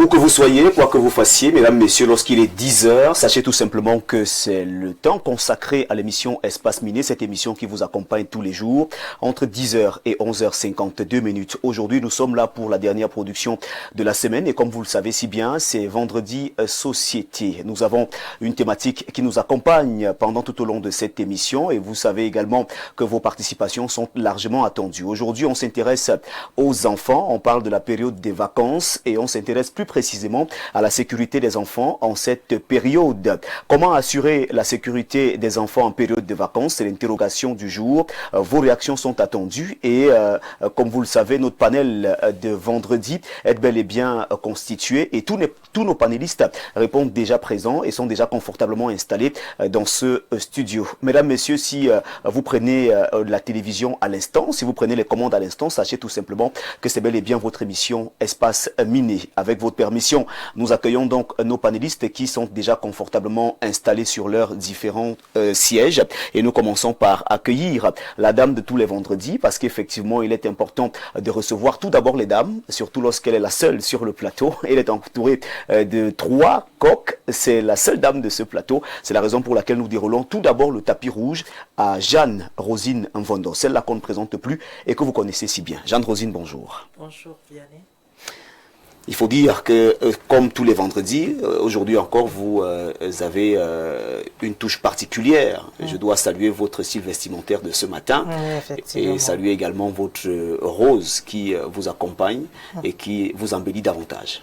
Où que vous soyez, quoi que vous fassiez, mesdames, messieurs, lorsqu'il est 10 heures, sachez tout simplement que c'est le temps consacré à l'émission Espace Miné, cette émission qui vous accompagne tous les jours, entre 10 heures et 11h52 minutes. Aujourd'hui, nous sommes là pour la dernière production de la semaine et comme vous le savez si bien, c'est Vendredi Société. Nous avons une thématique qui nous accompagne pendant tout au long de cette émission et vous savez également que vos participations sont largement attendues. Aujourd'hui, on s'intéresse aux enfants, on parle de la période des vacances et on s'intéresse plus précisément à la sécurité des enfants en cette période. Comment assurer la sécurité des enfants en période de vacances? C'est l'interrogation du jour. Vos réactions sont attendues et comme vous le savez, notre panel de vendredi est bel et bien constitué et tous nos panélistes répondent déjà présents et sont déjà confortablement installés dans ce studio. Mesdames, messieurs, si vous prenez la télévision à l'instant, si vous prenez les commandes à l'instant, sachez tout simplement que c'est bel et bien votre émission Espace Miné. Avec votre permission, nous accueillons donc nos panélistes qui sont déjà confortablement installés sur leurs différents sièges. Et nous commençons par accueillir la dame de tous les vendredis parce qu'effectivement, il est important de recevoir tout d'abord les dames, surtout lorsqu'elle est la seule sur le plateau. Elle est entourée de 3 coqs. C'est la seule dame de ce plateau. C'est la raison pour laquelle nous déroulons tout d'abord le tapis rouge à Jeanne-Rosine Mvondo, celle-là qu'on ne présente plus et que vous connaissez si bien. Jeanne-Rosine, bonjour. Bonjour, Vianney. Il faut dire que, comme tous les vendredis, aujourd'hui encore, vous avez une touche particulière. Je dois saluer votre style vestimentaire de ce matin et saluer également votre rose qui vous accompagne et qui vous embellit davantage.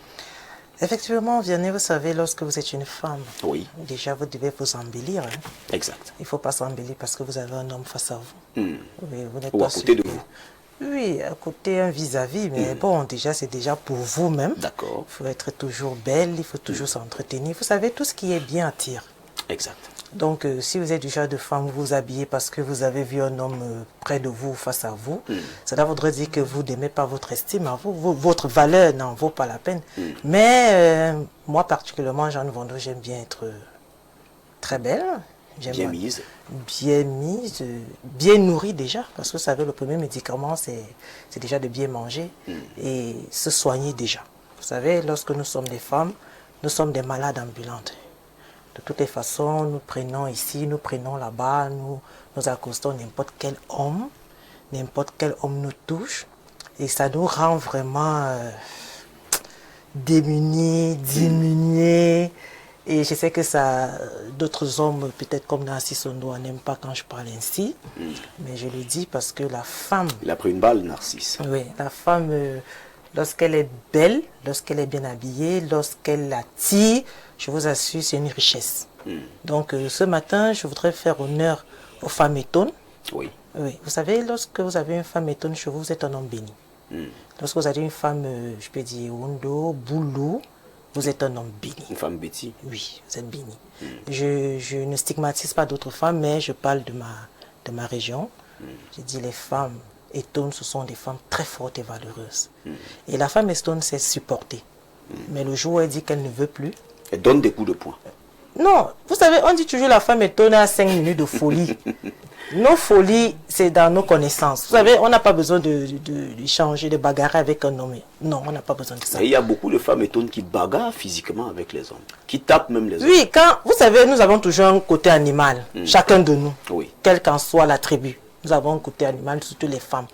Effectivement, Vianney, vous savez, lorsque vous êtes une femme, oui, déjà vous devez vous embellir. Hein. Exact. Il ne faut pas s'embellir parce que vous avez un homme face à vous. Oui, vous n'êtes ou pas à côté de vous. Oui, à côté un vis-à-vis, mais bon, déjà c'est déjà pour vous-même. D'accord. Il faut être toujours belle, il faut toujours s'entretenir. Vous savez, tout ce qui est bien attire. Exact. Donc, si vous êtes du genre de femme, vous vous habillez parce que vous avez vu un homme près de vous, face à vous, cela voudrait dire que vous n'aimez pas votre estime à vous, votre valeur n'en vaut pas la peine. Mais moi particulièrement, Jeanne Mvondo, j'aime bien être très belle. Bien mise. Bien mise, bien nourrie déjà, parce que vous savez, le premier médicament, c'est déjà de bien manger et se soigner déjà. Vous savez, lorsque nous sommes des femmes, nous sommes des malades ambulantes. De toutes les façons, nous prenons ici, nous prenons là-bas, nous accostons n'importe quel homme nous touche et ça nous rend vraiment démunis, diminués. Et je sais que ça, d'autres hommes, peut-être comme Nancy Sondo, n'aiment pas quand je parle ainsi. Mais je le dis parce que la femme... Il a pris une balle, Narcisse. Oui, la femme, lorsqu'elle est belle, lorsqu'elle est bien habillée, lorsqu'elle attire, je vous assure, c'est une richesse. Donc ce matin, je voudrais faire honneur aux femmes étonnes. Oui. Oui. Vous savez, lorsque vous avez une femme étonne chez vous, vous êtes un homme béni. Lorsque vous avez une femme, je peux dire, Ondo, Boulou, vous êtes un homme béni. Une femme bénie. Oui, vous êtes béni. Je ne stigmatise pas d'autres femmes, mais je parle de ma région. Je dis les femmes étonnes, ce sont des femmes très fortes et valeureuses. Et la femme étonne sait supporter. Mais le jour où elle dit qu'elle ne veut plus... Elle donne des coups de poing. Non, vous savez, on dit toujours la femme étonne à 5 minutes de folie. Nos folies, c'est dans nos connaissances. Vous savez, on n'a pas besoin de changer, de bagarrer avec un homme. Non, on n'a pas besoin de ça. Et il y a beaucoup de femmes étonnes qui bagarrent physiquement avec les hommes, qui tapent même les hommes. Oui, vous savez, nous avons toujours un côté animal, chacun de nous, quelle qu'en soit la tribu. Nous avons un côté animal, surtout les femmes.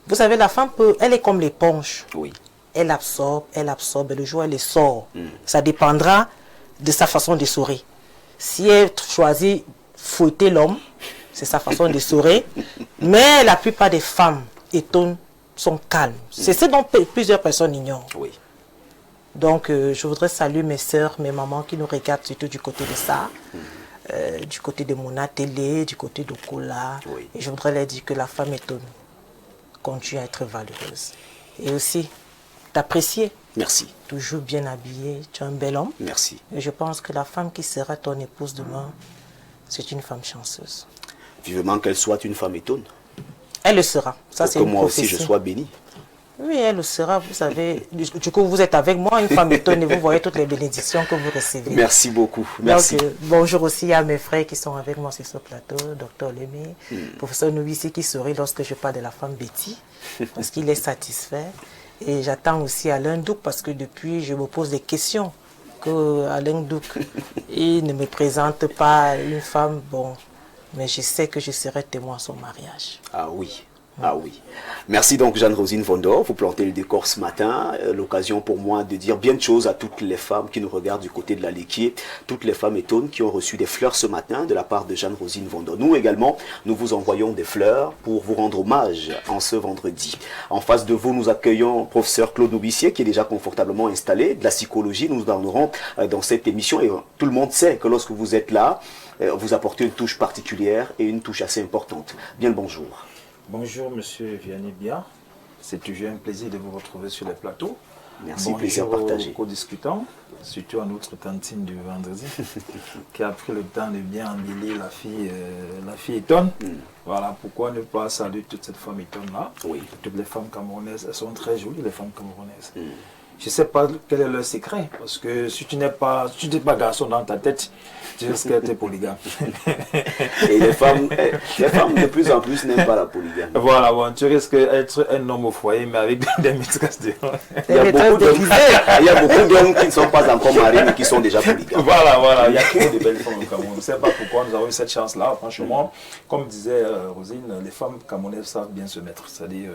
Vous savez, la femme, elle est comme l'éponge. Oui. Elle absorbe, et le jour où elle sort, ça dépendra de sa façon de sourire. Si elle choisit fouetter l'homme, c'est sa façon de sourire. Mais la plupart des femmes étonnes sont calmes. C'est ce dont plusieurs personnes ignorent. Oui. Donc, je voudrais saluer mes sœurs, mes mamans qui nous regardent surtout du côté de ça, du côté de Mona Télé, du côté de Kola. Oui. Et je voudrais leur dire que la femme étonne continue à être valeureuse. Et aussi, t'apprécier. Merci. Toujours bien habillé, tu es un bel homme. Merci. Et je pense que la femme qui sera ton épouse demain, c'est une femme chanceuse. Vivement qu'elle soit une femme étonne. Elle le sera. Ça, c'est une moi prophétie. aussi je sois béni. Oui, elle le sera, vous savez. Du coup, vous êtes avec moi, une femme étonne, et vous voyez toutes les bénédictions que vous recevez. Merci beaucoup. Merci. Donc, bonjour aussi à mes frères qui sont avec moi sur ce plateau, Dr Lémé, professeur Novici qui sourit lorsque je parle de la femme Betty, parce qu'il est satisfait. Et j'attends aussi Alain Douc parce que depuis, je me pose des questions. Que Alain Douc, il ne me présente pas une femme, bon, mais je sais que je serai témoin à son mariage. Ah oui. Ah oui. Merci donc Jeanne-Rosine Vondor, vous plantez le décor ce matin. L'occasion pour moi de dire bien de choses à toutes les femmes qui nous regardent du côté de la Léquier, toutes les femmes étonnes qui ont reçu des fleurs ce matin de la part de Jeanne-Rosine Vondor. Nous également, nous vous envoyons des fleurs pour vous rendre hommage en ce vendredi. En face de vous, nous accueillons professeur Claude Noubissier qui est déjà confortablement installé. De la psychologie, nous donnerons dans cette émission et tout le monde sait que lorsque vous êtes là, vous apportez une touche particulière et une touche assez importante. Bien le bonjour. Bonjour Monsieur Vianney Bia, c'est toujours un plaisir de vous retrouver sur les plateaux. Merci, bonjour plaisir partagé. Aux co-discutants, surtout à notre cantine du vendredi, qui a pris le temps de bien embellir la fille étonne. Voilà pourquoi ne pas saluer toute cette femme étonne-là. Oui. Toutes les femmes camerounaises, elles sont très jolies les femmes camerounaises. Je ne sais pas quel est leur secret, parce que si tu n'es pas garçon dans ta tête, tu risques d'être polygame. Et les femmes de plus en plus n'aiment pas la polygamie. Voilà, bon, tu risques d'être un homme au foyer, mais avec des maîtresses de... Il y a beaucoup d'hommes qui ne sont pas encore mariés, mais qui sont déjà polygames. Voilà, il y a trop de belles femmes au Cameroun. Je ne sais pas pourquoi nous avons eu cette chance-là. Franchement, comme disait Rosine, les femmes camerounaises savent bien se mettre. C'est-à-dire,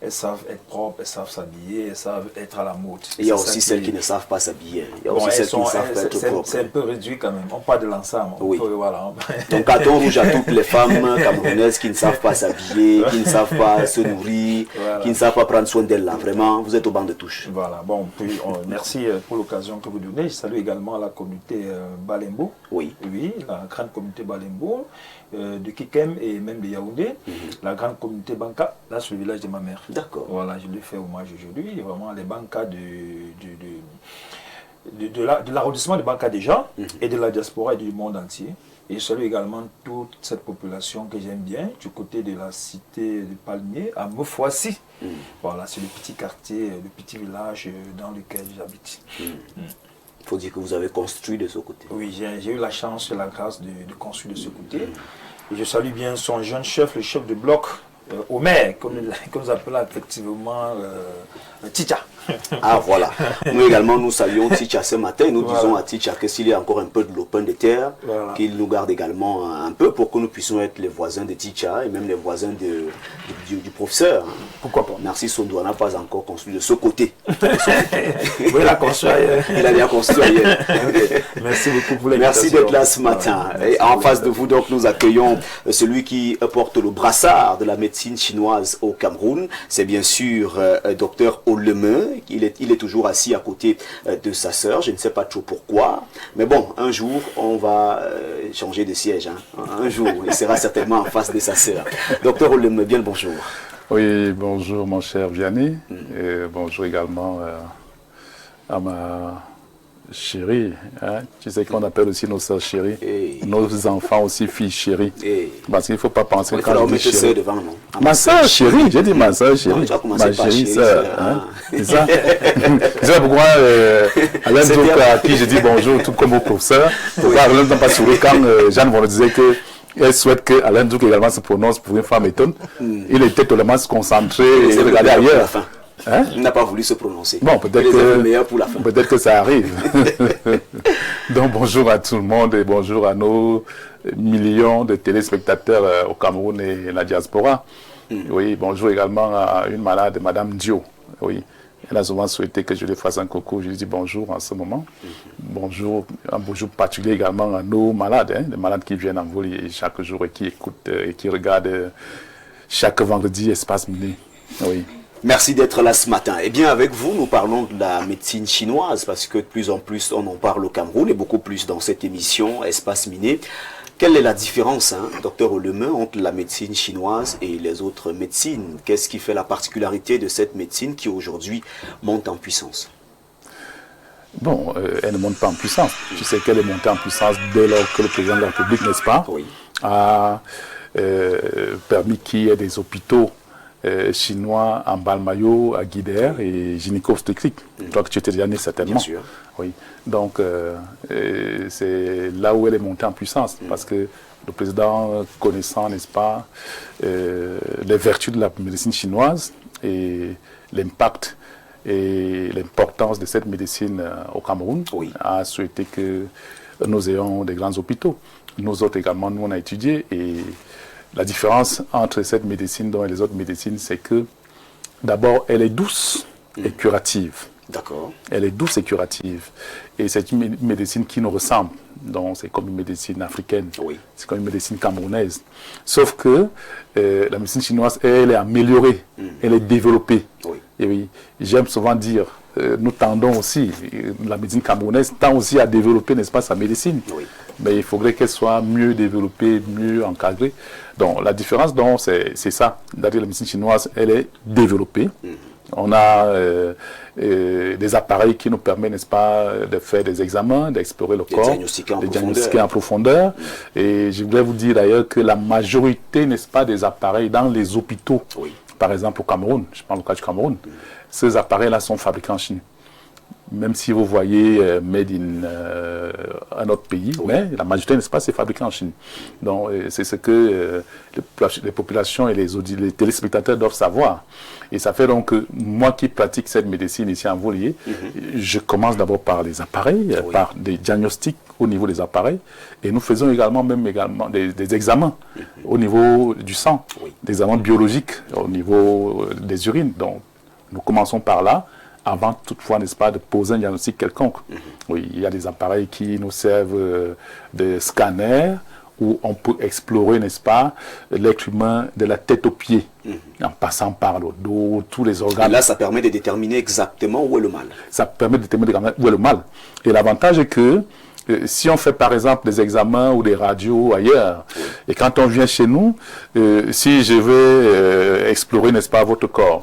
elles savent être propres, elles savent s'habiller, elles savent être à la mode. Il y a aussi celles qui ne savent pas s'habiller. Il y a aussi celles qui ne savent pas être propres. C'est un peu réduit quand même. On parle de l'ensemble. Oui. Voilà. Donc, carton rouge à toutes les femmes camerounaises qui ne savent pas s'habiller, qui ne savent pas se nourrir, voilà, qui ne savent pas prendre soin d'elles là. Vraiment, vous êtes au banc de touche. Voilà. Bon, puis, merci pour l'occasion que vous donnez. Je salue également la communauté Balembo. Oui. Oui, la grande communauté Balembo, de Kikem et même de Yaoundé. La grande communauté Banka, là, sur le village de ma mère. D'accord. Voilà, je lui fais hommage aujourd'hui. Vraiment, les Banka de l'arrondissement de Banka déjà, et de la diaspora et du monde entier. Et je salue également toute cette population que j'aime bien, du côté de la cité de Palmiers, à Mofouassi. Voilà, c'est le petit quartier, le petit village dans lequel j'habite. Il faut dire que vous avez construit de ce côté. Oui, j'ai eu la chance et la grâce de construire de ce côté. Et je salue bien son jeune chef, le chef de bloc, Omer, comme nous appelons effectivement Ticha. Ah voilà. Nous également, nous saluons Ticha ce matin. Nous disons à Ticha que s'il y a encore un peu de lopin de terre, qu'il nous garde également un peu pour que nous puissions être les voisins de Ticha et même les voisins du professeur. Pourquoi pas? Narcisse Sondo n'a pas encore construit de ce côté. Oui, il a construit ailleurs. Il a bien construit ailleurs. Merci beaucoup pour l'invitation. Merci d'être là ce matin. Et en face de vous, donc, nous accueillons celui qui porte le brassard de la médecine chinoise au Cameroun. C'est bien sûr Dr Oleme. Il est toujours assis à côté de sa sœur. Je ne sais pas trop pourquoi. Mais bon, un jour, on va changer de siège. Hein. Un jour, il sera certainement en face de sa sœur. Docteur Oleme, bien le bonjour. Oui, bonjour mon cher Vianney. Et bonjour également à ma chérie. Hein. Tu sais qu'on appelle aussi nos sœurs chéries. Nos enfants aussi filles chéries. Parce qu'il ne faut pas penser quand on dit chérie. Devant, non? Ma sœur chérie, j'ai dit ma sœur chérie. Ma chérie sœur. Hein. C'est ça. C'est pourquoi Alain Douc à qui je dis bonjour, tout comme au professeur. Pourquoi Alain n'a pas souri quand Jeanne Vondor disait que elle souhaite que Alain Douc également se prononce pour une femme étonne. Il était totalement concentré et regardé ailleurs. Hein? Il n'a pas voulu se prononcer. Bon, peut-être que ça arrive. Donc bonjour à tout le monde et bonjour à nos millions de téléspectateurs au Cameroun et la diaspora. Oui, bonjour également à une malade, Madame Dio. Oui, elle a souvent souhaité que je lui fasse un coucou. Je lui dis bonjour en ce moment. Bonjour, un bonjour particulier également à nos malades, hein, les malades qui viennent en vol chaque jour et qui écoutent et qui regardent chaque vendredi Espace Miné. Oui. Merci d'être là ce matin. Eh bien, avec vous, nous parlons de la médecine chinoise parce que de plus en plus, on en parle au Cameroun et beaucoup plus dans cette émission Espace Miné. Quelle est la différence, docteur Oleme, entre la médecine chinoise et les autres médecines? Qu'est-ce qui fait la particularité de cette médecine qui aujourd'hui monte en puissance? Bon, elle ne monte pas en puissance. Tu sais qu'elle est montée en puissance dès lors que le président de la République, n'est-ce pas, a permis qu'il y ait des hôpitaux chinois en Balmayo, à Guidère et gynéco-obstétrique. Je crois que tu étais déjà né certainement. Bien sûr. Oui. Donc, c'est là où elle est montée en puissance. Parce que le président, connaissant, n'est-ce pas, les vertus de la médecine chinoise et l'impact et l'importance de cette médecine au Cameroun, a souhaité que nous ayons des grands hôpitaux. Nous autres également, nous on a étudié, et la différence entre cette médecine et les autres médecines, c'est que d'abord, elle est douce et curative. D'accord. Elle est douce et curative. Et c'est une médecine qui nous ressemble. Donc, c'est comme une médecine africaine. C'est comme une médecine camerounaise. Sauf que la médecine chinoise, elle est améliorée. Elle est développée. Et oui, j'aime souvent dire, nous tendons aussi, la médecine camerounaise tend aussi à développer, n'est-ce pas, sa médecine. Mais il faudrait qu'elle soit mieux développée, mieux encadrée. Donc, la différence, c'est ça. C'est-à-dire, la médecine chinoise, elle est développée. On a des appareils qui nous permettent, n'est-ce pas, de faire des examens, d'explorer le corps, de diagnostiquer en profondeur. Et je voulais vous dire d'ailleurs que la majorité, n'est-ce pas, des appareils dans les hôpitaux, par exemple au Cameroun, je parle au cas du Cameroun, ces appareils-là sont fabriqués en Chine. Même si vous voyez made in un autre pays, mais la majorité, n'est-ce pas, c'est fabriqué en Chine. Donc, c'est ce que les populations et les téléspectateurs doivent savoir. Et ça fait donc que moi qui pratique cette médecine ici en Volier, je commence d'abord par les appareils, par des diagnostics au niveau des appareils, et nous faisons également des examens au niveau du sang, des examens biologiques au niveau des urines. Donc, nous commençons par là, avant toutefois, n'est-ce pas, de poser un diagnostic quelconque. Oui, il y a des appareils qui nous servent de scanner, où on peut explorer, n'est-ce pas, l'être humain de la tête aux pieds, en passant par le dos, tous les organes. Et là, ça permet de déterminer exactement où est le mal. Ça permet de déterminer où est le mal. Et l'avantage est que, si on fait par exemple des examens ou des radios ailleurs, et quand on vient chez nous, si je vais explorer, n'est-ce pas, votre corps,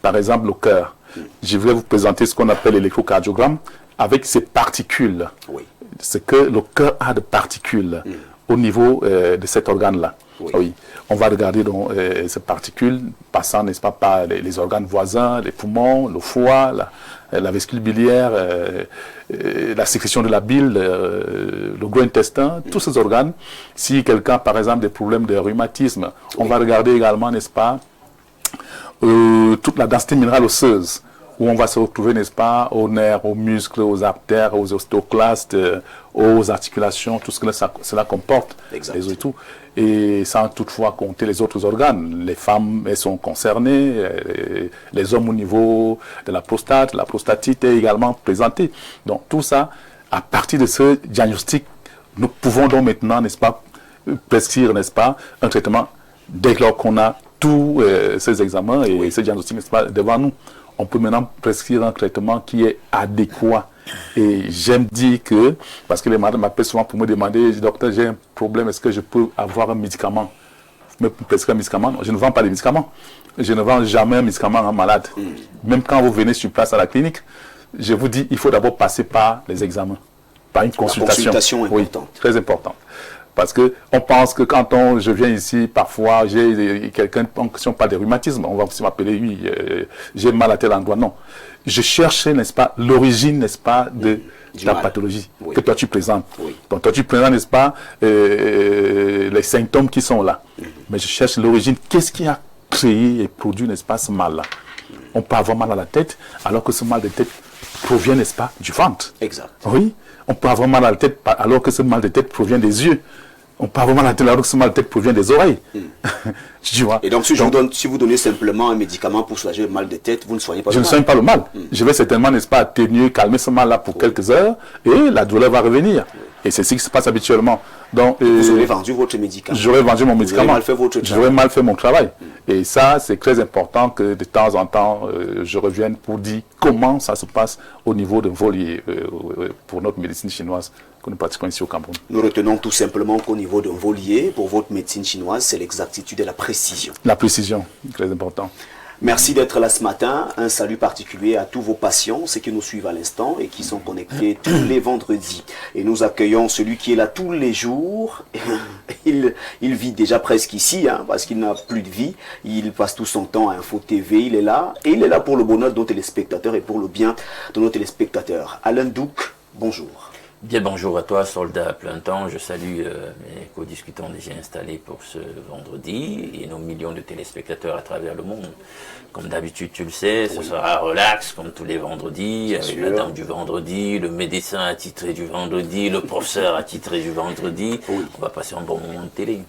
par exemple le cœur, je vais vous présenter ce qu'on appelle l'électrocardiogramme avec ces particules. C'est que le cœur a de particules au niveau de cet organe-là. On va regarder donc ces particules passant, n'est-ce pas, par les organes voisins, les poumons, le foie, la vésicule biliaire, la sécrétion de la bile, le gros intestin, tous ces organes. Si quelqu'un, par exemple, des problèmes de rhumatisme, on va regarder également, n'est-ce pas, toute la densité minérale osseuse, où on va se retrouver, n'est-ce pas, aux nerfs, aux muscles, aux artères, aux ostéoclastes, aux articulations, tout ce que cela comporte, les os et tout. Et sans toutefois compter les autres organes. Les femmes, elles sont concernées, les hommes au niveau de la prostatite est également présentée. Donc tout ça, à partir de ce diagnostic, nous pouvons donc maintenant, n'est-ce pas, prescrire, n'est-ce pas, un traitement dès lors qu'on a tous ces examens et ces diagnostics, n'est-ce pas, devant nous. On peut maintenant prescrire un traitement qui est adéquat. Et j'aime dire que, parce que les malades m'appellent souvent pour me demander, docteur, j'ai un problème, est-ce que je peux avoir un médicament? Me prescrire un médicament? Non, je ne vends pas de médicaments. Je ne vends jamais un médicament à un malade. Même quand vous venez sur place à la clinique, je vous dis, il faut d'abord passer par les examens, par une consultation. La consultation est importante. Oui, très importante. Parce qu'on pense que quand je viens ici, parfois, j'ai quelqu'un, si on parle de rhumatisme, on va aussi m'appeler, oui, j'ai mal à tel endroit. Non. Je cherche, n'est-ce pas, l'origine, n'est-ce pas, de la pathologie que toi tu présentes. Donc toi tu présentes, n'est-ce pas, les symptômes qui sont là. Mais je cherche l'origine. Qu'est-ce qui a créé et produit, n'est-ce pas, ce mal-là? On peut avoir mal à la tête, alors que ce mal de tête provient, n'est-ce pas, du ventre. Exact. Oui. On peut avoir mal à la tête alors que ce mal de tête provient des yeux. On peut avoir mal à la tête alors que ce mal de tête provient des oreilles. Tu vois? Et donc, si vous donnez simplement un médicament pour soulager le mal de tête, vous ne soignez pas le mal. Je ne soigne pas le mal. Je vais certainement, n'est-ce pas, atténuer, calmer ce mal-là pour quelques heures et la douleur va revenir. Et c'est ce qui se passe habituellement. Donc, vous aurez vendu votre médicament. J'aurais vendu mon médicament. Vous aurez mal fait votre travail. J'aurais mal fait mon travail. Et ça, c'est très important que de temps en temps, je revienne pour dire comment ça se passe au niveau de Volier pour notre médecine chinoise que nous pratiquons ici au Cameroun. Nous retenons tout simplement qu'au niveau d'un Volier, pour votre médecine chinoise, c'est l'exactitude et la précision. La précision, très important. Merci d'être là ce matin. Un salut particulier à tous vos patients, ceux qui nous suivent à l'instant et qui sont connectés tous les vendredis. Et nous accueillons celui qui est là tous les jours. Il vit déjà presque ici, hein, parce qu'il n'a plus de vie. Il passe tout son temps à Info TV. Il est là. Et il est là pour le bonheur de nos téléspectateurs et pour le bien de nos téléspectateurs. Alain Douk, bonjour. Bien bonjour à toi, soldat à plein temps. Je salue mes co-discutants déjà installés pour ce vendredi et nos millions de téléspectateurs à travers le monde. Comme d'habitude, tu le sais, ce sera relax comme tous les vendredis, avec la dame du vendredi, le médecin attitré du vendredi, le professeur attitré du vendredi. Oui. On va passer un bon moment de télé.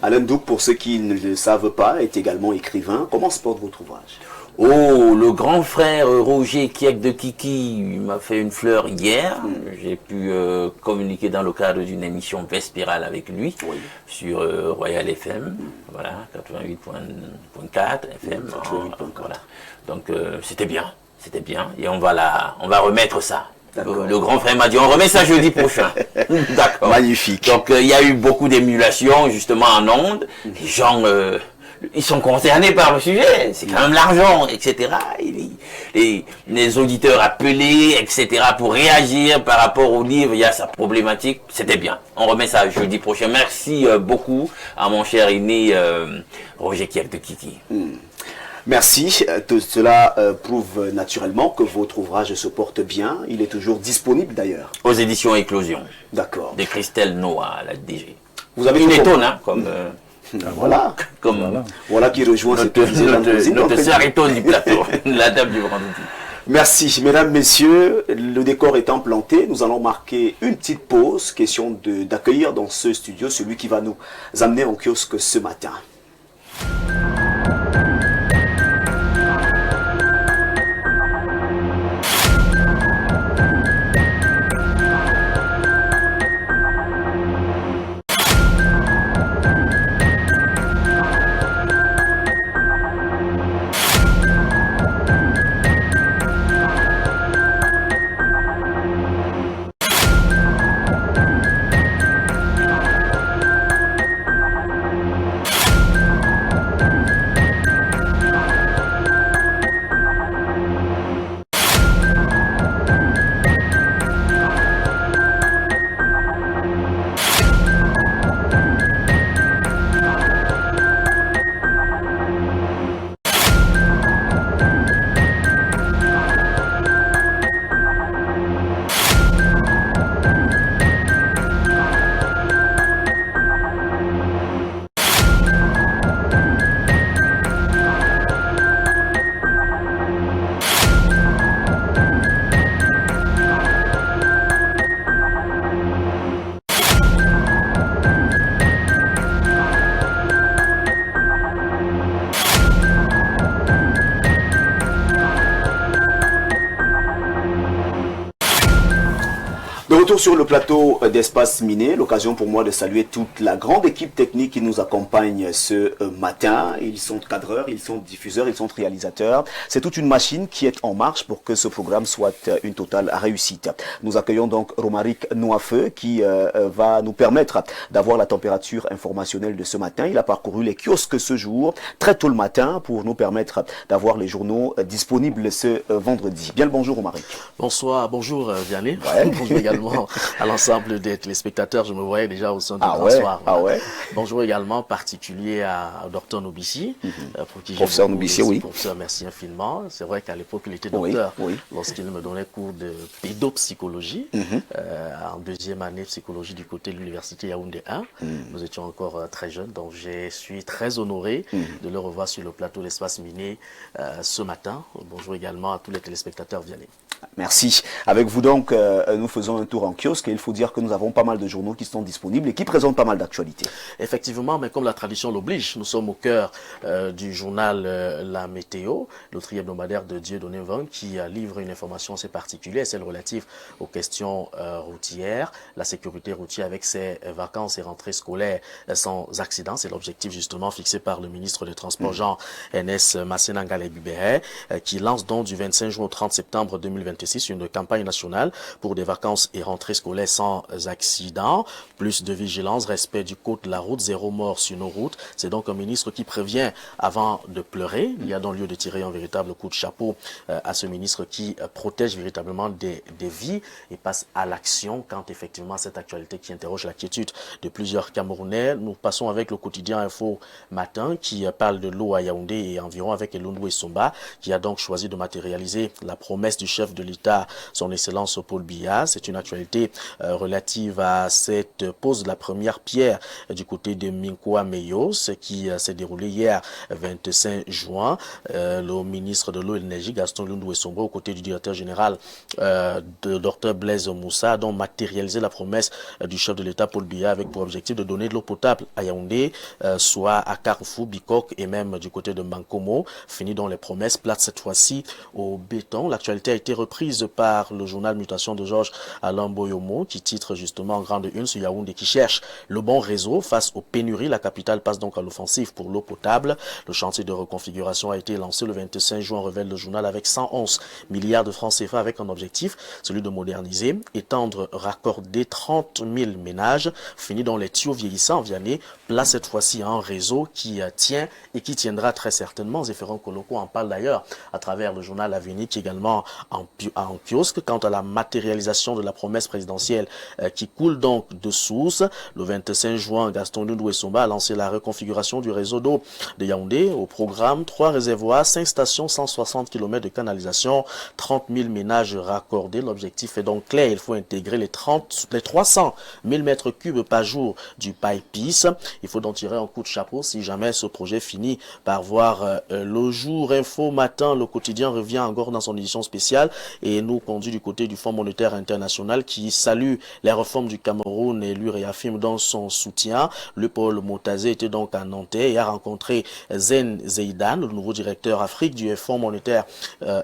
Alain Douk, pour ceux qui ne le savent pas, est également écrivain. Comment se porte votre ouvrage? Oh, le grand frère Roger Kiek de Kiki m'a fait une fleur hier. J'ai pu communiquer dans le cadre d'une émission vespérale avec lui sur Royal FM, voilà, 88.4 FM. Voilà. Donc c'était bien. Et on va remettre ça. Le grand frère m'a dit on remet ça jeudi prochain. D'accord. Magnifique. Donc il y a eu beaucoup d'émulation justement en ondes. Les gens ils sont concernés par le sujet, c'est quand même l'argent, etc. Les auditeurs appelés, etc. pour réagir par rapport au livre, il y a sa problématique, c'était bien. On remet ça jeudi prochain. Merci beaucoup à mon cher aîné Roger Kiek de Kiki. Merci. Tout cela prouve naturellement que votre ouvrage se porte bien. Il est toujours disponible d'ailleurs. Aux éditions Éclosion. D'accord. De Christelle Noah, la DG. Vous avez une étonne, hein, comme... Voilà. Voilà qui rejoint notre sœur étonne du plateau, la dame du vendredi. Merci, mesdames, messieurs. Le décor étant planté, nous allons marquer une petite pause. Question d'accueillir dans ce studio celui qui va nous amener en kiosque ce matin. De retour sur le plateau d'Espace Miné, l'occasion pour moi de saluer toute la grande équipe technique qui nous accompagne ce matin. Ils sont cadreurs, ils sont diffuseurs, ils sont réalisateurs. C'est toute une machine qui est en marche pour que ce programme soit une totale réussite. Nous accueillons donc Romaric Noafeu qui va nous permettre d'avoir la température informationnelle de ce matin. Il a parcouru les kiosques ce jour, très tôt le matin, pour nous permettre d'avoir les journaux disponibles ce vendredi. Bien le bonjour Romaric. Bonsoir, bonjour Vianney. Ouais. Bonjour également à l'ensemble des téléspectateurs. Je me voyais déjà au sein du grand soir. Voilà. Bonjour également particulier à Dr Noubissi. Pour qui professeur Noubissi, oui. Professeur, merci infiniment. C'est vrai qu'à l'époque, il était docteur lorsqu'il me donnait cours de pédopsychologie. En deuxième année de psychologie du côté de l'université Yaoundé 1. Nous étions encore très jeunes, donc je suis très honoré de le revoir sur le plateau d'Espace Miné ce matin. Bonjour également à tous les téléspectateurs Vianney. Merci. Avec vous donc, nous faisons un tour en kiosque et il faut dire que nous avons pas mal de journaux qui sont disponibles et qui présentent pas mal d'actualités. Effectivement, mais comme la tradition l'oblige, nous sommes au cœur du journal La Météo, le hebdomadaire de Dieudonné Van qui livre une information assez particulière, celle relative aux questions routières, la sécurité routière avec ses vacances et rentrées scolaires sans accident. C'est l'objectif justement fixé par le ministre des Transports Jean-Enes Masséna-Ngalé-Bibéré qui lance donc du 25 juin au 30 septembre 2026 une campagne nationale pour des vacances et rentrées scolaires sans accident, plus de vigilance, respect du code de la route, zéro mort sur nos routes. C'est donc un ministre qui prévient avant de pleurer. Il y a donc lieu de tirer un véritable coup de chapeau à ce ministre qui protège véritablement des vies et passe à l'action quand effectivement cette actualité qui interroge l'inquiétude de plusieurs Camerounais. Nous passons avec le quotidien Info Matin qui parle de l'eau à Yaoundé et environ avec Elundou et Somba qui a donc choisi de matérialiser la promesse du chef de de l'État, son Excellence Paul Biya. C'est une actualité relative à cette pose de la première pierre du côté de Minkoa Meyo, ce qui s'est déroulé hier 25 juin. Le ministre de l'eau et de l'énergie, Gaston Lundou Essombo, aux côtés du directeur général de Dr Blaise Moussa, dont matérialisé la promesse du chef de l'État Paul Biya avec pour objectif de donner de l'eau potable à Yaoundé, soit à Carrefour, Bikok et même du côté de Mankomo. Fini dans les promesses, plate cette fois-ci au béton. L'actualité a été reprise par le journal Mutation de Georges Alain Boyomo qui titre justement en grande une sur Yaoundé qui cherche le bon réseau face aux pénuries. La capitale passe donc à l'offensive pour l'eau potable. Le chantier de reconfiguration a été lancé le 25 juin, révèle le journal, avec 111 milliards de francs CFA avec un objectif, celui de moderniser, étendre, raccorder 30 000 ménages. Fini dans les tuyaux vieillissants en Vianney, place cette fois-ci à un réseau qui tient et qui tiendra très certainement. Zéphéron Koloko en parle d'ailleurs à travers le journal Avenir qui est également en kiosque. Quant à la matérialisation de la promesse présidentielle qui coule donc de source, le 25 juin, Gaston Lundou Essomba a lancé la reconfiguration du réseau d'eau de Yaoundé. Au programme, 3 réservoirs, 5 stations, 160 km de canalisation, 30 000 ménages raccordés. L'objectif est donc clair, il faut intégrer les 300 000 mètres cubes par jour du pipe-piece. Il faut donc tirer un coup de chapeau si jamais ce projet finit par voir le jour. Info Matin, le quotidien revient encore dans son édition spéciale et nous conduit du côté du Fonds monétaire international qui salue les réformes du Cameroun et lui réaffirme dans son soutien. Le Paul Motazé était donc à Nantais et a rencontré Zen Zeidan, le nouveau directeur Afrique du Fonds monétaire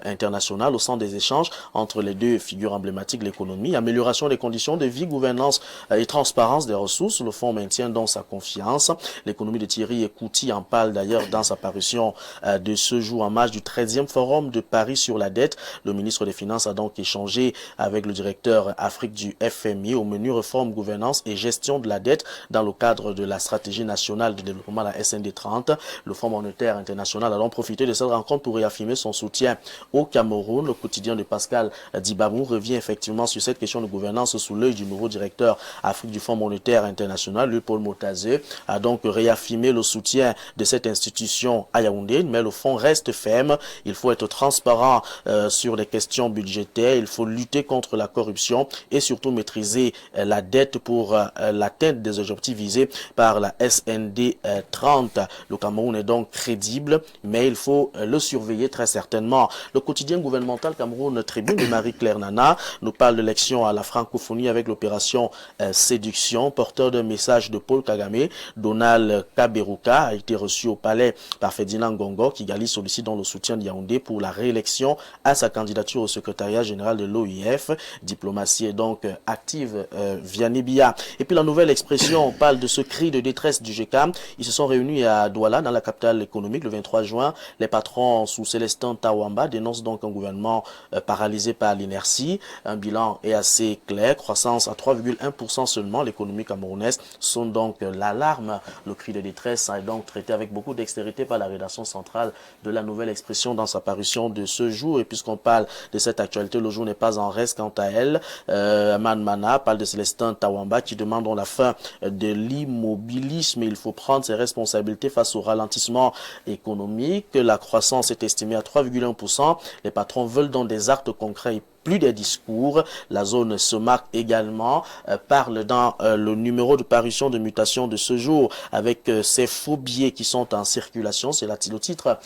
international, au centre des échanges entre les deux figures emblématiques de l'économie. Amélioration des conditions de vie, gouvernance et transparence des ressources. Le Fonds maintient donc sa confiance. L'économie de Thierry Ekouti en parle d'ailleurs dans sa parution de ce jour en marge du 13e forum de Paris sur la dette. Le ministre des Finances a donc échangé avec le directeur Afrique du FMI au menu réforme, gouvernance et gestion de la dette dans le cadre de la stratégie nationale de développement, la SND 30. Le Fonds monétaire international a donc profité de cette rencontre pour réaffirmer son soutien au Cameroun. Le quotidien de Pascal Dibabou revient effectivement sur cette question de gouvernance sous l'œil du nouveau directeur Afrique du Fonds monétaire international. Le Paul Motazé a donc réaffirmé le soutien de cette institution à Yaoundé, mais le fonds reste ferme. Il faut être transparent sur les questions budgétaires, il faut lutter contre la corruption et surtout maîtriser la dette pour l'atteinte des objectifs visés par la SND 30. Le Cameroun est donc crédible, mais il faut le surveiller très certainement. Le quotidien gouvernemental Cameroun Tribune de Marie-Claire Nana nous parle de l'élection à la francophonie avec l'opération Séduction. Porteur d'un message de Paul Kagame, Donald Kaberuka a été reçu au palais par Ferdinand Gongo Kigali sollicite dans le soutien de Yaoundé pour la réélection à sa candidature au secrétariat général de l'OIF. Diplomatie est donc active via Nibia. Et puis la nouvelle expression, on parle de ce cri de détresse du GECAM. Ils se sont réunis à Douala, dans la capitale économique, le 23 juin. Les patrons sous Célestin Tawamba dénoncent donc un gouvernement paralysé par l'inertie. Un bilan est assez clair, croissance à 3,1% seulement. L'économie camerounaise sonne donc l'alarme. Le cri de détresse est donc traité avec beaucoup d'extérité par la rédaction centrale de la nouvelle expression dans sa parution de ce jour. Et puisqu'on parle de cette actualité, le jour n'est pas en reste quant à elle. Mana parle de Célestin Tawamba qui demande la fin de l'immobilisme. Il faut prendre ses responsabilités face au ralentissement économique. La croissance est estimée à 3,1%. Les patrons veulent donc des actes concrets et plus des discours. La zone se marque également, parle dans le numéro de parution de mutation de ce jour avec ces faux billets qui sont en circulation. C'est le titre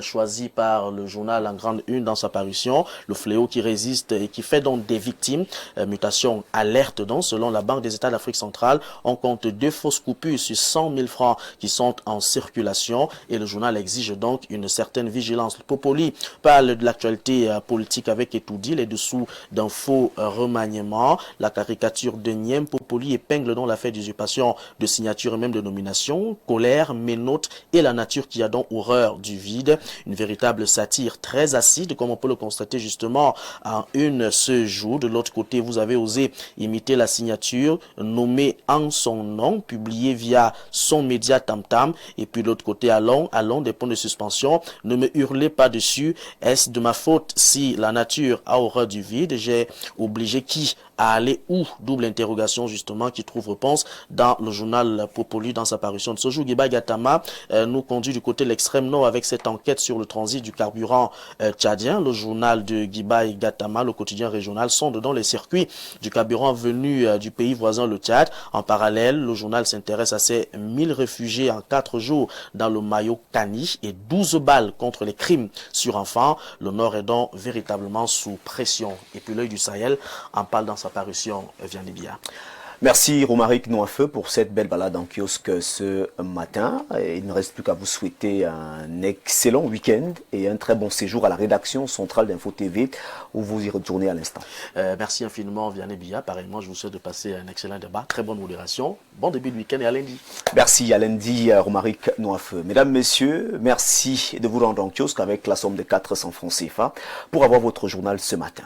choisi par le journal en grande une dans sa parution. Le fléau qui résiste et qui fait donc des victimes. Mutation alerte donc, selon la Banque des États d'Afrique centrale, on compte 2 fausses coupures sur 100 000 francs qui sont en circulation et le journal exige donc une certaine vigilance. Le Popoli parle de l'actualité politique avec Etoudi, les dessous d'un faux remaniement. La caricature de Niem Popoli épingle dans l'affaire d'usurpation de signature et même de nomination. Colère, ménote et la nature qui a donc horreur du vide. Une véritable satire très acide, comme on peut le constater justement en une ce jour. De l'autre côté, vous avez osé imiter la signature nommée en son nom, publiée via son média Tam Tam. Et puis de l'autre côté, allons, des points de suspension. Ne me hurlez pas dessus. Est-ce de ma faute si la nature a horreur du vide? J'ai obligé qui à aller où? Double interrogation justement qui trouve réponse dans le journal Popoli dans sa parution de ce jour. Guiba Gatama nous conduit du côté de l'extrême nord avec cette enquête sur le transit du carburant tchadien. Le journal de Guiba Gatama, le quotidien régional, sonde dans les circuits du carburant venu du pays voisin, le Tchad. En parallèle, le journal s'intéresse à ces 1000 réfugiés en 4 jours dans le Mayo Kani et 12 balles contre les crimes sur enfants. Le Nord est donc véritablement sous pression. Et puis l'œil du Sahel en parle dans sa parution, Vianney Bia. Merci Romaric Noafeu pour cette belle balade en kiosque ce matin. Et il ne reste plus qu'à vous souhaiter un excellent week-end et un très bon séjour à la rédaction centrale d'Info TV où vous y retournez à l'instant. Merci infiniment Vianney Bia. Pareillement, je vous souhaite de passer un excellent débat, très bonne modération. Bon début de week-end et à lundi. Merci à lundi Romaric Noafeu. Mesdames, Messieurs, merci de vous rendre en kiosque avec la somme de 400 francs CFA pour avoir votre journal ce matin.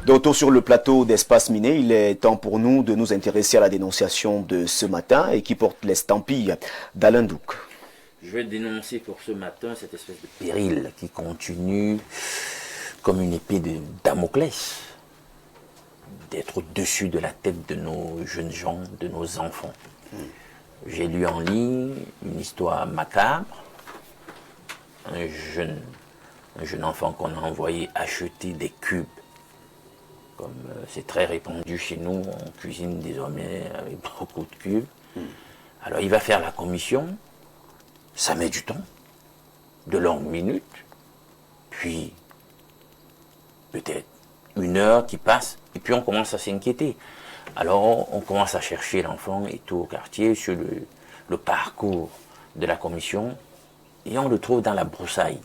De retour sur le plateau d'Espace Miné, il est temps pour nous de nous intéresser à la dénonciation de ce matin et qui porte l'estampille d'Alain Douc. Je vais dénoncer pour ce matin cette espèce de péril qui continue comme une épée de Damoclès d'être au-dessus de la tête de nos jeunes gens, de nos enfants. J'ai lu en ligne une histoire macabre. Un jeune enfant qu'on a envoyé acheter des cubes. Comme c'est très répandu chez nous, on cuisine désormais avec beaucoup de cubes. Alors il va faire la commission, ça met du temps, de longues minutes, puis peut-être 1 heure qui passe, et puis on commence à s'inquiéter. Alors on commence à chercher l'enfant et tout au quartier sur le parcours de la commission, et on le trouve dans la broussaille,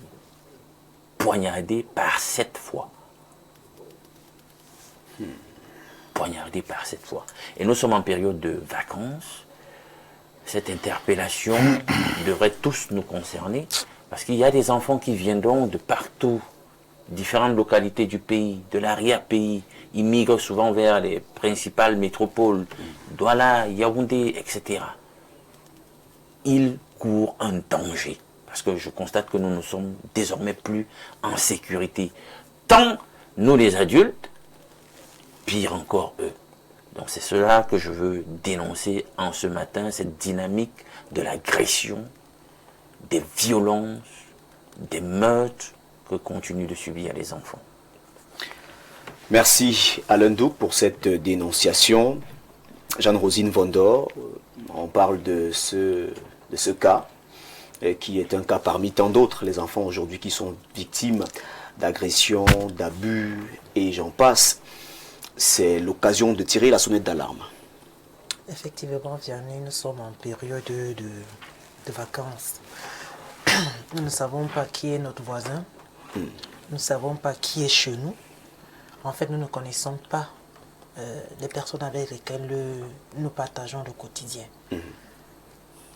poignardé par 7 fois. Poignardé par 7 fois. Et nous sommes en période de vacances. Cette interpellation devrait tous nous concerner parce qu'il y a des enfants qui viendront de partout, différentes localités du pays, de l'arrière-pays. Ils migrent souvent vers les principales métropoles, Douala, Yaoundé, etc. Ils courent un danger parce que je constate que nous ne sommes désormais plus en sécurité. Tant nous les adultes, pire encore eux. Donc c'est cela que je veux dénoncer en ce matin, cette dynamique de l'agression, des violences, des meurtres que continuent de subir les enfants. Merci Alain Douc pour cette dénonciation. Jeanne-Rosine Vondor, on parle de ce cas, qui est un cas parmi tant d'autres, les enfants aujourd'hui qui sont victimes d'agressions, d'abus et j'en passe. C'est l'occasion de tirer la sonnette d'alarme. Effectivement, Vianney, nous sommes en période de vacances. Nous ne savons pas qui est notre voisin. Nous ne savons pas qui est chez nous. En fait, nous ne connaissons pas les personnes avec lesquelles nous partageons le quotidien.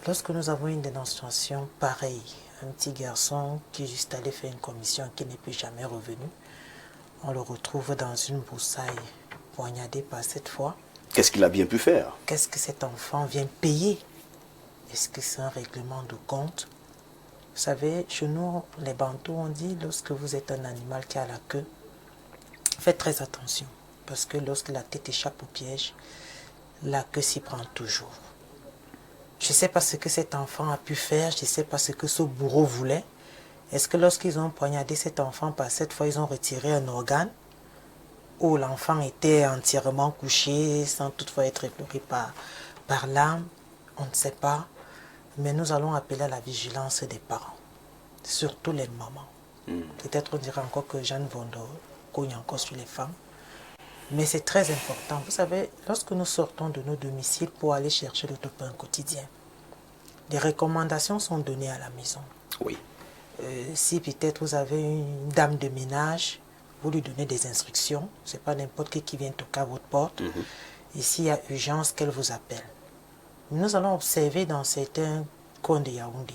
Lorsque nous avons une dénonciation pareille, un petit garçon qui est juste allé faire une commission qui n'est plus jamais revenu, on le retrouve dans une broussaille, poignardé par 7 fois. Qu'est-ce qu'il a bien pu faire? Qu'est-ce que cet enfant vient payer? Est-ce que c'est un règlement de compte? Vous savez, chez nous, les Bantous, on dit, lorsque vous êtes un animal qui a la queue, faites très attention. Parce que lorsque la tête échappe au piège, la queue s'y prend toujours. Je ne sais pas ce que cet enfant a pu faire, je ne sais pas ce que ce bourreau voulait. Est-ce que lorsqu'ils ont poignardé cet enfant par 7 fois, ils ont retiré un organe? Où l'enfant était entièrement couché, sans toutefois être effleuré par l'âme? On ne sait pas. Mais nous allons appeler à la vigilance des parents, surtout les mamans. Peut-être on dira encore que Jeanne Vondor cogne encore sur les femmes. Mais c'est très important. Vous savez, lorsque nous sortons de nos domiciles pour aller chercher notre pain quotidien, des recommandations sont données à la maison. Oui. Si peut-être vous avez une dame de ménage, vous lui donnez des instructions. Ce n'est pas n'importe qui vient toquer à votre porte. Et s'il y a urgence, qu'elle vous appelle. Nous allons observer dans certains coins de Yaoundé,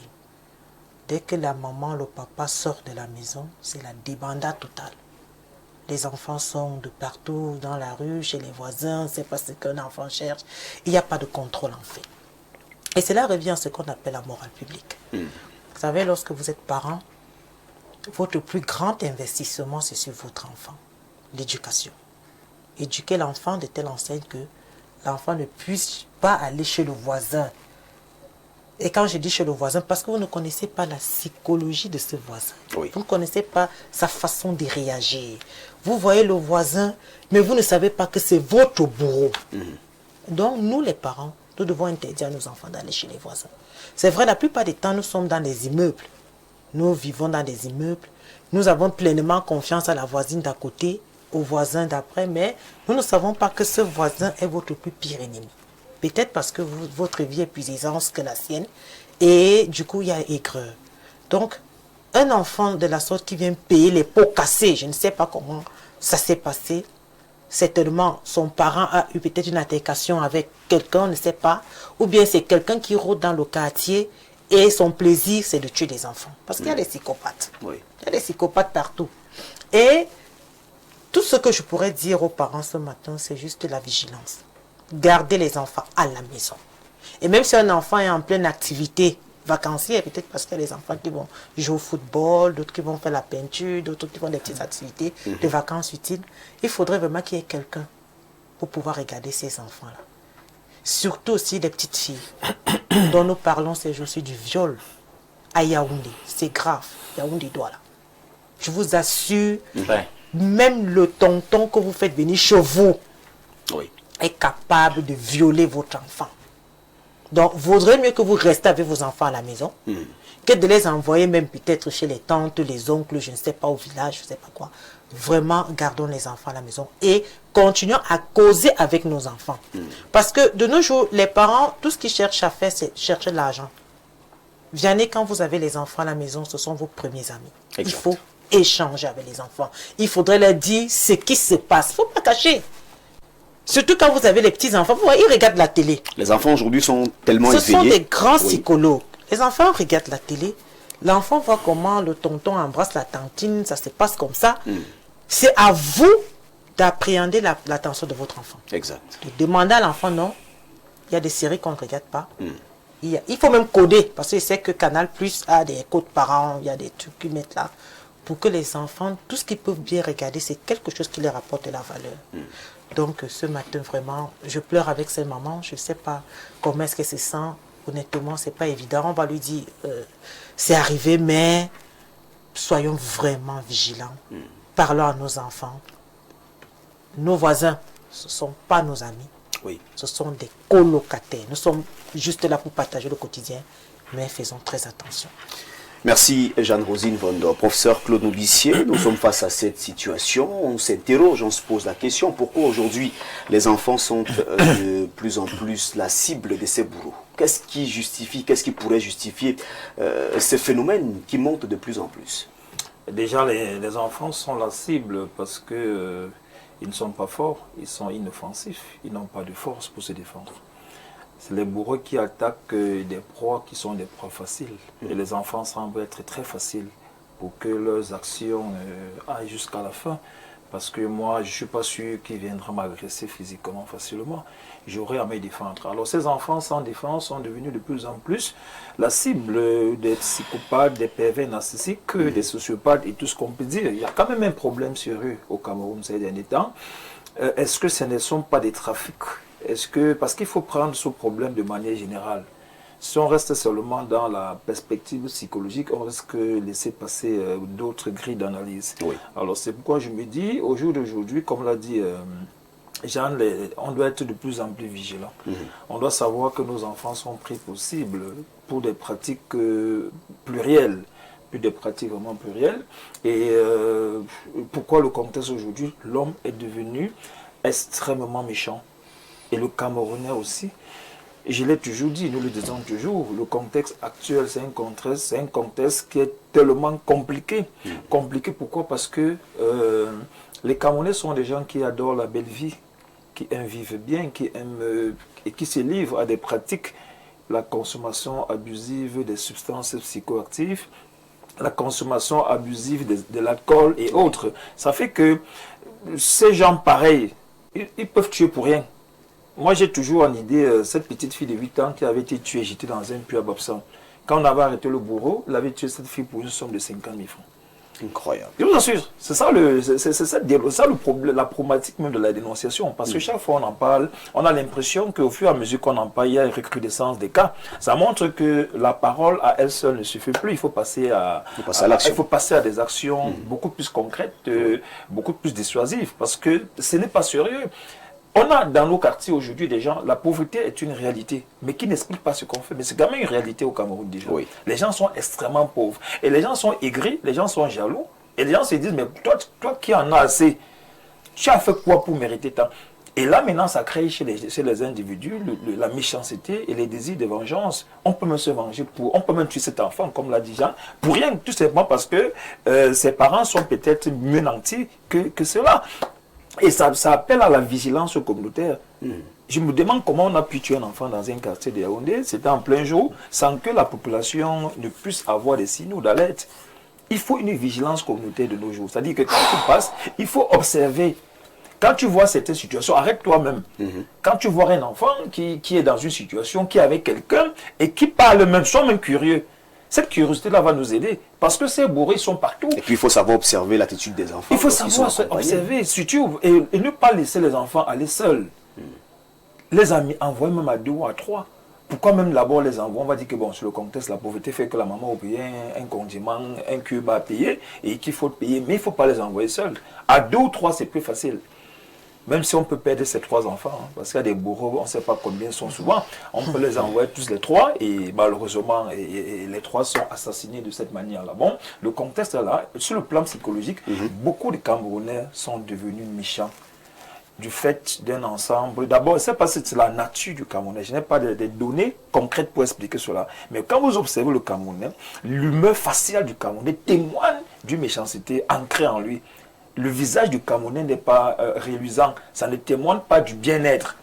dès que la maman, le papa sortent de la maison, c'est la débandade totale. Les enfants sont de partout, dans la rue, chez les voisins, c'est pas ce qu'un enfant cherche. Il n'y a pas de contrôle en fait. Et cela revient à ce qu'on appelle la morale publique. Vous savez, lorsque vous êtes parent, votre plus grand investissement, c'est sur votre enfant, l'éducation. Éduquer l'enfant de telle enseigne que l'enfant ne puisse pas aller chez le voisin. Et quand je dis chez le voisin, parce que vous ne connaissez pas la psychologie de ce voisin. Oui. Vous ne connaissez pas sa façon de réagir. Vous voyez le voisin, mais vous ne savez pas que c'est votre bourreau. Donc, nous les parents, nous devons interdire à nos enfants d'aller chez les voisins. C'est vrai, la plupart des temps, nous sommes dans des immeubles. Nous vivons dans des immeubles. Nous avons pleinement confiance à la voisine d'à côté, au voisin d'après, mais nous ne savons pas que ce voisin est votre plus pire ennemi. Peut-être parce que votre vie est plus aisance que la sienne, et du coup, il y a aigreur. Donc, un enfant de la sorte qui vient payer les pots cassés, je ne sais pas comment ça s'est passé, certainement son parent a eu peut-être une altercation avec quelqu'un, on ne sait pas, ou bien c'est quelqu'un qui rôde dans le quartier et son plaisir c'est de tuer des enfants. Parce qu'il y a des psychopathes. Oui. Il y a des psychopathes partout. Et tout ce que je pourrais dire aux parents ce matin, c'est juste la vigilance. Garder les enfants à la maison. Et même si un enfant est en pleine activité vacancière, peut-être parce qu'il y a des enfants qui vont jouer au football, d'autres qui vont faire la peinture, d'autres qui font des petites activités de vacances utiles, il faudrait vraiment qu'il y ait quelqu'un pour pouvoir regarder ces enfants-là. Surtout aussi des petites filles dont nous parlons ces jours-ci du viol à Yaoundé. C'est grave, Yaoundé Douala. Je vous assure, même le tonton que vous faites venir chez vous est capable de violer votre enfant. Donc, vaudrait mieux que vous restez avec vos enfants à la maison que de les envoyer même peut-être chez les tantes, les oncles, je ne sais pas, au village, je ne sais pas quoi. Vraiment, gardons les enfants à la maison et continuons à causer avec nos enfants. Parce que de nos jours, les parents, tout ce qu'ils cherchent à faire, c'est chercher de l'argent. Vianney, quand vous avez les enfants à la maison, ce sont vos premiers amis. Exact. Il faut échanger avec les enfants. Il faudrait leur dire ce qui se passe. Il ne faut pas cacher. Surtout quand vous avez les petits-enfants, vous voyez, ils regardent la télé. Les enfants aujourd'hui sont tellement éveillés. Ce sont des grands psychologues. Les enfants regardent la télé. L'enfant voit comment le tonton embrasse la tantine, ça se passe comme ça. C'est à vous d'appréhender l'attention de votre enfant. Exact. De demander à l'enfant, non, il y a des séries qu'on ne regarde pas. Il faut même coder, parce que je sais que Canal Plus a des codes parents, il y a des trucs qu'ils mettent là, pour que les enfants, tout ce qu'ils peuvent bien regarder, c'est quelque chose qui leur apporte de la valeur. Donc ce matin, vraiment, je pleure avec cette maman, je ne sais pas comment est-ce qu'elle se sent. Honnêtement, ce n'est pas évident. On va lui dire, c'est arrivé, mais soyons vraiment vigilants. Parlons à nos enfants. Nos voisins, ce ne sont pas nos amis. Oui. Ce sont des colocataires. Nous sommes juste là pour partager le quotidien, mais faisons très attention. Merci Jeanne-Rosine Vondor. Professeur Claude Nourricier, nous sommes face à cette situation. On s'interroge, on se pose la question, pourquoi aujourd'hui les enfants sont de plus en plus la cible de ces bourreaux? Qu'est-ce qui justifie, qu'est-ce qui pourrait justifier ce phénomène qui monte de plus en plus? Déjà, les enfants sont la cible parce que ils ne sont pas forts, ils sont inoffensifs, ils n'ont pas de force pour se défendre. C'est les bourreaux qui attaquent des proies qui sont des proies faciles. Et les enfants semblent être très faciles pour que leurs actions aillent jusqu'à la fin. Parce que moi, je ne suis pas sûr qu'ils viendraient m'agresser physiquement facilement. J'aurais à me défendre. Alors ces enfants sans défense sont devenus de plus en plus la cible des psychopathes, des pervers narcissiques, des sociopathes et tout ce qu'on peut dire. Il y a quand même un problème sérieux au Cameroun ces derniers temps. Est-ce que ce ne sont pas des trafics? Parce qu'il faut prendre ce problème de manière générale. Si on reste seulement dans la perspective psychologique, on risque de laisser passer d'autres grilles d'analyse. Oui. Alors c'est pourquoi je me dis, au jour d'aujourd'hui, comme l'a dit Jeanne, on doit être de plus en plus vigilant. On doit savoir que nos enfants sont pris pour cible pour des pratiques plurielles. plus des pratiques vraiment plurielles. Et pourquoi le contexte aujourd'hui? L'homme est devenu extrêmement méchant. Et le Camerounais aussi. Et je l'ai toujours dit, nous le disons toujours, le contexte actuel, c'est un contexte qui est tellement compliqué. Compliqué pourquoi? Parce que les Camerounais sont des gens qui adorent la belle vie, qui aiment vivre bien, qui aiment et qui se livrent à des pratiques, la consommation abusive des substances psychoactives, la consommation abusive de l'alcool et autres. Ça fait que ces gens pareils, ils peuvent tuer pour rien. Moi, j'ai toujours en idée cette petite fille de 8 ans qui avait été tuée, jetée dans un puits à Babsan. Quand on avait arrêté le bourreau, il avait tué cette fille pour une somme de 50 000 francs. Incroyable. Je vous assure, c'est ça le problème, la problématique même de la dénonciation. Parce que chaque fois on en parle, on a l'impression qu'au fur et à mesure qu'on en parle, il y a une recrudescence des cas. Ça montre que la parole à elle seule ne suffit plus. Il faut passer à l'action. Il faut passer à des actions beaucoup plus concrètes, beaucoup plus dissuasives. Parce que ce n'est pas sérieux. On a dans nos quartiers aujourd'hui des gens, la pauvreté est une réalité, mais qui n'explique pas ce qu'on fait. Mais c'est quand même une réalité au Cameroun déjà. Oui. Les gens sont extrêmement pauvres. Et les gens sont aigris, les gens sont jaloux. Et les gens se disent, mais toi qui en as assez, tu as fait quoi pour mériter tant? Et là maintenant, ça crée chez les individus la méchanceté et les désirs de vengeance. On peut même se venger on peut même tuer cet enfant, comme l'a dit Jean, pour rien, tout simplement parce que ses parents sont peut-être mieux nantis que cela. Et ça appelle à la vigilance communautaire. Je me demande comment on a pu tuer un enfant dans un quartier de Yaoundé, c'était en plein jour, sans que la population ne puisse avoir des signaux d'alerte. Il faut une vigilance communautaire de nos jours. C'est-à-dire que quand tu passes, il faut observer. Quand tu vois certaines situations, arrête toi-même. Quand tu vois un enfant qui est dans une situation, qui est avec quelqu'un et qui parle même, sois même curieux. Cette curiosité-là va nous aider. Parce que ces bourrés sont partout. Et puis il faut savoir observer l'attitude des enfants. Il faut savoir observer, surtout, et ne pas laisser les enfants aller seuls. Les amis, envoient même à 2 ou à 3. Pourquoi même d'abord les envoyer? On va dire que bon, sur le contexte, la pauvreté fait que la maman a payé un condiment, un cube à payer et qu'il faut payer. Mais il ne faut pas les envoyer seuls. À 2 ou 3, c'est plus facile. Même si on peut perdre ces 3 enfants, hein, parce qu'il y a des bourreaux, on ne sait pas combien sont souvent, on peut les envoyer tous les 3 et malheureusement, les 3 sont assassinés de cette manière-là. Bon, le contexte est là, sur le plan psychologique, beaucoup de Camerounais sont devenus méchants du fait d'un ensemble. D'abord, je ne sais pas si c'est la nature du Camerounais, je n'ai pas des données concrètes pour expliquer cela, mais quand vous observez le Camerounais, l'humeur faciale du Camerounais témoigne d'une méchanceté ancrée en lui. Le visage du Camerounais n'est pas reluisant. Ça ne témoigne pas du bien-être.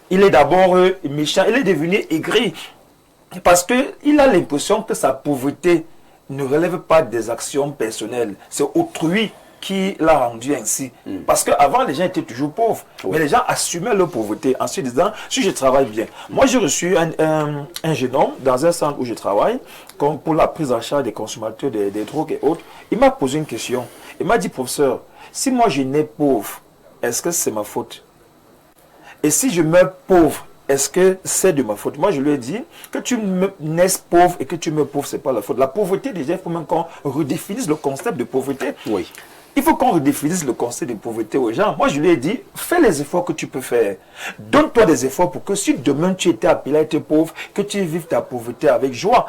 Il est d'abord méchant. Il est devenu aigri. Parce qu'il a l'impression que sa pauvreté ne relève pas des actions personnelles. C'est autrui qui l'a rendu ainsi. Parce qu'avant, les gens étaient toujours pauvres. Mais les gens assumaient leur pauvreté en se disant, si je travaille bien. Moi, j'ai reçu un jeune homme dans un centre où je travaille, pour la prise en charge des consommateurs des drogues et autres. Il m'a posé une question. Il m'a dit, professeur, si moi je nais pauvre, est-ce que c'est ma faute? Et si je meurs pauvre, est-ce que c'est de ma faute? Moi je lui ai dit, que tu naisses pauvre et que tu meurs pauvre, c'est pas la faute. La pauvreté, déjà, il faut même qu'on redéfinisse le concept de pauvreté. Oui. Il faut qu'on redéfinisse le concept de pauvreté aux gens. Moi je lui ai dit, fais les efforts que tu peux faire. Donne-toi des efforts pour que si demain tu étais appelé à être pauvre, que tu vives ta pauvreté avec joie.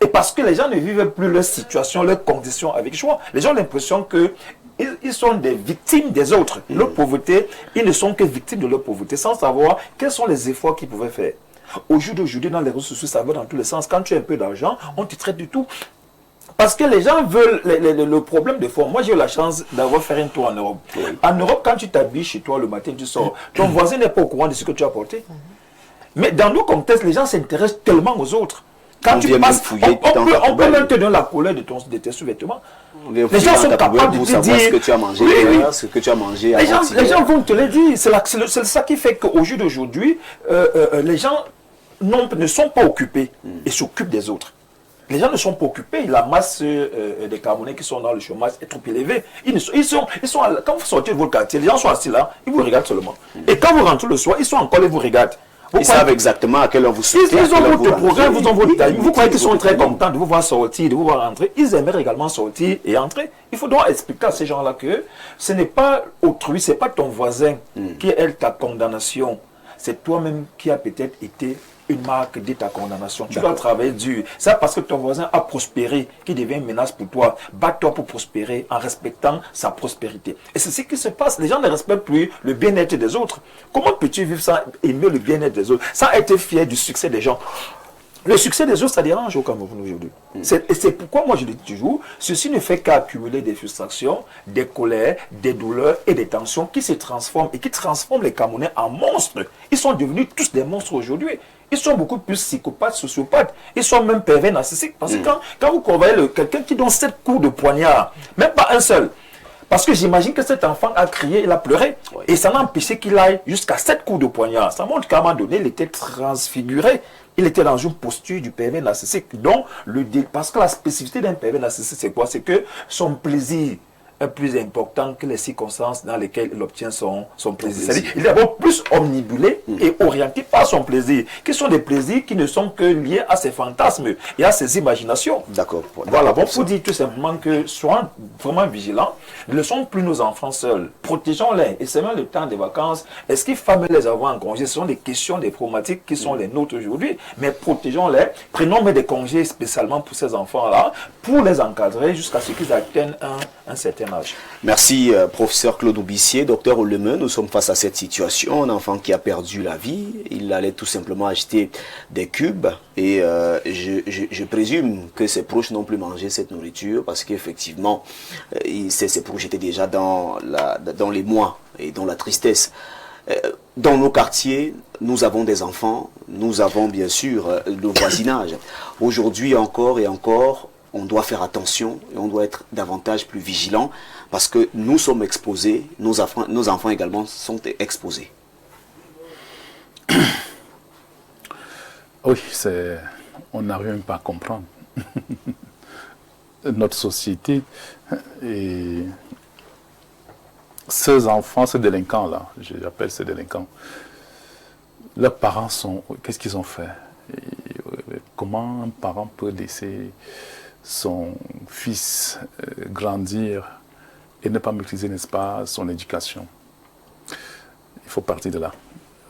Et parce que les gens ne vivent plus leur situation, leurs conditions avec joie. Les gens ont l'impression qu'ils sont des victimes des autres. Leur pauvreté, ils ne sont que victimes de leur pauvreté, sans savoir quels sont les efforts qu'ils pouvaient faire. Au jour d'aujourd'hui, dans les réseaux sociaux, ça va dans tous les sens. Quand tu as un peu d'argent, on te traite du tout. Parce que les gens veulent le problème de fond. Moi, j'ai eu la chance d'avoir fait un tour en Europe. En Europe, quand tu t'habilles chez toi le matin, tu sors. Ton voisin n'est pas au courant de ce que tu as porté. Mais dans nos contextes, les gens s'intéressent tellement aux autres. Quand tu passes, on peut même te donner la couleur de tes sous-vêtements. Les gens sont capables de te dire ce que tu as mangé, ce que tu as mangé. Les gens vont te le dire. C'est ça qui fait qu'au jour d'aujourd'hui, les gens ne sont pas occupés et s'occupent des autres. Les gens ne sont pas occupés. La masse des Camerounais qui sont dans le chômage est trop élevée. Quand vous sortez de votre quartier, les gens sont assis là, ils vous regardent seulement. Et quand vous rentrez le soir, ils sont encore là, ils vous regardent. Ils savent exactement à quelle heure vous sortez. Ils ont votre programme, vous ont votre timing. Vous croyez qu'ils sont très contents de vous voir sortir, de vous voir entrer. Ils aimeraient également sortir et entrer. Il faut donc expliquer à ces gens-là que ce n'est pas autrui, ce n'est pas ton voisin qui est ta condamnation. C'est toi-même qui a peut-être été une marque de ta condamnation. Tu dois travailler dur. C'est parce que ton voisin a prospéré qui devient une menace pour toi. Bats-toi pour prospérer en respectant sa prospérité. Et c'est ce qui se passe. Les gens ne respectent plus le bien-être des autres. Comment peux-tu vivre sans aimer le bien-être des autres, sans être fier du succès des gens? Le succès des autres, ça dérange au Cameroun aujourd'hui. Et c'est pourquoi moi je le dis toujours, ceci ne fait qu'accumuler des frustrations, des colères, des douleurs et des tensions qui se transforment et qui transforment les Camerounais en monstres. Ils sont devenus tous des monstres aujourd'hui. Ils sont beaucoup plus psychopathes, sociopathes. Ils sont même pervers narcissiques. Parce que quand vous voyez quelqu'un qui donne 7 coups de poignard, même pas un seul, parce que j'imagine que cet enfant a crié, il a pleuré. Oui. Et ça n'a empêché qu'il aille jusqu'à 7 coups de poignard. Ça montre qu'à un moment donné, il était transfiguré. Il était dans une posture du pervers narcissique. Donc, parce que la spécificité d'un pervers narcissique, c'est quoi? C'est que son plaisir est plus important que les circonstances dans lesquelles il obtient son plaisir. C'est-à-dire qu'il est d'abord plus omnibulé et orienté par son plaisir, qui sont des plaisirs qui ne sont que liés à ses fantasmes et à ses imaginations. D'accord. Voilà, bon, pour dire tout simplement que soyons vraiment vigilants, ne laissons plus nos enfants seuls, protégeons-les, et c'est même le temps des vacances. Est-ce qu'il faut les avoir en congé? Ce sont des questions, des problématiques qui sont les nôtres aujourd'hui, mais protégeons-les, prenons des congés spécialement pour ces enfants-là, pour les encadrer jusqu'à ce qu'ils atteignent un certain âge. Merci, professeur Claude Oubissier. Docteur Oleme, nous sommes face à cette situation. Un enfant qui a perdu la vie, il allait tout simplement acheter des cubes et je présume que ses proches n'ont plus mangé cette nourriture parce qu'effectivement, ses proches étaient déjà dans les mois et dans la tristesse. Dans nos quartiers, nous avons des enfants, nous avons bien sûr le voisinage. Aujourd'hui encore et encore, on doit faire attention et on doit être davantage plus vigilant parce que nous sommes exposés, nos enfants également sont exposés. Oui, on n'arrive même pas à comprendre. Notre société et ces enfants, ces délinquants-là, j'appelle ces délinquants, leurs parents qu'est-ce qu'ils ont fait? Comment un parent peut laisser son fils grandir et ne pas maîtriser, n'est-ce pas, son éducation? Il faut partir de là.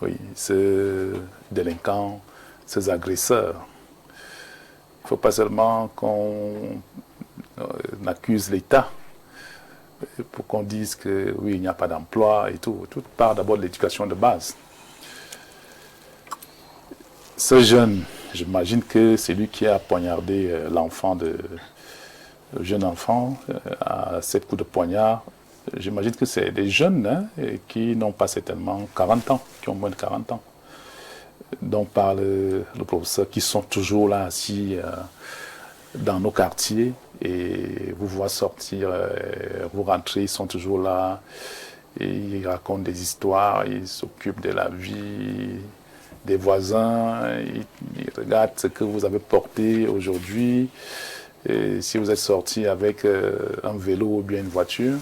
Oui, ces délinquants, ces agresseurs, il ne faut pas seulement qu'on accuse l'État pour qu'on dise que oui, il n'y a pas d'emploi et tout. Tout part d'abord de l'éducation de base. Ce jeune, j'imagine que c'est lui qui a poignardé le jeune enfant à 7 coups de poignard. J'imagine que c'est des jeunes qui n'ont pas certainement 40 ans, qui ont moins de 40 ans. Dont parle le professeur, qui sont toujours là assis dans nos quartiers et vous voient sortir, vous rentrez, ils sont toujours là et ils racontent des histoires, ils s'occupent de la vie des voisins, ils regardent ce que vous avez porté aujourd'hui, et si vous êtes sorti avec un vélo ou bien une voiture,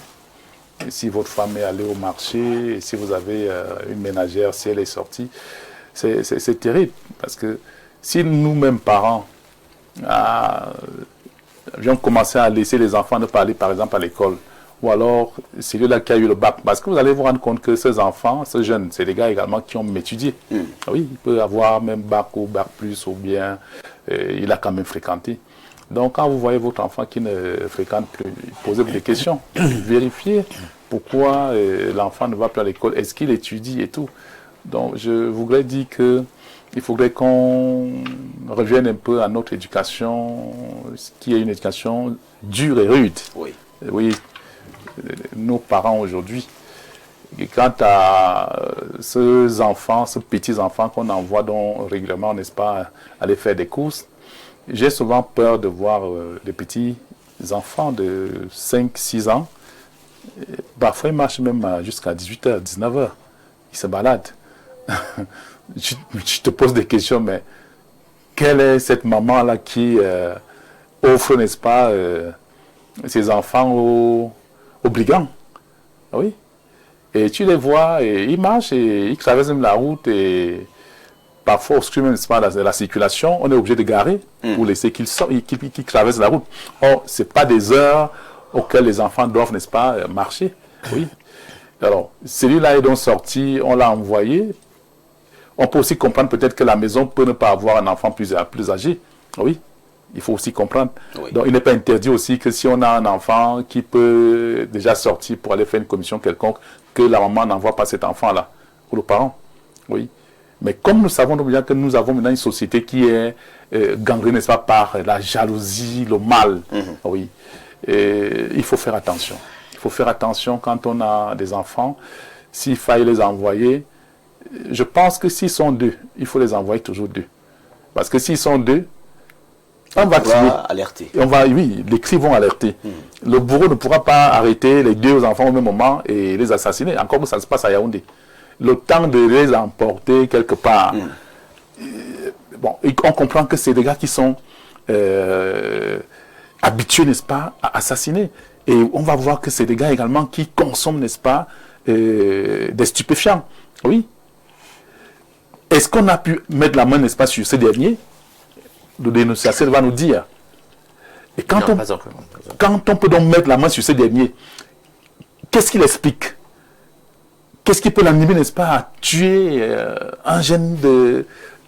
et si votre femme est allée au marché, et si vous avez une ménagère, si elle est sortie, c'est terrible, parce que si nous-mêmes parents avions commencé à laisser les enfants ne pas aller par exemple à l'école, ou alors celui-là qui a eu le bac, parce que vous allez vous rendre compte que ces enfants, ces jeunes, c'est des gars également qui ont étudié. Oui, il peut avoir même bac ou bac plus, ou bien il a quand même fréquenté. Donc quand vous voyez votre enfant qui ne fréquente plus, posez-vous des questions, vérifiez pourquoi l'enfant ne va plus à l'école, est-ce qu'il étudie et tout. Donc je voudrais dire qu'il faudrait qu'on revienne un peu à notre éducation, qui est une éducation dure et rude. Oui. Oui, nos parents aujourd'hui, quant à ces enfants, ces petits-enfants qu'on envoie donc régulièrement, n'est-ce pas, aller faire des courses, j'ai souvent peur de voir les petits-enfants de 5-6 ans. Parfois, ils marchent même jusqu'à 18h, 19h. Ils se baladent. Je te pose des questions, mais quelle est cette maman-là qui offre, n'est-ce pas, ses enfants aux brigands? Oui. Et tu les vois, et ils marchent, et ils traversent même la route, et parfois, obstruent même, n'est-ce pas, la circulation. On est obligé de garer pour laisser qu'ils traversent la route. Or, ce n'est pas des heures auxquelles les enfants doivent, n'est-ce pas, marcher. Oui. Alors, celui-là est donc sorti, on l'a envoyé. On peut aussi comprendre peut-être que la maison peut ne pas avoir un enfant plus âgé. Oui, il faut aussi comprendre. Oui. Donc, il n'est pas interdit aussi que si on a un enfant qui peut déjà sortir pour aller faire une commission quelconque, que la maman n'envoie pas cet enfant-là, ou le parent. Oui. Mais comme nous savons bien que nous avons maintenant une société qui est gangrénée, n'est-ce pas, par la jalousie, le mal, oui, il faut faire attention. Il faut faire attention quand on a des enfants. S'il faille les envoyer, je pense que s'ils sont 2, il faut les envoyer toujours 2. Parce que s'ils sont 2, on va alerter. Oui, les cris vont alerter. Le bourreau ne pourra pas arrêter les 2 enfants au même moment et les assassiner. Encore que ça se passe à Yaoundé. Le temps de les emporter quelque part. Bon, on comprend que c'est des gars qui sont habitués, n'est-ce pas, à assassiner. Et on va voir que c'est des gars également qui consomment, n'est-ce pas, des stupéfiants. Oui. Est-ce qu'on a pu mettre la main, n'est-ce pas, sur ces derniers? Le dénonciateur va nous dire. Et quand on peut donc mettre la main sur ces derniers, qu'est-ce qu'il explique? Qu'est-ce qui peut l'animer, n'est-ce pas, à tuer un jeune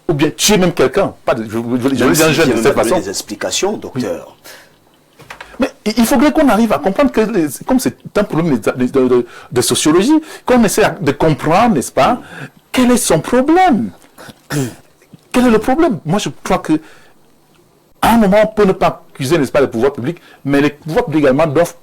ou bien tuer même quelqu'un? Je veux dire un jeune de cette façon. Des explications, docteur. Oui. Mais il faudrait qu'on arrive à comprendre que, comme c'est un problème de sociologie, qu'on essaie de comprendre, n'est-ce pas, quel est son problème? Quel est le problème? Moi, je crois que à un moment, on peut ne pas accuser, n'est-ce pas, les pouvoirs publics, mais les pouvoirs publics également doivent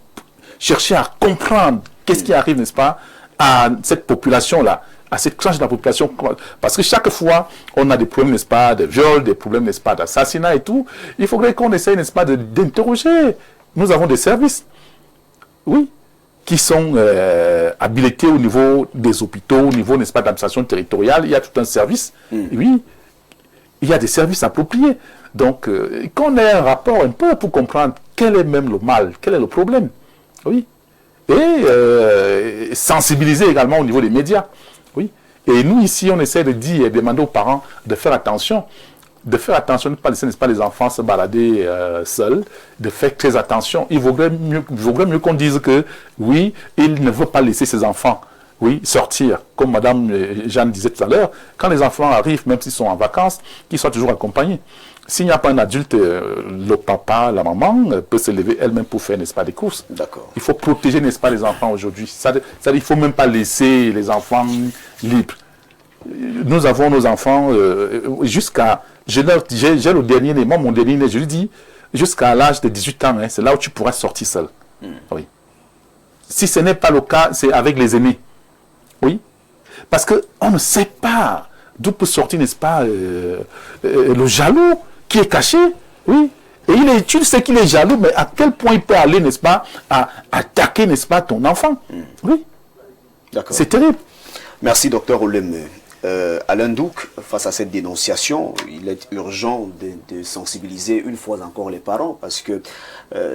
chercher à comprendre qu'est-ce qui arrive, n'est-ce pas, à cette population-là, à cette tranche de la population. Parce que chaque fois, on a des problèmes, n'est-ce pas, de viol, des problèmes, n'est-ce pas, d'assassinat et tout. Il faudrait qu'on essaye, n'est-ce pas, d'interroger. Nous avons des services, oui, qui sont habilités au niveau des hôpitaux, au niveau, n'est-ce pas, de l'administration territoriale. Il y a tout un service, oui. Il y a des services appropriés. Donc, qu'on ait un rapport un peu pour comprendre quel est même le mal, quel est le problème. Oui. Et sensibiliser également au niveau des médias. Oui. Et nous, ici, on essaie de dire et demander aux parents de faire attention. De faire attention, ne pas laisser, n'est-ce pas, les enfants se balader seuls. De faire très attention. Il vaudrait mieux qu'on dise que, oui, il ne veut pas laisser ses enfants, oui, sortir. Comme Madame Jeanne disait tout à l'heure, quand les enfants arrivent, même s'ils sont en vacances, qu'ils soient toujours accompagnés. S'il n'y a pas un adulte, le papa, la maman peut se lever elle-même pour faire, n'est-ce pas, des courses. D'accord. Il faut protéger, n'est-ce pas, les enfants aujourd'hui. Il ne faut même pas laisser les enfants libres. Nous avons nos enfants jusqu'à... J'ai le dernier né, moi mon dernier né, je lui dis, jusqu'à l'âge de 18 ans, hein, c'est là où tu pourras sortir seul. Oui. Si ce n'est pas le cas, c'est avec les aînés. Oui. Parce qu'on ne sait pas d'où peut sortir, n'est-ce pas, le jaloux qui est caché, oui. Et tu sais qu'il est jaloux, mais à quel point il peut aller, n'est-ce pas, à attaquer, n'est-ce pas, ton enfant. Oui. D'accord. C'est terrible. Merci, docteur Oleme. Alain Douc, face à cette dénonciation, il est urgent de sensibiliser une fois encore les parents parce que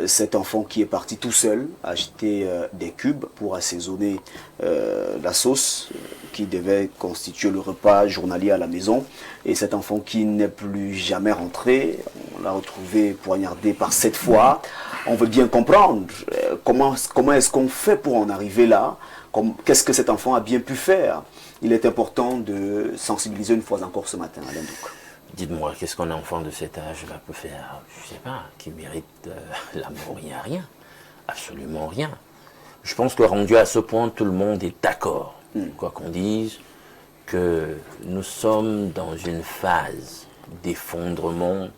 cet enfant qui est parti tout seul acheter des cubes pour assaisonner la sauce qui devait constituer le repas journalier à la maison, et cet enfant qui n'est plus jamais rentré, on l'a retrouvé poignardé par 7 fois. On veut bien comprendre comment est-ce qu'on fait pour en arriver là, qu'est-ce que cet enfant a bien pu faire. Il est important de sensibiliser une fois encore ce matin, Alain Douc. Dites-moi, qu'est-ce qu'un enfant de cet âge-là peut faire? Je ne sais pas, qui mérite la mort? Il n'y a rien. Absolument rien. Je pense que rendu à ce point, tout le monde est d'accord, quoi qu'on dise, que nous sommes dans une phase d'effondrement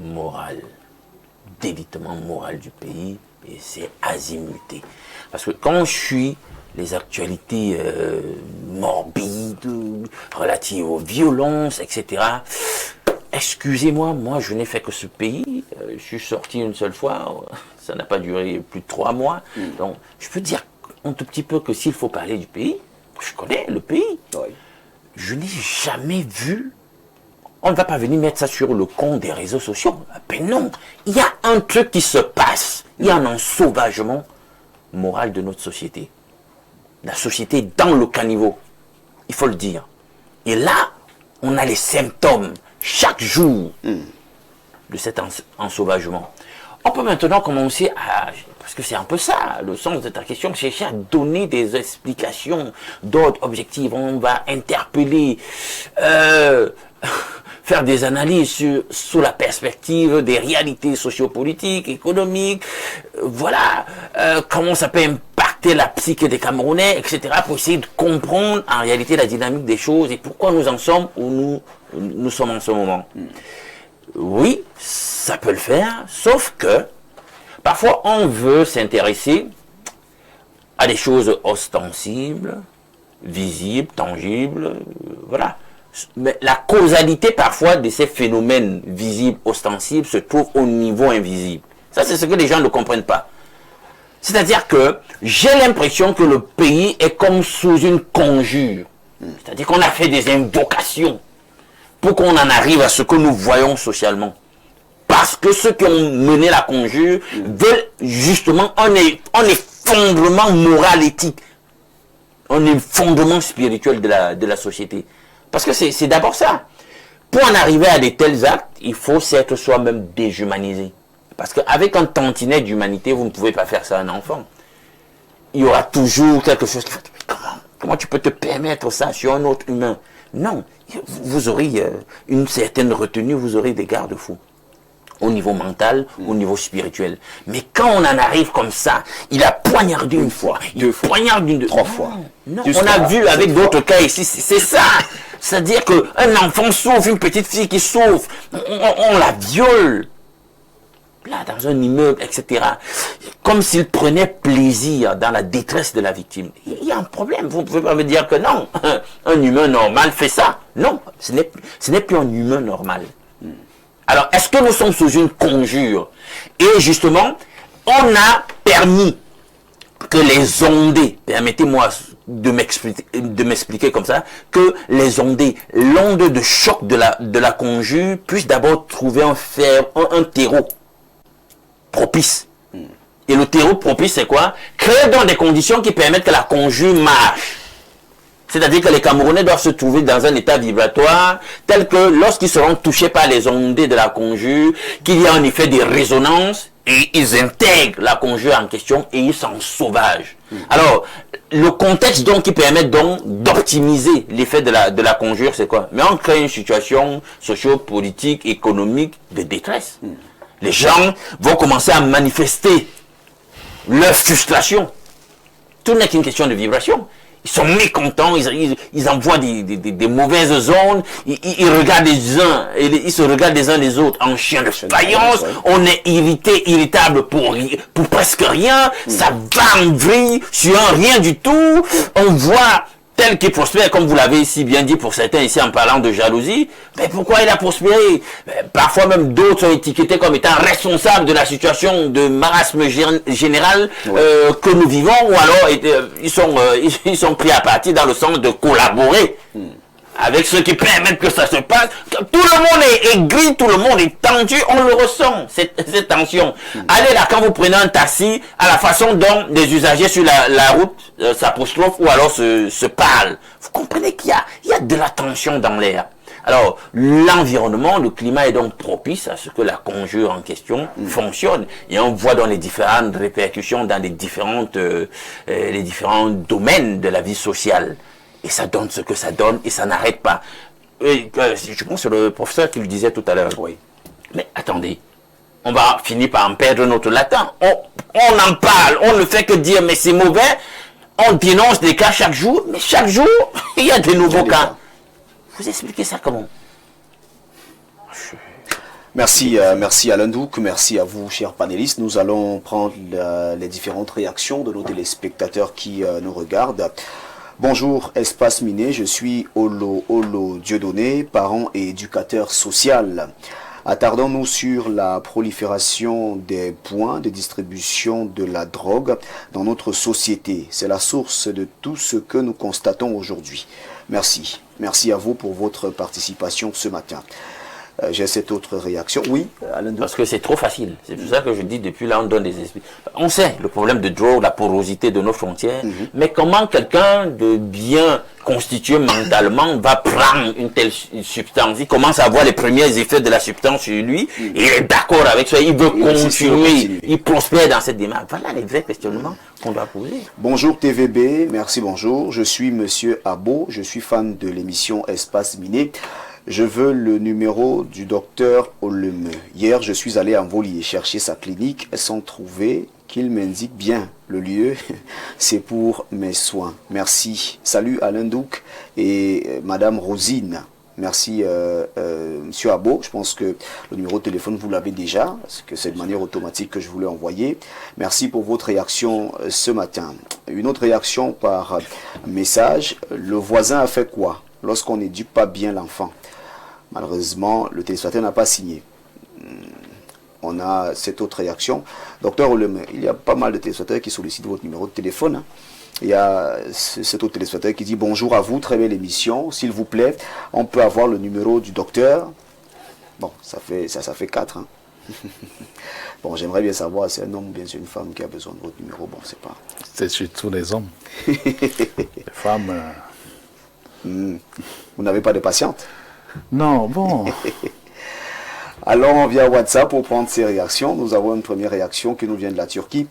moral, d'évitement moral du pays, et c'est azimuté. Parce que quand je suis les actualités morbides, relatives aux violences, etc. Excusez-moi, moi je n'ai fait que ce pays, je suis sorti une seule fois, ça n'a pas duré plus de 3 mois. Donc je peux dire un tout petit peu que s'il faut parler du pays, je connais le pays. Oui. Je n'ai jamais vu, on ne va pas venir mettre ça sur le compte des réseaux sociaux. Ben non, il y a un truc qui se passe, il y a un ensauvagement moral de notre société. La société est dans le caniveau, il faut le dire. Et là, on a les symptômes chaque jour de cet ensauvagement. On peut maintenant commencer à Parce que c'est un peu ça, le sens de ta question, chercher à donner des explications d'ordre objectif. On va interpeller, faire des analyses sous la perspective des réalités sociopolitiques, économiques, voilà, comment ça peut impacter la psyché des Camerounais, etc., pour essayer de comprendre en réalité la dynamique des choses et pourquoi nous en sommes où nous sommes en ce moment. Oui, ça peut le faire, sauf que parfois, on veut s'intéresser à des choses ostensibles, visibles, tangibles, voilà. Mais la causalité parfois de ces phénomènes visibles, ostensibles, se trouve au niveau invisible. Ça, c'est ce que les gens ne comprennent pas. C'est-à-dire que j'ai l'impression que le pays est comme sous une conjure. C'est-à-dire qu'on a fait des invocations pour qu'on en arrive à ce que nous voyons socialement. Parce que ceux qui ont mené la conjure veulent justement un effondrement moral, éthique, un effondrement spirituel de la société. Parce que c'est d'abord ça. Pour en arriver à de tels actes, il faut s'être soi-même déshumanisé. Parce qu'avec un tantinet d'humanité, vous ne pouvez pas faire ça à un enfant. Il y aura toujours quelque chose qui va dire, comment tu peux te permettre ça sur un autre humain? Non, vous aurez une certaine retenue, vous aurez des garde-fous. Au niveau mental, au niveau spirituel. Mais quand on en arrive comme ça, il a poignardé une fois, il poignarde trois fois. Non, on a vu avec d'autres cas ici, c'est ça. C'est-à-dire qu'un enfant souffre, une petite fille qui souffre, on la viole. Là, dans un immeuble, etc. Comme s'il prenait plaisir dans la détresse de la victime. Il y a un problème. Vous ne pouvez pas me dire que non, un humain normal fait ça. Non, ce n'est plus un humain normal. Alors, est-ce que nous sommes sous une conjure? Et justement, on a permis que les ondées, permettez-moi de m'expliquer comme ça, que les ondées, l'onde de choc de la conjure puissent d'abord trouver un terreau propice. Et le terreau propice, c'est quoi? Créer donc des conditions qui permettent que la conjure marche. C'est-à-dire que les Camerounais doivent se trouver dans un état vibratoire tel que lorsqu'ils seront touchés par les ondées de la conjure, qu'il y a un effet de résonance et ils intègrent la conjure en question et ils s'en sauvagent. Alors, le contexte donc qui permet donc d'optimiser l'effet de la conjure, c'est quoi? Mais on crée une situation socio-politique, économique de détresse. Les gens vont commencer à manifester leur frustration. Tout n'est qu'une question de vibration. Ils sont mécontents, ils envoient des mauvaises ondes, ils regardent les uns, ils se regardent les uns les autres en chien de faïence, on est irritable pour presque rien, ça va en vrille sur un rien du tout, on voit tel qu'il prospère, comme vous l'avez si bien dit pour certains ici en parlant de jalousie, mais pourquoi il a prospéré? Parfois même d'autres sont étiquetés comme étant responsables de la situation de marasme général que nous vivons, ou alors ils sont pris à partie dans le sens de collaborer avec ceux qui permettent que ça se passe. Tout le monde est aigri, tout le monde est tendu, on le ressent, cette tension. Allez là, quand vous prenez un taxi, à la façon dont les usagers sur la route s'apostrophent ou alors se parlent, vous comprenez qu'il y a de la tension dans l'air. Alors, l'environnement, le climat est donc propice à ce que la conjure en question fonctionne. Et on voit dans les différentes répercussions, dans les différents domaines de la vie sociale. Et ça donne ce que ça donne, et ça n'arrête pas. Et, je pense que c'est le professeur qui le disait tout à l'heure. Oui. Mais attendez, on va finir par en perdre notre latin. On en parle, on ne fait que dire, mais c'est mauvais. On dénonce des cas chaque jour, mais chaque jour, il y a de nouveaux cas. Vous expliquez ça comment? Merci, merci Alain Douk, merci à vous, chers panélistes. Nous allons prendre les différentes réactions de nos téléspectateurs qui nous regardent. Bonjour, Espace Miné, je suis Olo Dieudonné, parent et éducateur social. Attardons-nous sur la prolifération des points de distribution de la drogue dans notre société. C'est la source de tout ce que nous constatons aujourd'hui. Merci. Merci à vous pour votre participation ce matin. J'ai cette autre réaction. Oui, Alain Douk. Parce que c'est trop facile. C'est pour ça que je dis, depuis là, on donne des esprits. On sait le problème de drogue, la porosité de nos frontières, mais comment quelqu'un de bien constitué mentalement va prendre une telle substance. Il commence à voir les premiers effets de la substance sur lui. Il est d'accord avec ça. Il veut continuer. Il prospère dans cette démarche. Voilà les vrais questionnements qu'on doit poser. Bonjour TVB, merci, bonjour. Je suis Monsieur Abo, je suis fan de l'émission Espace Miné. Je veux le numéro du docteur Oleme. Hier, je suis allé en Volier chercher sa clinique sans trouver qu'il m'indique bien le lieu. C'est pour mes soins. Merci. Salut Alain Douk et Madame Rosine. Merci Monsieur Abo. Je pense que le numéro de téléphone, vous l'avez déjà, parce que c'est de manière automatique que je voulais envoyer. Merci pour votre réaction ce matin. Une autre réaction par message. Le voisin a fait quoi lorsqu'on n'éduque pas bien l'enfant? Malheureusement, le téléspectateur n'a pas signé. On a cette autre réaction. Docteur Oleme, il y a pas mal de téléspectateurs qui sollicitent votre numéro de téléphone. Il y a cet autre téléspectateur qui dit « Bonjour à vous, très belle émission. S'il vous plaît, on peut avoir le numéro du docteur ?» Bon, ça fait 4. Hein. Bon, j'aimerais bien savoir si c'est un homme ou bien c'est une femme qui a besoin de votre numéro. Bon, c'est pas... C'est surtout les hommes. Les femmes... Vous n'avez pas de patiente? Non, bon... Allons via WhatsApp pour prendre ces réactions. Nous avons une première réaction qui nous vient de la Turquie.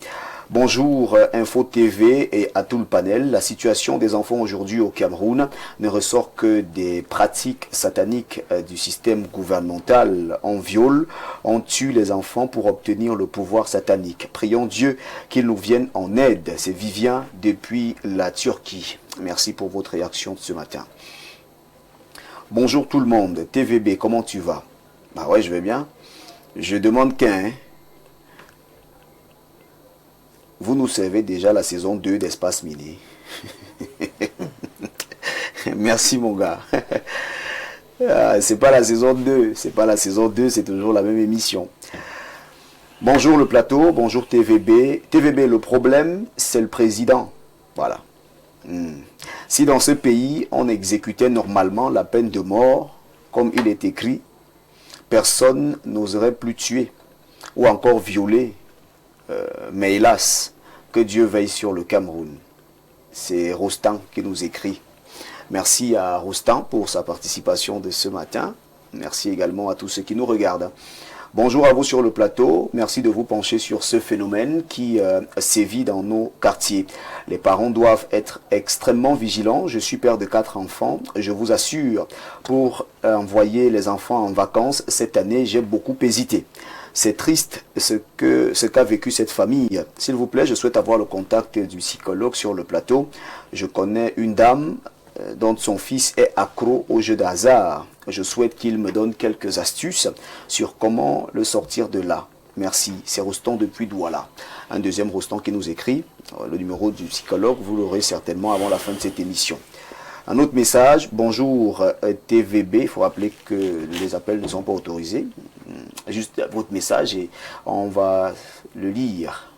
Bonjour Info TV et à tout le panel. La situation des enfants aujourd'hui au Cameroun ne ressort que des pratiques sataniques du système gouvernemental. On viole, on tue les enfants pour obtenir le pouvoir satanique. Prions Dieu qu'il nous vienne en aide. C'est Vivien depuis la Turquie. Merci pour votre réaction ce matin. Bonjour tout le monde. TVB, comment tu vas? Bah ouais, je vais bien. Je demande qu'un... Vous nous servez déjà la saison 2 d'Espace Miné. Merci mon gars. C'est pas la saison 2. C'est pas la saison 2, c'est toujours la même émission. Bonjour le plateau, bonjour TVB. TVB, le problème, c'est le président. Voilà. Si dans ce pays, on exécutait normalement la peine de mort, comme il est écrit, personne n'oserait plus tuer ou encore violer. Mais hélas, que Dieu veille sur le Cameroun. C'est Rostand qui nous écrit. Merci à Rostand pour sa participation de ce matin. Merci également à tous ceux qui nous regardent. Bonjour à vous sur le plateau. Merci de vous pencher sur ce phénomène qui sévit dans nos quartiers. Les parents doivent être extrêmement vigilants. Je suis père de 4 enfants. Je vous assure, pour envoyer les enfants en vacances cette année, j'ai beaucoup hésité. C'est triste ce qu'a vécu cette famille. S'il vous plaît, je souhaite avoir le contact du psychologue sur le plateau. Je connais une dame dont son fils est accro au jeu de hasard. Je souhaite qu'il me donne quelques astuces sur comment le sortir de là. Merci. C'est Rostand depuis Douala. Un deuxième Rostand qui nous écrit. Le numéro du psychologue, vous l'aurez certainement avant la fin de cette émission. Un autre message. Bonjour TVB. Il faut rappeler que les appels ne sont pas autorisés. Juste votre message et on va le lire.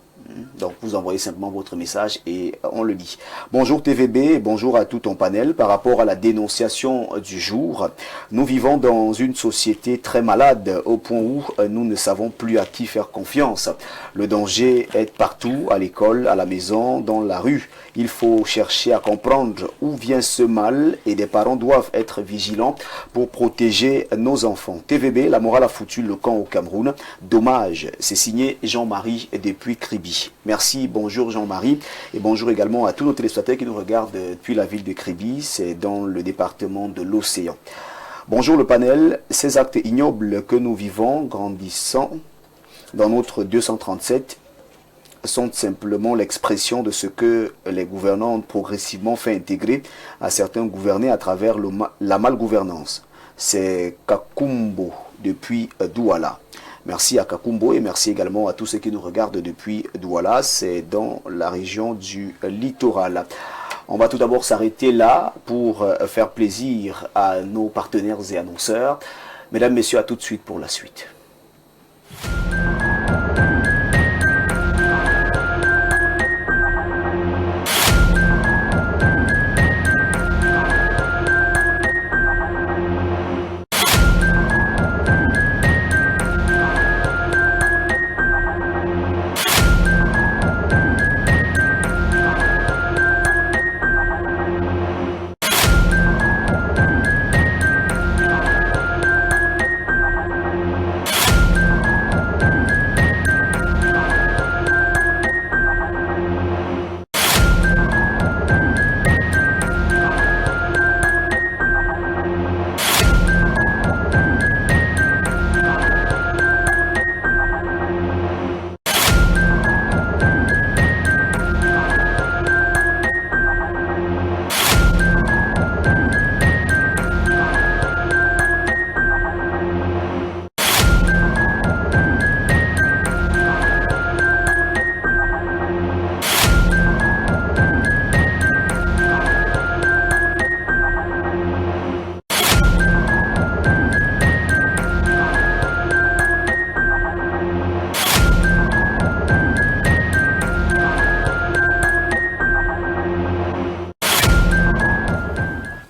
Donc vous envoyez simplement votre message et on le lit. Bonjour TVB et bonjour à tout ton panel. Par rapport à la dénonciation du jour, nous vivons dans une société très malade au point où nous ne savons plus à qui faire confiance. Le danger est partout, à l'école, à la maison, dans la rue. Il faut chercher à comprendre où vient ce mal et des parents doivent être vigilants pour protéger nos enfants. TVB, la morale a foutu le camp au Cameroun. Dommage. C'est signé Jean-Marie depuis Kribi. Merci, bonjour Jean-Marie et bonjour également à tous nos téléspectateurs qui nous regardent depuis la ville de Kribi, c'est dans le département de l'Océan. Bonjour le panel, ces actes ignobles que nous vivons grandissant dans notre 237 sont simplement l'expression de ce que les gouvernants ont progressivement fait intégrer à certains gouvernés à travers la malgouvernance. C'est Kakumbo depuis Douala. Merci à Kakumbo et merci également à tous ceux qui nous regardent depuis Douala. C'est dans la région du littoral. On va tout d'abord s'arrêter là pour faire plaisir à nos partenaires et annonceurs. Mesdames, Messieurs, à tout de suite pour la suite.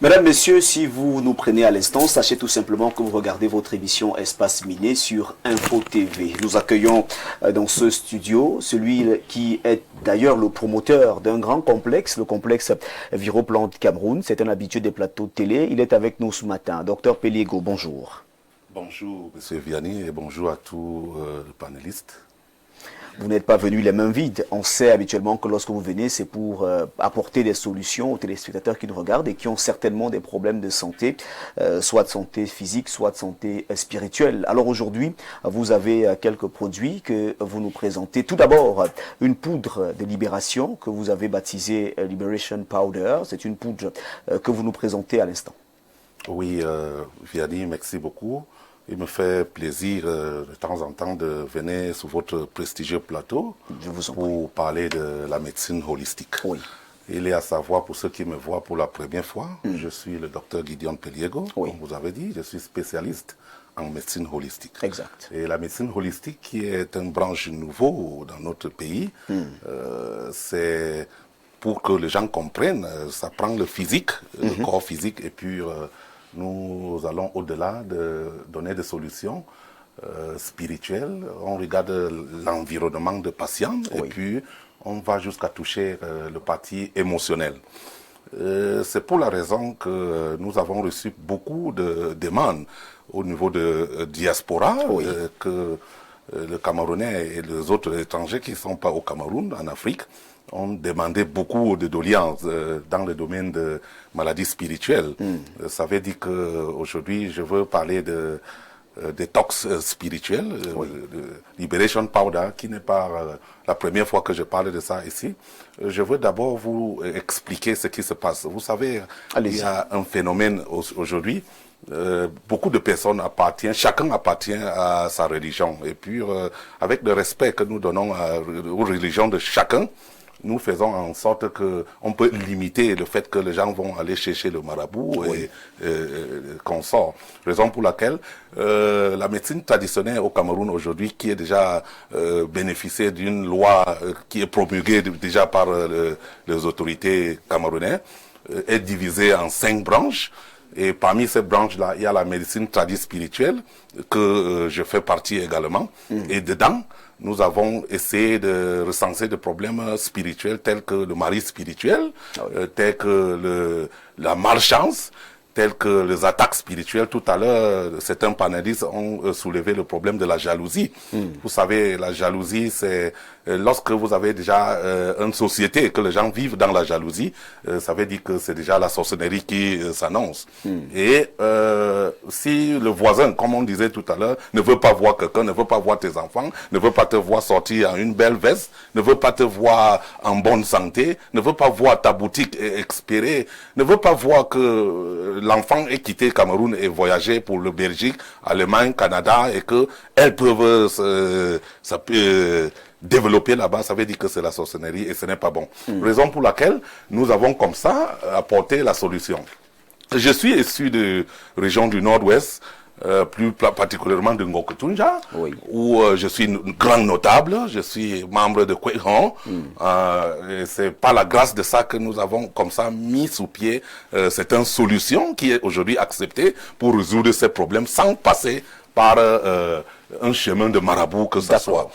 Mesdames, Messieurs, si vous nous prenez à l'instant, sachez tout simplement que vous regardez votre émission Espace Miné sur Info TV. Nous accueillons dans ce studio celui qui est d'ailleurs le promoteur d'un grand complexe, le complexe Viroplante Cameroun. C'est un habitué des plateaux de télé. Il est avec nous ce matin. Docteur Peliego, bonjour. Bonjour, M. Vianney, et bonjour à tous les panélistes. Vous n'êtes pas venu les mains vides. On sait habituellement que lorsque vous venez, c'est pour apporter des solutions aux téléspectateurs qui nous regardent et qui ont certainement des problèmes de santé, soit de santé physique, soit de santé spirituelle. Alors aujourd'hui, vous avez quelques produits que vous nous présentez. Tout d'abord, une poudre de libération que vous avez baptisée Liberation Powder. C'est une poudre que vous nous présentez à l'instant. Oui, Vianney, merci beaucoup. Il me fait plaisir de temps en temps de venir sur votre prestigieux plateau pour parler de la médecine holistique. Oui. Il est à savoir, pour ceux qui me voient pour la première fois, je suis le docteur Gideon Peliego, comme vous avez dit, je suis spécialiste en médecine holistique. Exact. Et la médecine holistique, qui est une branche nouveau dans notre pays, c'est pour que les gens comprennent, ça prend le physique, le corps physique, et puis nous allons au-delà de donner des solutions spirituelles. On regarde l'environnement de patients et puis on va jusqu'à toucher le parti émotionnel. C'est pour la raison que nous avons reçu beaucoup de demandes au niveau de diaspora, que le Camerounais et les autres étrangers qui ne sont pas au Cameroun, en Afrique, ont demandé beaucoup de doléances dans le domaine de maladies spirituelles. Ça veut dire qu'aujourd'hui, je veux parler de détox spirituel, de Liberation Powder, qui n'est pas la première fois que je parle de ça ici. Je veux d'abord vous expliquer ce qui se passe. Vous savez, il y a un phénomène aujourd'hui. Beaucoup de personnes appartiennent, chacun appartient à sa religion. Et puis, avec le respect que nous donnons aux religions de chacun, nous faisons en sorte qu'on peut limiter le fait que les gens vont aller chercher le marabout et consorts. Raison pour laquelle la médecine traditionnelle au Cameroun aujourd'hui, qui est déjà bénéficiée d'une loi qui est promulguée déjà par les autorités camerounaises, est divisée en 5 branches. Et parmi ces branches-là, il y a la médecine traditionnelle spirituelle, que je fais partie également. Et dedans, nous avons essayé de recenser des problèmes spirituels tels que le mari spirituel, tels que la malchance, tels que les attaques spirituelles. Tout à l'heure, certains panélistes ont soulevé le problème de la jalousie. Vous savez, la jalousie, c'est lorsque vous avez déjà une société, que les gens vivent dans la jalousie, ça veut dire que c'est déjà la sorcellerie qui s'annonce. Et si le voisin, comme on disait tout à l'heure, ne veut pas voir quelqu'un, ne veut pas voir tes enfants, ne veut pas te voir sortir en une belle veste, ne veut pas te voir en bonne santé, ne veut pas voir ta boutique expirée, ne veut pas voir que l'enfant ait quitté Cameroun et voyagé pour le Belgique, Allemagne, Canada, et que elles peuvent développer là-bas, ça veut dire que c'est la sorcellerie et ce n'est pas bon. Raison pour laquelle nous avons comme ça apporté la solution. Je suis issu de région du Nord-Ouest, plus particulièrement de Ngokotunja, où je suis grand notable, je suis membre de Kwehon. C'est par la grâce de ça que nous avons comme ça mis sous pied cette solution qui est aujourd'hui acceptée pour résoudre ces problèmes sans passer par un chemin de marabout que ce soit.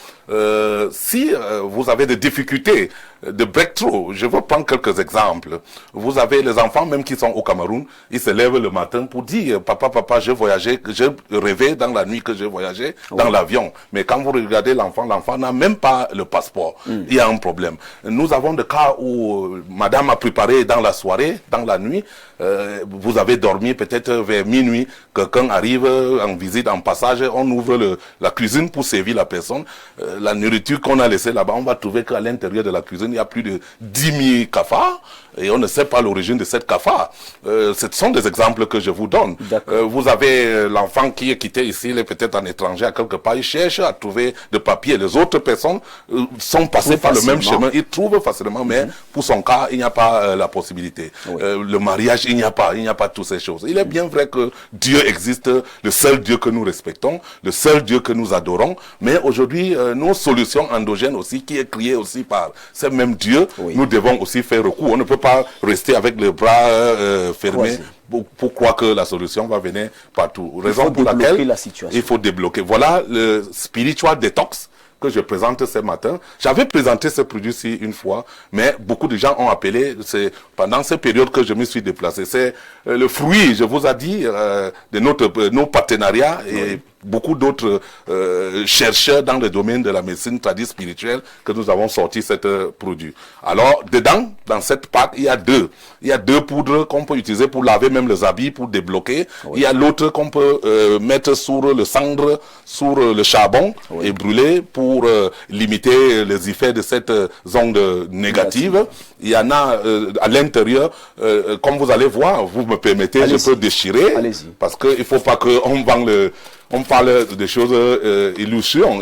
Si vous avez des difficultés de breakthrough, je veux prendre quelques exemples. Vous avez les enfants même qui sont au Cameroun, ils se lèvent le matin pour dire papa, je voyageais, je rêvais dans la nuit que je voyageais dans l'avion. Mais quand vous regardez l'enfant n'a même pas le passeport. Il y a un problème. Nous avons des cas où madame a préparé dans la soirée, dans la nuit, vous avez dormi peut-être vers minuit, quelqu'un arrive en visite, en passage, on ouvre la cuisine pour servir la personne. La nourriture qu'on a laissée là-bas, on va trouver qu'à l'intérieur de la cuisine, il y a plus de 10 000 cafards et on ne sait pas l'origine de cette cafard. Ce sont des exemples que je vous donne. Vous avez l'enfant qui est quitté ici, il est peut-être en étranger à quelque part, il cherche à trouver des papiers. Les autres personnes sont passées par le même chemin, ils trouvent facilement, mais pour son cas, il n'y a pas la possibilité. Le mariage, il n'y a pas toutes ces choses. Il est bien vrai que Dieu existe, le seul Dieu que nous respectons, le seul Dieu que nous adorons, mais aujourd'hui, nos solutions endogènes aussi, qui est créée aussi par ces mêmes dieux, nous devons aussi faire recours. On ne peut pas rester avec les bras fermés Croisés. pour croire que la solution va venir partout. Raison pour débloquer laquelle la situation. il faut débloquer. Voilà le spiritual detox que je présente ce matin. J'avais présenté ce produit-ci une fois, mais beaucoup de gens ont appelé. C'est pendant cette période que je me suis déplacé. C'est le fruit, je vous ai dit, de nos partenariats et beaucoup d'autres chercheurs dans le domaine de la médecine traditionnelle spirituelle que nous avons sorti ce produit. Alors, dedans, dans cette pâte, il y a deux poudres qu'on peut utiliser pour laver même les habits, pour débloquer. Oui. Il y a l'autre qu'on peut mettre sur le cendre, sur le charbon et brûler pour limiter les effets de cette onde négative. Il y en a à l'intérieur, comme vous allez voir, vous me permettez, je peux déchirer, parce qu'il ne faut pas qu'on vende on parle de choses illusion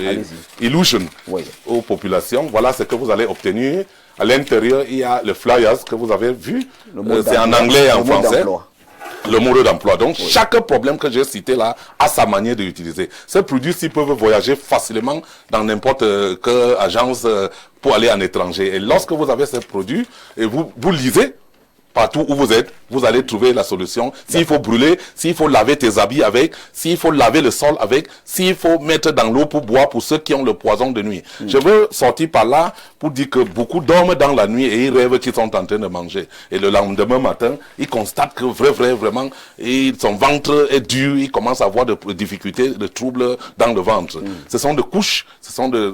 aux populations. Voilà ce que vous allez obtenir. À l'intérieur, il y a le flyers que vous avez vu. C'est en anglais et en français. Le mode d'emploi. Donc, chaque problème que j'ai cité là a sa manière de l'utiliser. Ces produits-ci peuvent voyager facilement dans n'importe quelle agence pour aller en étranger. Et lorsque vous avez ces produits, et vous lisez, partout où vous êtes, vous allez trouver la solution. S'il faut brûler, s'il faut laver tes habits avec, s'il faut laver le sol avec, s'il faut mettre dans l'eau pour boire pour ceux qui ont le poison de nuit. Je veux sortir par là pour dire que beaucoup dorment dans la nuit et ils rêvent qu'ils sont en train de manger. Et le lendemain matin, ils constatent que vraiment, son ventre est dur, il commence à avoir des difficultés, des troubles dans le ventre. Ce sont des couches, ce sont des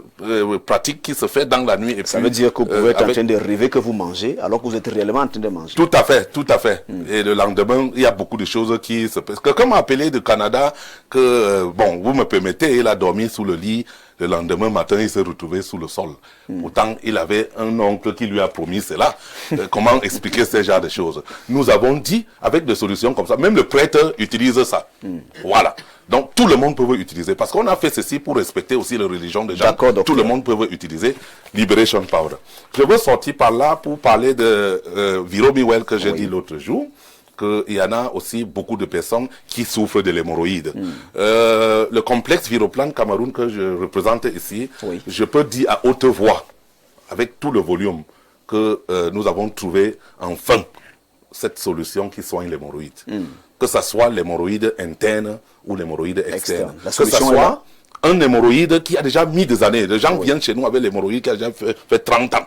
pratiques qui se font dans la nuit. Et ça veut dire que vous pouvez être en train de rêver que vous mangez alors que vous êtes réellement en train de manger. Tout à fait, tout à fait. Et le lendemain, il y a beaucoup de choses qui se passent. Quelqu'un m'a appelé du Canada que, bon, vous me permettez, il a dormi sous le lit. Le lendemain matin, il s'est retrouvé sous le sol. Pourtant, il avait un oncle qui lui a promis cela. Comment expliquer ce genre de choses? Nous avons dit, avec des solutions comme ça, même le prêtre utilise ça. Voilà. Donc, tout le monde peut utiliser. Parce qu'on a fait ceci pour respecter aussi la religion des gens. Tout le monde peut utiliser Liberation Powder. Je veux sortir par là pour parler de Viromiwell que j'ai dit l'autre jour. Qu'il y en a aussi beaucoup de personnes qui souffrent de l'hémorroïde. Le complexe Viroplan Cameroun que je représente ici, je peux dire à haute voix, avec tout le volume, que nous avons trouvé enfin cette solution qui soigne l'hémorroïde. Que ce soit l'hémorroïde interne ou l'hémorroïde externe. Que ce soit un hémorroïde qui a déjà mis des années. Les gens viennent chez nous avec l'hémorroïde qui a déjà fait 30 ans.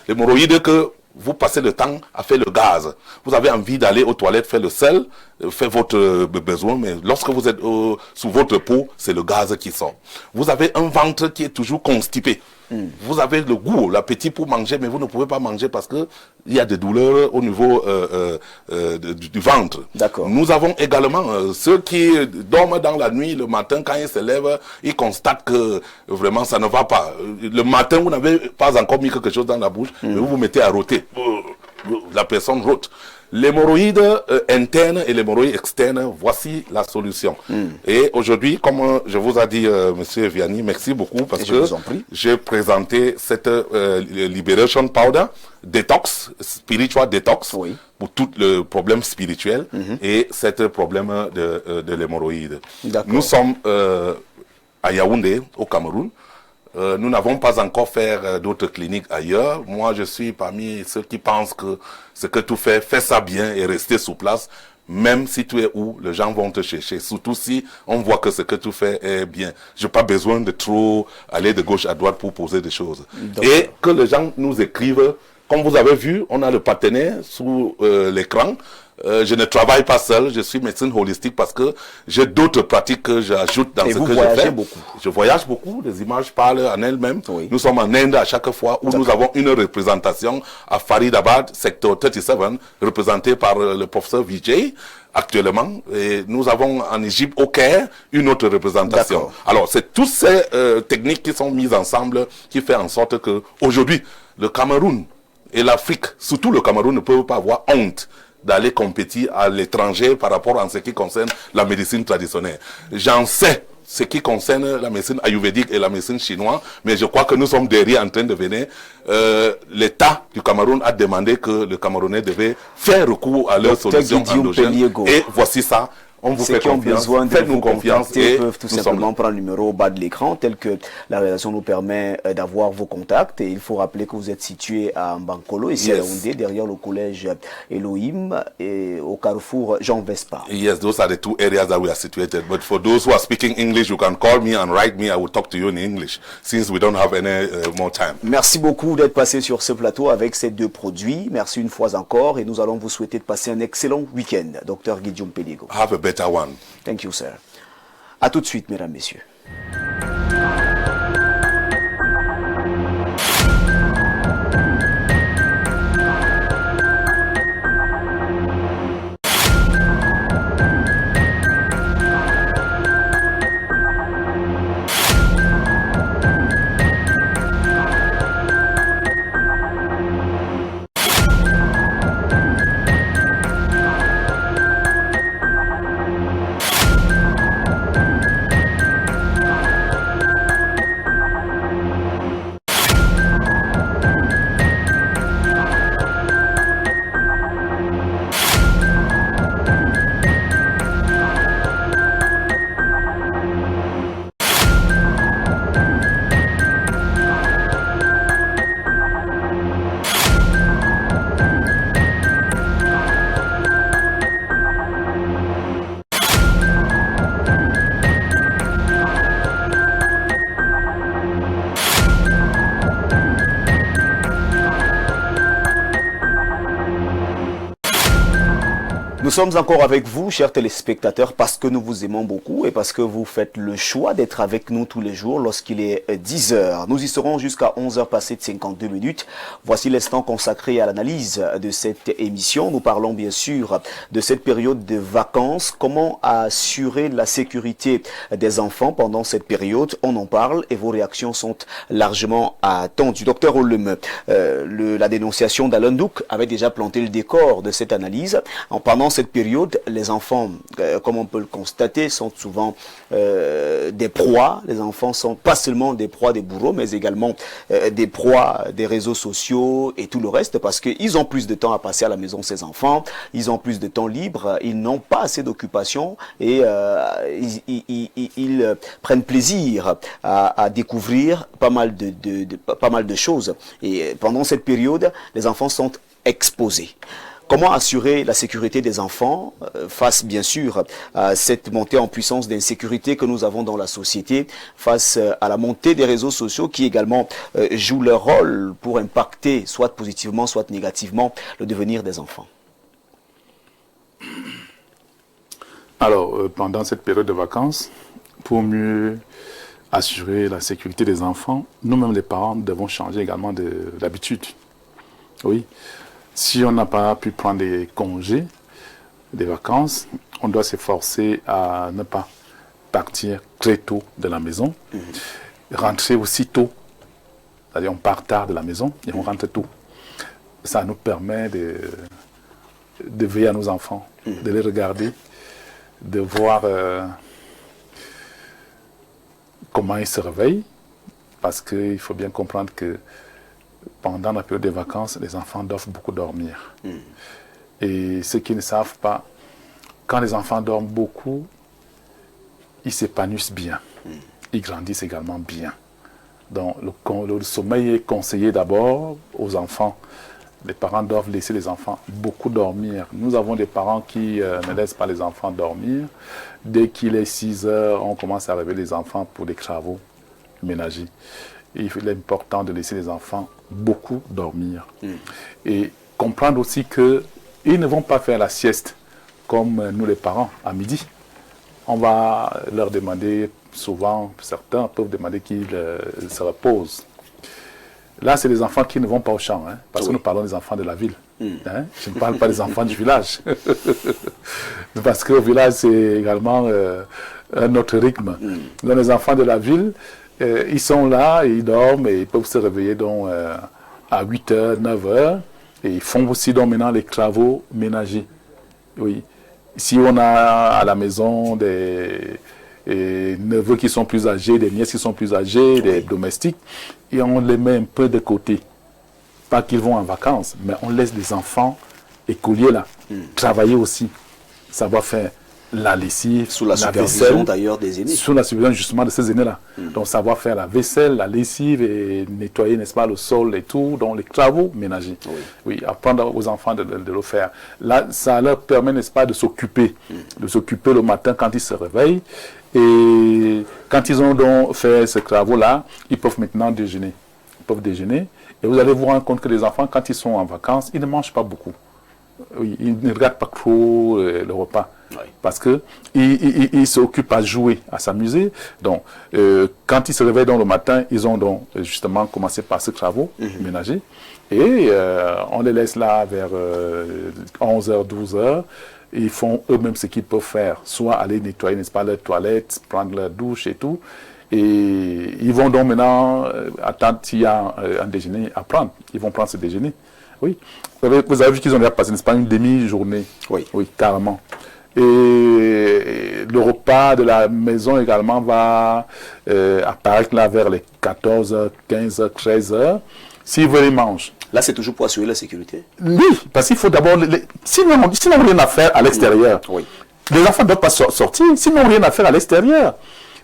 L'hémorroïde que vous passez le temps à faire le gaz. Vous avez envie d'aller aux toilettes faire le sel, faire votre besoin, mais lorsque vous êtes sous votre peau, c'est le gaz qui sort. Vous avez un ventre qui est toujours constipé. Vous avez le goût, l'appétit pour manger, mais vous ne pouvez pas manger parce que il y a des douleurs au niveau du ventre. D'accord. Nous avons également ceux qui dorment dans la nuit, le matin, quand ils se lèvent, ils constatent que vraiment ça ne va pas. Le matin, vous n'avez pas encore mis quelque chose dans la bouche, mais vous vous mettez à rôter. La personne rôte. L'hémorroïde interne et l'hémorroïde externe, voici la solution. Et aujourd'hui, comme je vous ai dit, Monsieur Vianney, merci beaucoup parce que j'ai présenté cette Liberation Powder, détox, spiritual détox, pour tout le problème spirituel et ce problème de l'hémorroïde. Nous sommes à Yaoundé, au Cameroun. Nous n'avons pas encore fait d'autres cliniques ailleurs. Moi, je suis parmi ceux qui pensent que ce que tu fais, fais ça bien et rester sur place. Même si tu es où, les gens vont te chercher. Surtout si on voit que ce que tu fais est bien. Je n'ai pas besoin de trop aller de gauche à droite pour poser des choses. Et que les gens nous écrivent. Comme vous avez vu, on a le partenaire sous l'écran. Je ne travaille pas seul, je suis médecin holistique parce que j'ai d'autres pratiques que j'ajoute dans ce que je fais. Beaucoup. Je voyage beaucoup, les images parlent en elles-mêmes. Nous sommes en Inde à chaque fois où nous avons une représentation à Faridabad, secteur 37, représenté par le professeur Vijay actuellement. Et nous avons en Égypte, au Caire, une autre représentation. Alors, c'est toutes ces techniques qui sont mises ensemble qui font en sorte que aujourd'hui, le Cameroun et l'Afrique, surtout le Cameroun, ne peuvent pas avoir honte d'aller compétir à l'étranger par rapport à ce qui concerne la médecine traditionnelle. J'en sais ce qui concerne la médecine ayurvédique et la médecine chinoise, mais je crois que nous sommes derrière en train de venir. L'État du Cameroun a demandé que le Camerounais devait faire recours à leurs solutions endogènes. Et voici ça. On vous Ceux fait qui ont confiance. besoin de Faites-nous vous confiance contacter et peuvent tout nous sommes simplement là. prendre le numéro au bas de l'écran, tel que la rédaction nous permet d'avoir vos contacts. Et il faut rappeler que vous êtes situé à Mbankolo, ici à Yaoundé, derrière le collège Elohim et au carrefour Jean Vespa. Yes, those are the two areas that we are situated. But for those who are speaking English, you can call me and write me. I will talk to you in English, since we don't have any more time. Merci beaucoup d'être passé sur ce plateau avec ces deux produits. Merci une fois encore et nous allons vous souhaiter de passer un excellent week-end. Dr Guillaume Pédigo. Have a better one. Thank you, sir. À tout de suite, mesdames, messieurs. Nous sommes encore avec vous, chers téléspectateurs, parce que nous vous aimons beaucoup et parce que vous faites le choix d'être avec nous tous les jours lorsqu'il est 10h. Nous y serons jusqu'à 11h passées de 52 minutes. Voici l'instant consacré à l'analyse de cette émission. Nous parlons bien sûr de cette période de vacances. Comment assurer la sécurité des enfants pendant cette période? On en parle et vos réactions sont largement attendues. Docteur Olem, la dénonciation d'Alain Douk avait déjà planté le décor de cette analyse. Pendant cette période, les enfants, comme on peut le constater, sont souvent des proies. Les enfants sont pas seulement des proies des bourreaux, mais également des proies des réseaux sociaux et tout le reste, parce qu'ils ont plus de temps à passer à la maison, ces enfants. Ils ont plus de temps libre, ils n'ont pas assez d'occupation et ils prennent plaisir à découvrir pas mal de choses. Et pendant cette période, les enfants sont exposés. Comment assurer la sécurité des enfants face, bien sûr, à cette montée en puissance d'insécurité que nous avons dans la société, face à la montée des réseaux sociaux qui également jouent leur rôle pour impacter, soit positivement, soit négativement, le devenir des enfants? Alors, pendant cette période de vacances, pour mieux assurer la sécurité des enfants, nous-mêmes les parents devons changer également d'habitude. Oui. Si on n'a pas pu prendre des congés, des vacances, on doit s'efforcer à ne pas partir très tôt de la maison, rentrer aussi tôt. C'est-à-dire on part tard de la maison et on rentre tôt. Ça nous permet de veiller à nos enfants, de les regarder, de voir comment ils se réveillent, parce qu'il faut bien comprendre que pendant la période des vacances, les enfants doivent beaucoup dormir. Et ceux qui ne savent pas, quand les enfants dorment beaucoup, ils s'épanouissent bien. Ils grandissent également bien. Donc le sommeil est conseillé d'abord aux enfants. Les parents doivent laisser les enfants beaucoup dormir. Nous avons des parents qui ne laissent pas les enfants dormir. Dès qu'il est 6 heures, on commence à réveiller les enfants pour des travaux ménagers. Il est important de laisser les enfants beaucoup dormir. Et comprendre aussi qu'ils ne vont pas faire la sieste comme nous les parents à midi. On va leur demander, souvent certains peuvent demander qu'ils se reposent. Là, c'est les enfants qui ne vont pas au champ, hein, parce que nous parlons des enfants de la ville. Hein. Je ne parle pas des enfants du village. Parce qu'au village, c'est également un autre rythme. Donc, les enfants de la ville, ils sont là, ils dorment et ils peuvent se réveiller donc, à 8h, 9h. Et ils font aussi donc maintenant les travaux ménagers. Oui. Si on a à la maison des neveux qui sont plus âgés, des nièces qui sont plus âgées, des domestiques, et on les met un peu de côté. Pas qu'ils vont en vacances, mais on laisse les enfants écoliers là, travailler aussi, savoir faire. la lessive, Sous la supervision vaisselle, d'ailleurs des aînés. sous la supervision justement de ces aînés-là. Donc savoir faire la vaisselle, la lessive et nettoyer, n'est-ce pas, le sol et tout, donc les travaux ménagers. Oui, apprendre aux enfants de le faire. Là, ça leur permet, n'est-ce pas, de s'occuper le matin quand ils se réveillent. Et quand ils ont donc fait ces travaux-là, ils peuvent maintenant déjeuner. Ils peuvent déjeuner. Et vous allez vous rendre compte que les enfants, quand ils sont en vacances, ils ne mangent pas beaucoup. Oui, ils ne regardent pas trop le repas. Parce qu'ils s'occupent à jouer, à s'amuser. Donc, quand ils se réveillent dans le matin, ils ont donc justement commencé par ces travaux ménagers. Et on les laisse là vers 11h, 12h. Ils font eux-mêmes ce qu'ils peuvent faire. Soit aller nettoyer, n'est-ce pas, leurs toilettes, prendre leur douche et tout. Et ils vont donc maintenant attendre s'il y a un déjeuner à prendre. Ils vont prendre ce déjeuner. Oui. Vous avez vu qu'ils ont déjà passé, n'est-ce pas, une demi-journée. Oui, carrément. Et le repas de la maison également va apparaître là vers les 14h, 15h, 13h. S'ils veulent, ils mangent. Là, c'est toujours pour assurer la sécurité. Oui, parce qu'il faut d'abord... Sinon, rien à faire à l'extérieur. Les enfants ne doivent pas sortir. Sinon, rien à faire à l'extérieur.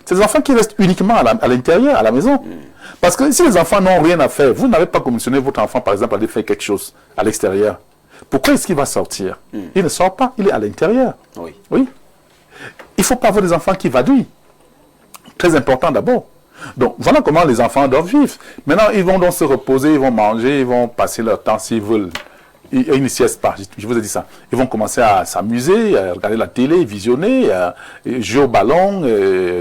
C'est des enfants qui restent uniquement à l'intérieur, à la maison. Parce que si les enfants n'ont rien à faire, vous n'avez pas commissionné votre enfant, par exemple, à aller faire quelque chose à l'extérieur. Pourquoi est-ce qu'il va sortir? Il ne sort pas, il est à l'intérieur. Oui. Il ne faut pas avoir des enfants qui vadouillent. Très important d'abord. Donc, voilà comment les enfants doivent vivre. Maintenant, ils vont donc se reposer, ils vont manger, ils vont passer leur temps s'ils veulent. Ils ne siestent pas, je vous ai dit ça. Ils vont commencer à s'amuser, à regarder la télé, visionner, jouer au ballon,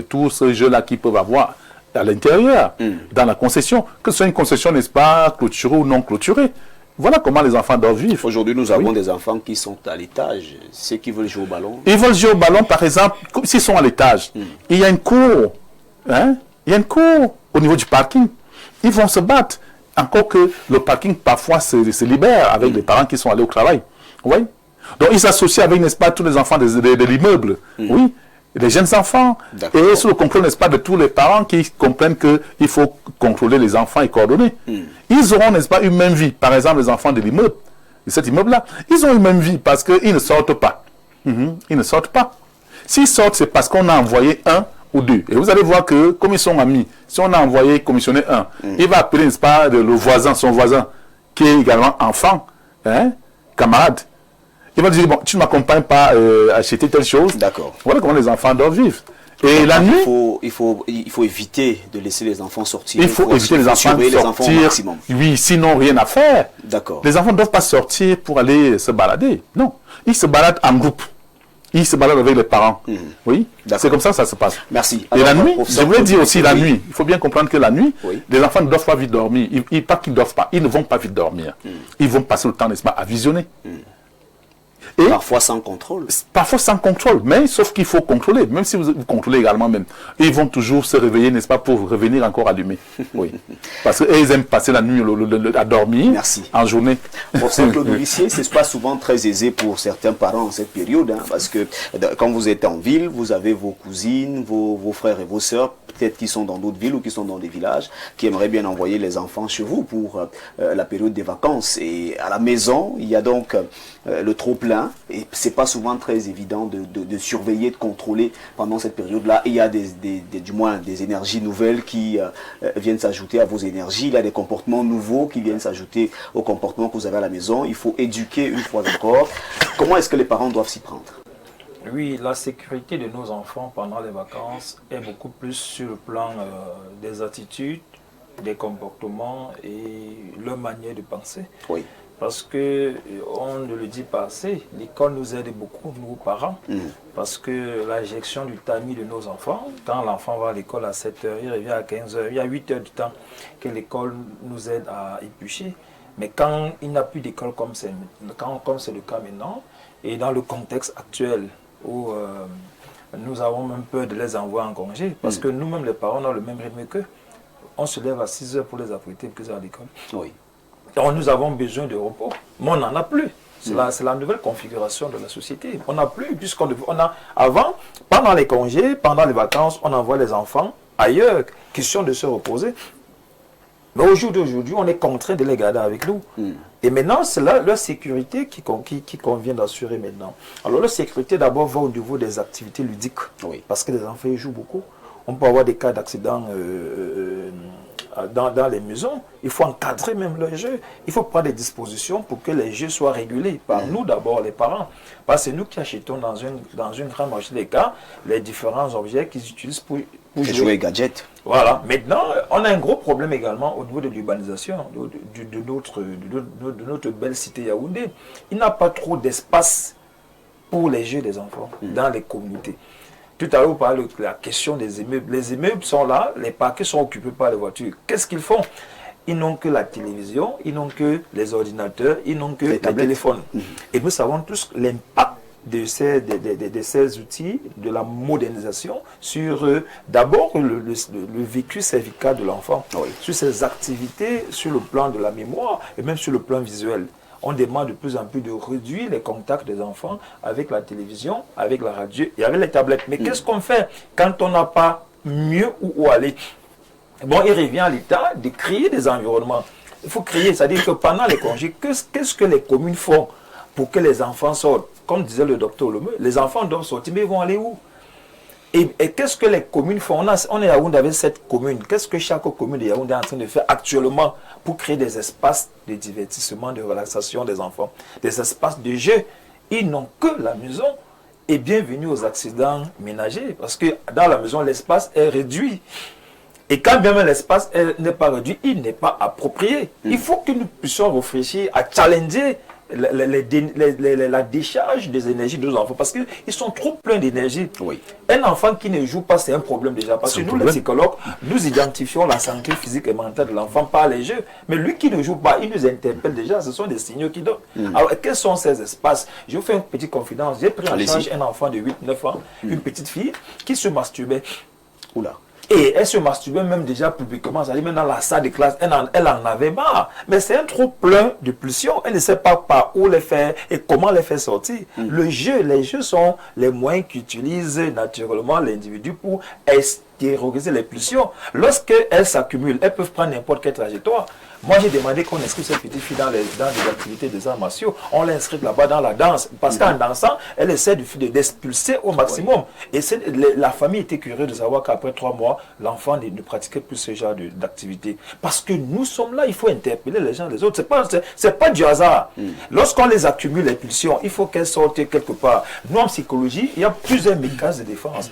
tous ces jeux-là qu'ils peuvent avoir à l'intérieur, dans la concession. Que ce soit une concession, n'est-ce pas, clôturée ou non clôturée. Voilà comment les enfants doivent vivre. Aujourd'hui, nous avons des enfants qui sont à l'étage, ceux qui veulent jouer au ballon. Ils veulent jouer au ballon, par exemple, s'ils sont à l'étage. Il y a une cour, hein? Il y a une cour au niveau du parking. Ils vont se battre. Encore que le parking, parfois, se libère avec les parents qui sont allés au travail. Oui. Donc, ils s'associent avec, n'est-ce pas, tous les enfants de l'immeuble. Oui. Les jeunes enfants. Et sous le contrôle, n'est-ce pas, de tous les parents qui comprennent qu'il faut contrôler les enfants et coordonner. Ils auront, n'est-ce pas, une même vie. Par exemple, les enfants de l'immeuble, de cet immeuble-là, ils ont une même vie parce qu'ils ne sortent pas. Ils ne sortent pas. S'ils sortent, c'est parce qu'on a envoyé un ou deux. Et vous allez voir que, comme ils sont amis, si on a envoyé, commissionné un, il va appeler, n'est-ce pas, le voisin, son voisin, qui est également enfant, hein, camarade. Il va dire, bon, tu ne m'accompagnes pas à acheter telle chose. D'accord. Voilà comment les enfants doivent vivre. Et la nuit... Il faut éviter de laisser les enfants sortir. Il faut éviter les enfants de sortir. Au maximum. Oui, sinon rien à faire. D'accord. Les enfants ne doivent pas sortir pour aller se balader. Non. Ils se baladent en groupe. Ils se baladent avec les parents. Oui, c'est comme ça que ça se passe. Merci. Et la nuit, je voulais dire aussi la nuit. Il faut bien comprendre que la nuit, les enfants ne doivent pas vite dormir. Pas qu'ils ne doivent pas. Ils ne vont pas vite dormir. Ils vont passer le temps, n'est-ce pas, à visionner. Et parfois sans contrôle. Parfois sans contrôle, mais sauf qu'il faut contrôler. Même si vous contrôlez également même. Ils vont toujours se réveiller, n'est-ce pas, pour revenir encore allumés. Oui. Parce qu'ils aiment passer la nuit à dormir. Merci. En journée. Professeur Claude Olissier, ce n'est pas souvent très aisé pour certains parents en cette période. Hein, parce que quand vous êtes en ville, vous avez vos cousines, vos frères et vos sœurs, peut-être qui sont dans d'autres villes ou qui sont dans des villages, qui aimeraient bien envoyer les enfants chez vous pour la période des vacances. Et à la maison, il y a donc le trop-plein. Et c'est pas souvent très évident de surveiller, de contrôler pendant cette période-là. Il y a du moins des énergies nouvelles qui viennent s'ajouter à vos énergies. Il y a des comportements nouveaux qui viennent s'ajouter aux comportements que vous avez à la maison. Il faut éduquer une fois encore. Comment est-ce que les parents doivent s'y prendre? Oui, la sécurité de nos enfants pendant les vacances est beaucoup plus sur le plan des attitudes, des comportements et leur manière de penser. Oui. Parce que, on ne le dit pas assez, l'école nous aide beaucoup, nous parents, parce que la gestion du timing de nos enfants, quand l'enfant va à l'école à 7 h, il revient à 15 h, il y a 8 heures du temps que l'école nous aide à éplucher. Mais quand il n'y a plus d'école comme c'est le cas maintenant, et dans le contexte actuel où nous avons même peur de les envoyer en congé, parce que nous-mêmes les parents, on a le même rythme qu'eux. On se lève à 6 h pour les apprêter pour qu'ils aient à l'école. Oui. Donc nous avons besoin de repos, mais on n'en a plus. C'est la nouvelle configuration de la société. On n'a plus, avant, pendant les congés, pendant les vacances, on envoie les enfants ailleurs, question de se reposer. Mais au jour d'aujourd'hui, on est contraint de les garder avec nous. Et maintenant, c'est là leur sécurité qui convient d'assurer maintenant. Alors, leur sécurité, d'abord, va au niveau des activités ludiques. Oui. Parce que les enfants, ils jouent beaucoup. On peut avoir des cas d'accident dans les maisons. Il faut encadrer même le jeu. Il faut prendre des dispositions pour que les jeux soient régulés par nous d'abord, les parents. Parce que c'est nous qui achetons dans une grande majorité des cas les différents objets qu'ils utilisent pour jouer gadgets. Voilà. Maintenant, on a un gros problème également au niveau de l'urbanisation de notre belle cité Yaoundé. Il n'y a pas trop d'espace pour les jeux des enfants dans les communautés. Tout à l'heure, vous parlez de la question des immeubles. Les immeubles sont là, les parquets sont occupés par les voitures. Qu'est-ce qu'ils font? Ils n'ont que la télévision, ils n'ont que les ordinateurs, ils n'ont que les téléphones. Et nous savons tous l'impact de ces outils, de la modernisation, sur d'abord le vécu cervical de l'enfant, sur ses activités, sur le plan de la mémoire et même sur le plan visuel. On demande de plus en plus de réduire les contacts des enfants avec la télévision, avec la radio et avec les tablettes. Mais qu'est-ce qu'on fait quand on n'a pas mieux où aller? Bon, il revient à l'État de créer des environnements. Il faut créer, c'est-à-dire que pendant les congés, qu'est-ce que les communes font pour que les enfants sortent? Comme disait le docteur Lemeu, les enfants doivent sortir, mais ils vont aller où? Et qu'est-ce que les communes font? On est à Yaoundé avec cette commune. Qu'est-ce que chaque commune de Yaoundé est en train de faire actuellement pour créer des espaces de divertissement, de relaxation des enfants, des espaces de jeu? Ils n'ont que la maison. Et bienvenue aux accidents ménagers, parce que dans la maison, l'espace est réduit. Et quand bien même l'espace n'est pas réduit, il n'est pas approprié. Il faut que nous puissions réfléchir à challenger la décharge des énergies de nos enfants, parce qu'ils sont trop pleins d'énergie. Un enfant qui ne joue pas, c'est un problème déjà, parce que nous, les psychologues, nous identifions la santé physique et mentale de l'enfant par les jeux, mais lui qui ne joue pas, il nous interpelle déjà, ce sont des signaux qui donnent. Alors, quels sont ces espaces? Je vous fais une petite confidence. J'ai pris en charge un enfant de 8-9 ans, une petite fille, qui se masturbait. Oula. Et elle se masturbait même déjà publiquement, c'est-à-dire même dans la salle de classe, elle en avait marre. Mais c'est un trop plein de pulsions, elle ne sait pas par où les faire et comment les faire sortir. Les jeux sont les moyens qu'utilise naturellement l'individu pour extérioriser les pulsions. Lorsqu'elles s'accumulent, elles peuvent prendre n'importe quelle trajectoire. Moi, j'ai demandé qu'on inscrive cette petite fille dans des activités des arts martiaux. On l'inscrit là-bas dans la danse. Parce qu'en dansant, elle essaie d'expulser au maximum. Et la famille était curieuse de savoir qu'après 3 mois, l'enfant ne pratiquait plus ce genre d'activité. Parce que nous sommes là, il faut interpeller les gens, les autres. C'est pas du hasard. Lorsqu'on les accumule, les pulsions, il faut qu'elles sortent quelque part. Nous, en psychologie, il y a plusieurs mécanismes de défense.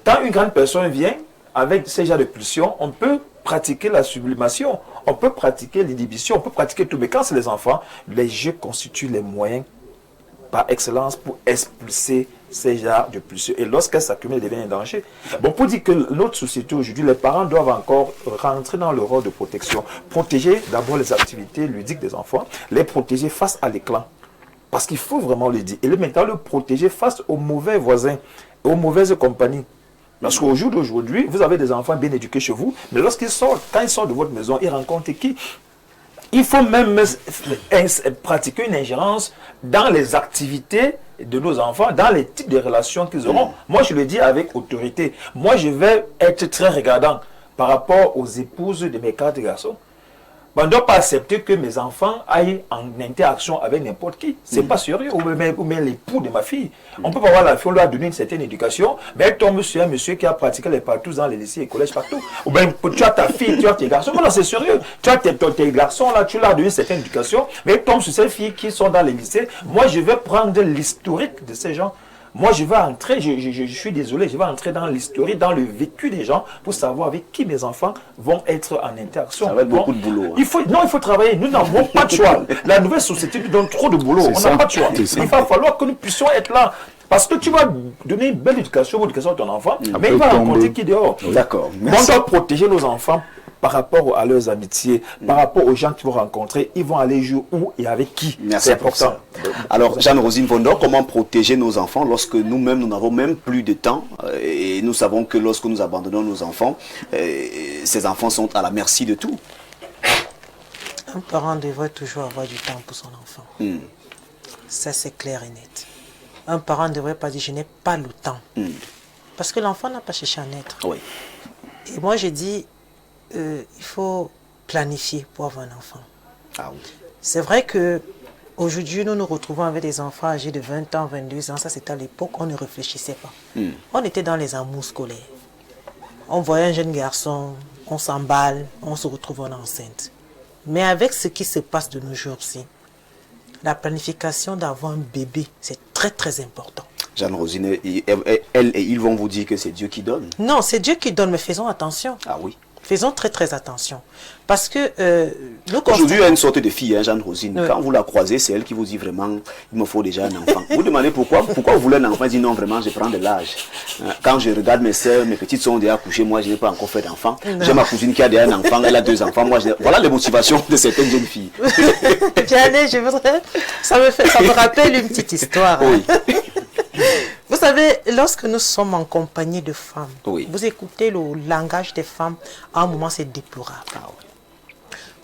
Quand une grande personne vient avec ce genre de pulsions, on peut pratiquer la sublimation, on peut pratiquer l'inhibition, on peut pratiquer tout. Mais quand c'est les enfants, les jeux constituent les moyens par excellence pour expulser ces genres de pulsions. Et lorsqu'elles s'accumulent, elles deviennent un danger. Bon, pour dire que notre société aujourd'hui, les parents doivent encore rentrer dans le rôle de protection. Protéger d'abord les activités ludiques des enfants, les protéger face à l'écran. Parce qu'il faut vraiment le dire. Et maintenant, le protéger face aux mauvais voisins, aux mauvaises compagnies. Parce qu'au jour d'aujourd'hui, vous avez des enfants bien éduqués chez vous, mais lorsqu'ils sortent, quand ils sortent de votre maison, ils rencontrent qui? Il faut même pratiquer une ingérence dans les activités de nos enfants, dans les types de relations qu'ils auront. Moi, je le dis avec autorité. Moi, je vais être très regardant par rapport aux épouses de mes 4 garçons. On ne doit pas accepter que mes enfants aillent en interaction avec n'importe qui. C'est pas sérieux. Ou même l'époux de ma fille. On peut pas voir la fille, on lui a donné une certaine éducation, mais elle tombe sur un monsieur qui a pratiqué les partous dans les lycées et collèges partout. Ou bien tu as ta fille, tu as tes garçons. Voilà, c'est sérieux. Tu as tes garçons là, tu leur as donné une certaine éducation, mais elle tombe sur ces filles qui sont dans les lycées. Moi, je vais prendre l'historique de ces gens. Moi, je vais entrer, je suis désolé, je vais entrer dans l'historique, dans le vécu des gens pour savoir avec qui mes enfants vont être en interaction. Ça va être beaucoup de boulot. Hein. Il faut travailler. Nous n'avons pas de choix. La nouvelle société nous donne trop de boulot. On n'a pas de choix. Il va falloir que nous puissions être là. Parce que tu vas donner une belle éducation à ton enfant, mais il va rencontrer qui dehors. D'accord. On doit protéger nos enfants par rapport à leurs amitiés, par rapport aux gens qu'ils vont rencontrer, ils vont aller jouer où et avec qui. C'est important. Alors, Jeanne-Rosine Vondor, comment protéger nos enfants lorsque nous-mêmes, nous n'avons même plus de temps et nous savons que lorsque nous abandonnons nos enfants, ces enfants sont à la merci de tout. Un parent devrait toujours avoir du temps pour son enfant. Ça, c'est clair et net. Un parent ne devrait pas dire « je n'ai pas le temps ». Parce que l'enfant n'a pas cherché à naître. Oui. Et moi, j'ai dit il faut planifier pour avoir un enfant. Ah oui. C'est vrai que aujourd'hui, nous nous retrouvons avec des enfants âgés de 20 ans, 22 ans. Ça, c'était à l'époque, on ne réfléchissait pas. On était dans les amours scolaires. On voyait un jeune garçon, on s'emballe, on se retrouve enceinte. Mais avec ce qui se passe de nos jours-ci, la planification d'avoir un bébé, c'est très très important. Jeanne Rosine, elle et ils vont vous dire que c'est Dieu qui donne. Non, c'est Dieu qui donne, mais faisons attention. Ah oui. Faisons très très attention. Parce que aujourd'hui, il y a une sorte de fille, Jeanne Rosine. Oui. Quand vous la croisez, c'est elle qui vous dit vraiment, il me faut déjà un enfant. Vous demandez pourquoi vous voulez un enfant. Elle dit non, vraiment, je prends de l'âge. Quand je regarde mes soeurs, mes petites sont déjà couchées, moi je n'ai pas encore fait d'enfant. J'ai ma cousine qui a déjà un enfant, elle a 2 enfants. Voilà les motivations de certaines jeunes filles. Vianney, ça me rappelle une petite histoire. Oui. Vous savez, lorsque nous sommes en compagnie de femmes, Oui. vous écoutez le langage des femmes, à un moment c'est déplorable. Ah oui.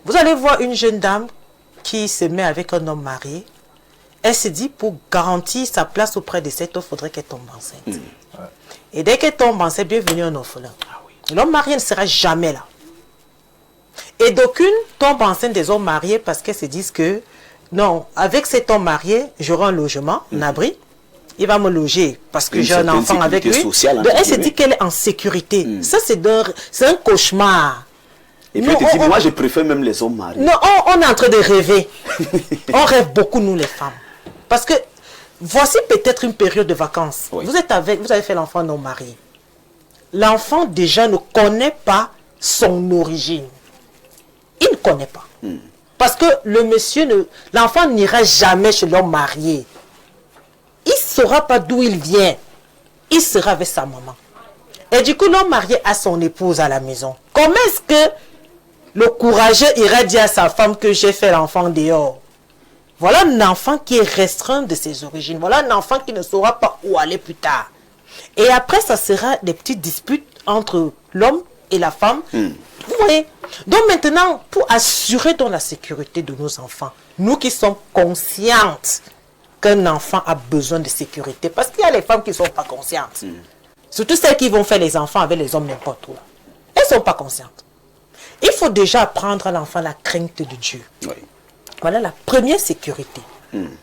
Vous allez voir une jeune dame qui se met avec un homme marié. Elle se dit, pour garantir sa place auprès de cet homme, il faudrait qu'elle tombe enceinte. Et dès qu'elle tombe enceinte, bienvenue un orphelin. L'homme marié ne sera jamais là. Et d'aucunes tombent enceintes des hommes mariés parce qu'elles se disent que, non, avec cet homme marié, j'aurai un logement, un abri. Il va me loger parce que Une j'ai un certaine enfant avec lui. sécurité sociale, Donc, elle se dit qu'elle est en sécurité. Ça, c'est un cauchemar. Et puis, elle te dit, moi, je préfère même les hommes mariés. Non, on est en train de rêver. On rêve beaucoup, nous, les femmes. Parce que, voici peut-être une période de vacances. Oui. Vous avez fait l'enfant non marié. L'enfant, déjà, ne connaît pas son origine. Il ne connaît pas. Parce que l'enfant n'ira jamais chez l'homme marié. Il ne saura pas d'où il vient. Il sera avec sa maman. Et du coup, l'homme marié a son épouse à la maison. Comment est-ce que le courageux irait dire à sa femme que j'ai fait l'enfant dehors? Voilà un enfant qui est restreint de ses origines. Voilà un enfant qui ne saura pas où aller plus tard. Et après, ça sera des petites disputes entre l'homme et la femme. Vous voyez? Donc maintenant, pour assurer dans la sécurité de nos enfants, nous qui sommes conscientes qu'un enfant a besoin de sécurité, parce qu'il y a les femmes qui ne sont pas conscientes. Surtout celles qui vont faire les enfants avec les hommes n'importe où. Elles ne sont pas conscientes. Il faut déjà apprendre à l'enfant la crainte de Dieu. Oui. Voilà la première sécurité.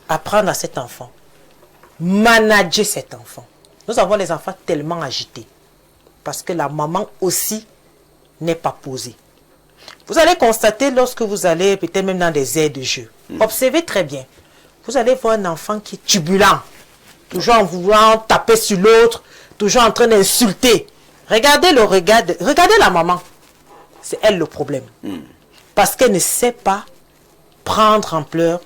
Apprendre à cet enfant. Manager cet enfant. Nous avons les enfants tellement agités. Parce que la maman aussi n'est pas posée. Vous allez constater lorsque vous allez peut-être même dans des aires de jeu. Observez très bien. Vous allez voir un enfant qui est turbulent. Toujours en voulant taper sur l'autre. Toujours en train d'insulter. Regardez le regard. Regardez la maman. C'est elle le problème. Parce qu'elle ne sait pas prendre en pleurs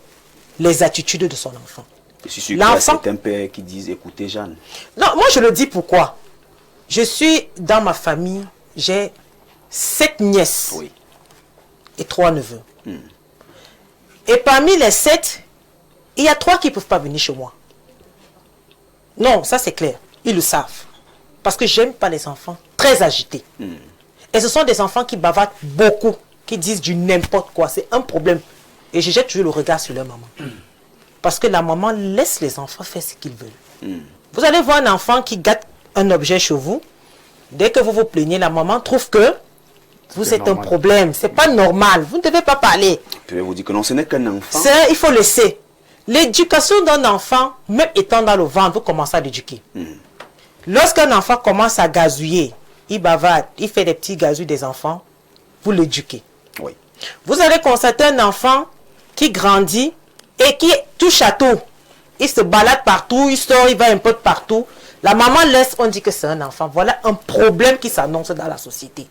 les attitudes de son enfant. Je suis sûr qu'il y a certains pères qui disent, écoutez Jeanne. Non, moi je le dis pourquoi. Je suis dans ma famille, j'ai 7 nièces et 3 neveux. Et parmi les 7, il y a 3 qui ne peuvent pas venir chez moi. Non, ça c'est clair. Ils le savent. Parce que j'aime pas les enfants très agités. Et ce sont des enfants qui bavardent beaucoup, qui disent du n'importe quoi. C'est un problème. Et je jette toujours le regard sur leur maman. Parce que la maman laisse les enfants faire ce qu'ils veulent. Vous allez voir un enfant qui gâte un objet chez vous. Dès que vous vous plaignez, la maman trouve que vous êtes un problème. C'est pas normal. Vous ne devez pas parler. Je vais vous dire que non, ce n'est qu'un enfant. Il faut laisser. L'éducation d'un enfant, même étant dans le ventre, vous commencez à l'éduquer. Lorsqu'un enfant commence à gazouiller, il bavarde, il fait des petits gazouilles des enfants, vous l'éduquez. Oui. Vous allez constater un enfant qui grandit et qui touche à tout. Il se balade partout, il sort, il va un peu partout. La maman laisse, on dit que c'est un enfant. Voilà un problème qui s'annonce dans la société.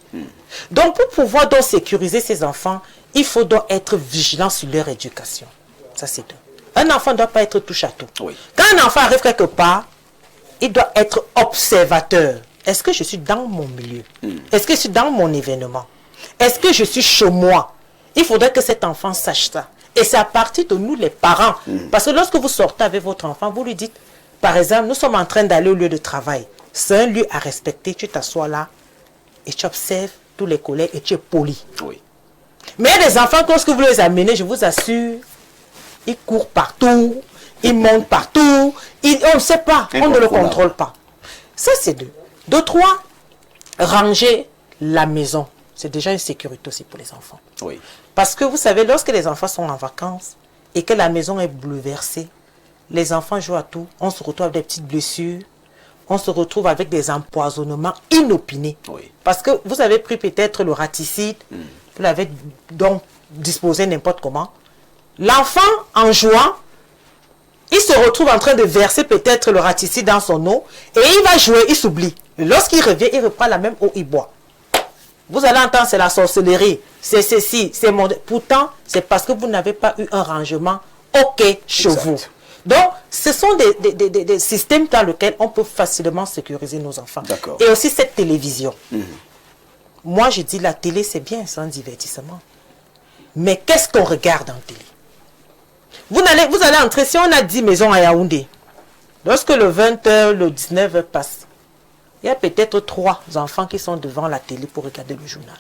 Donc, pour pouvoir donc sécuriser ces enfants, il faut donc être vigilant sur leur éducation. Ça, c'est tout. Un enfant ne doit pas être touche à tout. Oui. Quand un enfant arrive quelque part, il doit être observateur. Est-ce que je suis dans mon milieu? Est-ce que je suis dans mon événement? Est-ce que je suis chez moi? Il faudrait que cet enfant sache ça. Et c'est à partir de nous, les parents. Parce que lorsque vous sortez avec votre enfant, vous lui dites, par exemple, nous sommes en train d'aller au lieu de travail. C'est un lieu à respecter. Tu t'assois là et tu observes tous les collègues et tu es poli. Oui. Mais il y a des enfants, lorsque vous les amenez, je vous assure, ils courent partout, ils montent partout, on ne sait pas, on ne le contrôle pas. Ça, c'est deux. De 3, ranger la maison. c'est déjà une sécurité aussi pour les enfants. Oui. Parce que vous savez, lorsque les enfants sont en vacances et que la maison est bouleversée, les enfants jouent à tout. On se retrouve avec des petites blessures. On se retrouve avec des empoisonnements inopinés. Oui. Parce que vous avez pris peut-être le raticide, vous l'avez donc disposé n'importe comment. L'enfant, en jouant, il se retrouve en train de verser peut-être le raticide dans son eau et il va jouer, il s'oublie. Lorsqu'il revient, il reprend la même eau, il boit. Vous allez entendre, c'est la sorcellerie, c'est ceci, c'est mon... Pourtant, c'est parce que vous n'avez pas eu un rangement OK chez vous. Donc, ce sont des systèmes dans lesquels on peut facilement sécuriser nos enfants. Et aussi cette télévision. Moi, je dis la télé, c'est bien, c'est un divertissement. Mais qu'est-ce qu'on regarde en télé? Vous allez entrer, si on a 10 maisons à Yaoundé, lorsque le 20h, le 19h passe, il y a peut-être 3 enfants qui sont devant la télé pour regarder le journal.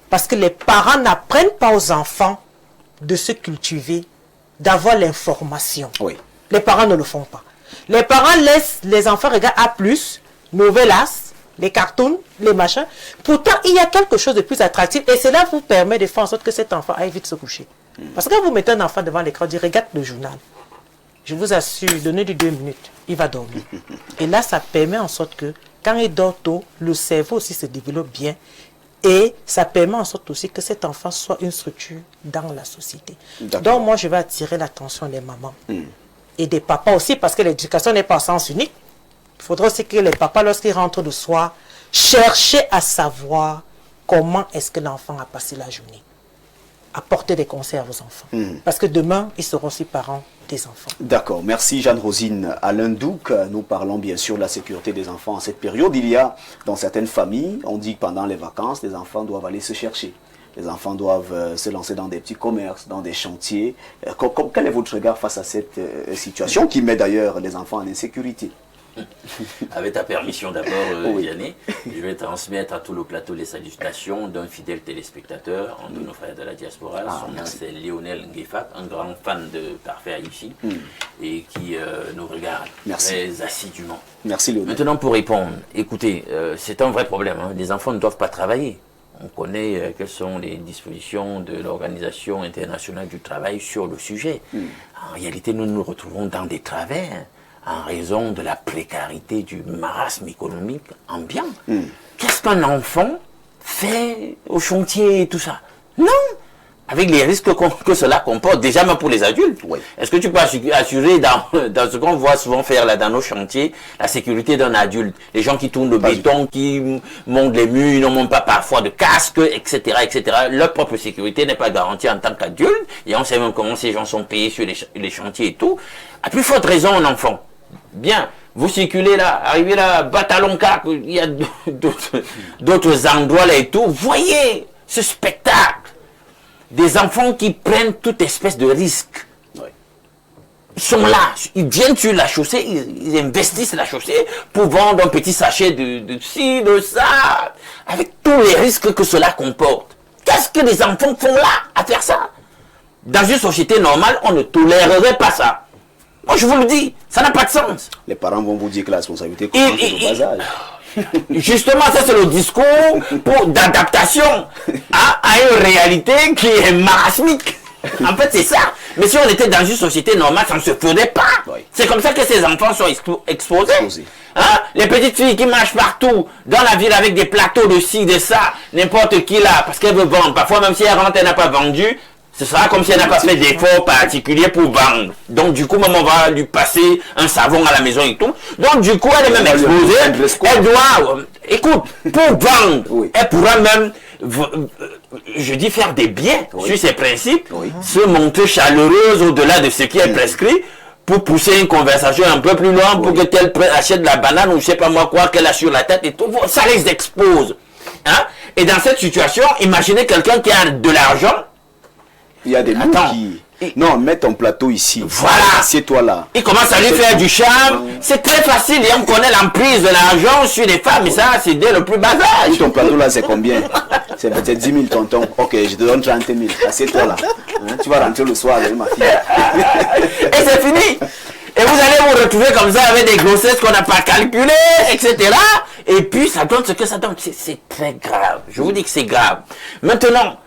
Parce que les parents n'apprennent pas aux enfants de se cultiver, d'avoir l'information. Oui. Les parents ne le font pas. Les parents laissent les enfants regarder A+, Novelas, les cartoons, les machins. Pourtant, il y a quelque chose de plus attractif et cela vous permet de faire en sorte que cet enfant aille vite se coucher. Parce que quand vous mettez un enfant devant l'écran, dit regarde le journal. Je vous assure, donnez-lui 2 minutes, il va dormir. Et là, ça permet en sorte que quand il dort tôt, le cerveau aussi se développe bien. Et ça permet en sorte aussi que cet enfant soit une structure dans la société. Donc moi, je vais attirer l'attention des mamans et des papas aussi, parce que l'éducation n'est pas en sens unique. Il faudra aussi que les papas, lorsqu'ils rentrent le soir, cherchent à savoir comment est-ce que l'enfant a passé la journée. Apportez des conseils à vos enfants. Parce que demain, ils seront aussi parents des enfants. D'accord, merci Jeanne-Rosine. Alain Douc, nous parlons bien sûr de la sécurité des enfants en cette période. Il y a, dans certaines familles, on dit que pendant les vacances, les enfants doivent aller se chercher. Les enfants doivent se lancer dans des petits commerces, dans des chantiers. Quel est votre regard face à cette situation qui met d'ailleurs les enfants en insécurité? Avec ta permission d'abord, Oui. Yannick, je vais transmettre à tout le plateau les salutations d'un fidèle téléspectateur, un de nos frères de la diaspora. Son nom c'est Lionel Nguefak, un grand fan de Parfait Haïti et qui nous regarde très assidûment. Merci Lionel. Maintenant pour répondre, écoutez, c'est un vrai problème. Les enfants ne doivent pas travailler. On connaît quelles sont les dispositions de l'Organisation internationale du travail sur le sujet. En réalité, nous nous retrouvons dans des travers en raison de la précarité du marasme économique ambiant. Qu'est-ce qu'un enfant fait au chantier et tout ça? Non! Avec les risques que cela comporte, déjà même pour les adultes. Est-ce que tu peux assurer dans ce qu'on voit souvent faire là dans nos chantiers, la sécurité d'un adulte? Les gens qui tournent le béton, qui montent les murs, ils n'ont même pas parfois de casque, etc., etc. Leur propre sécurité n'est pas garantie en tant qu'adulte. Et on sait même comment ces gens sont payés sur les chantiers et tout. À plus forte raison, un enfant. Bien, vous circulez là, arrivez là, Batalonka, il y a d'autres endroits là et tout. Voyez ce spectacle. Des enfants qui prennent toute espèce de risque. Ils sont là, ils viennent sur la chaussée, ils investissent la chaussée pour vendre un petit sachet de ci, de ça, avec tous les risques que cela comporte. Qu'est-ce que les enfants font là à faire ça? Dans une société normale, on ne tolérerait pas ça. Moi, je vous le dis, ça n'a pas de sens. Les parents vont vous dire que la responsabilité commence au bas âge. Justement, ça c'est le discours d'adaptation à une réalité qui est marasmique. En fait, c'est ça. Mais si on était dans une société normale, ça ne se ferait pas. C'est comme ça que ces enfants sont exposés. Les petites filles qui marchent partout dans la ville avec des plateaux de ci, de ça, n'importe qui là, parce qu'elle veut vendre. Parfois, même si elle rentre, elle n'a pas vendu. Ce sera comme si elle n'a pas fait d'efforts particuliers pour vendre. Donc du coup, même on va lui passer un savon à la maison et tout. Donc du coup, elle est même exposée. Elle doit, écoute, pour vendre, elle pourra même, je dis, faire des biens sur ses principes, se montrer chaleureuse au-delà de ce qui est prescrit, pour pousser une conversation un peu plus loin, pour que tel achète de la banane ou je sais pas moi quoi qu'elle a sur la tête et tout. Ça les expose. Et dans cette situation, imaginez quelqu'un qui a de l'argent. Il y a des mots qui... Non, mets ton plateau ici. Voilà. Assieds-toi là. Il commence à lui faire du charme. C'est très facile. Et on connaît l'emprise de l'argent sur les femmes. Et ça, c'est dès le plus bas âge. Ton plateau là, c'est combien? C'est peut-être 10 000 tonton. Ok, je te donne 30 000. Assieds-toi là. Tu vas rentrer le soir avec ma fille. Et c'est fini. Et vous allez vous retrouver comme ça avec des grossesses qu'on n'a pas calculées, etc. Et puis ça donne ce que ça donne. C'est très grave. Je vous dis que c'est grave. Maintenant,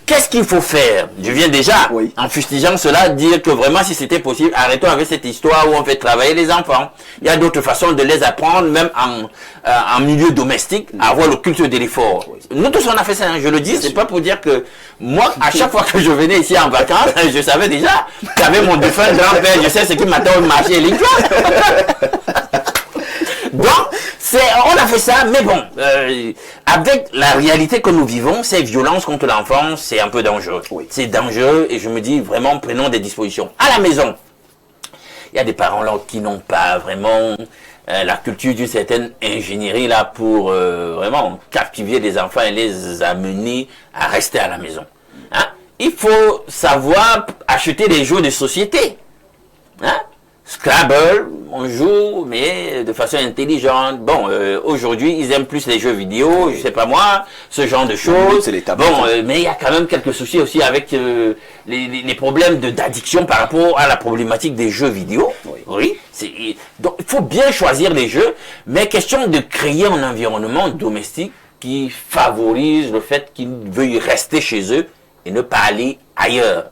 qu'est-ce qu'il faut faire? Je viens déjà, en fustigeant cela, dire que vraiment, si c'était possible, arrêtons avec cette histoire où on fait travailler les enfants. Il y a d'autres façons de les apprendre, même en milieu domestique, à avoir le culte de l'effort. Nous tous, on a fait ça, hein, je le dis, c'est pas pour dire que moi, à chaque fois que je venais ici en vacances, je savais déjà qu'avec mon défunt grand-père, je sais ce qui m'attend au marché électoral. Donc, on a fait ça, mais bon, avec la réalité que nous vivons, ces violences contre l'enfant, c'est un peu dangereux. C'est dangereux et je me dis vraiment, prenons des dispositions. À la maison, il y a des parents là qui n'ont pas vraiment la culture d'une certaine ingénierie là pour vraiment captiver les enfants et les amener à rester à la maison. Hein? Il faut savoir acheter des jeux de société. Hein? Scrabble, on joue, mais de façon intelligente. Bon, aujourd'hui, ils aiment plus les jeux vidéo, je sais pas moi, ce genre de choses. Bon, mais il y a quand même quelques soucis aussi avec les problèmes d'addiction par rapport à la problématique des jeux vidéo. Oui. Donc, il faut bien choisir les jeux, mais question de créer un environnement domestique qui favorise le fait qu'ils veuillent rester chez eux et ne pas aller ailleurs.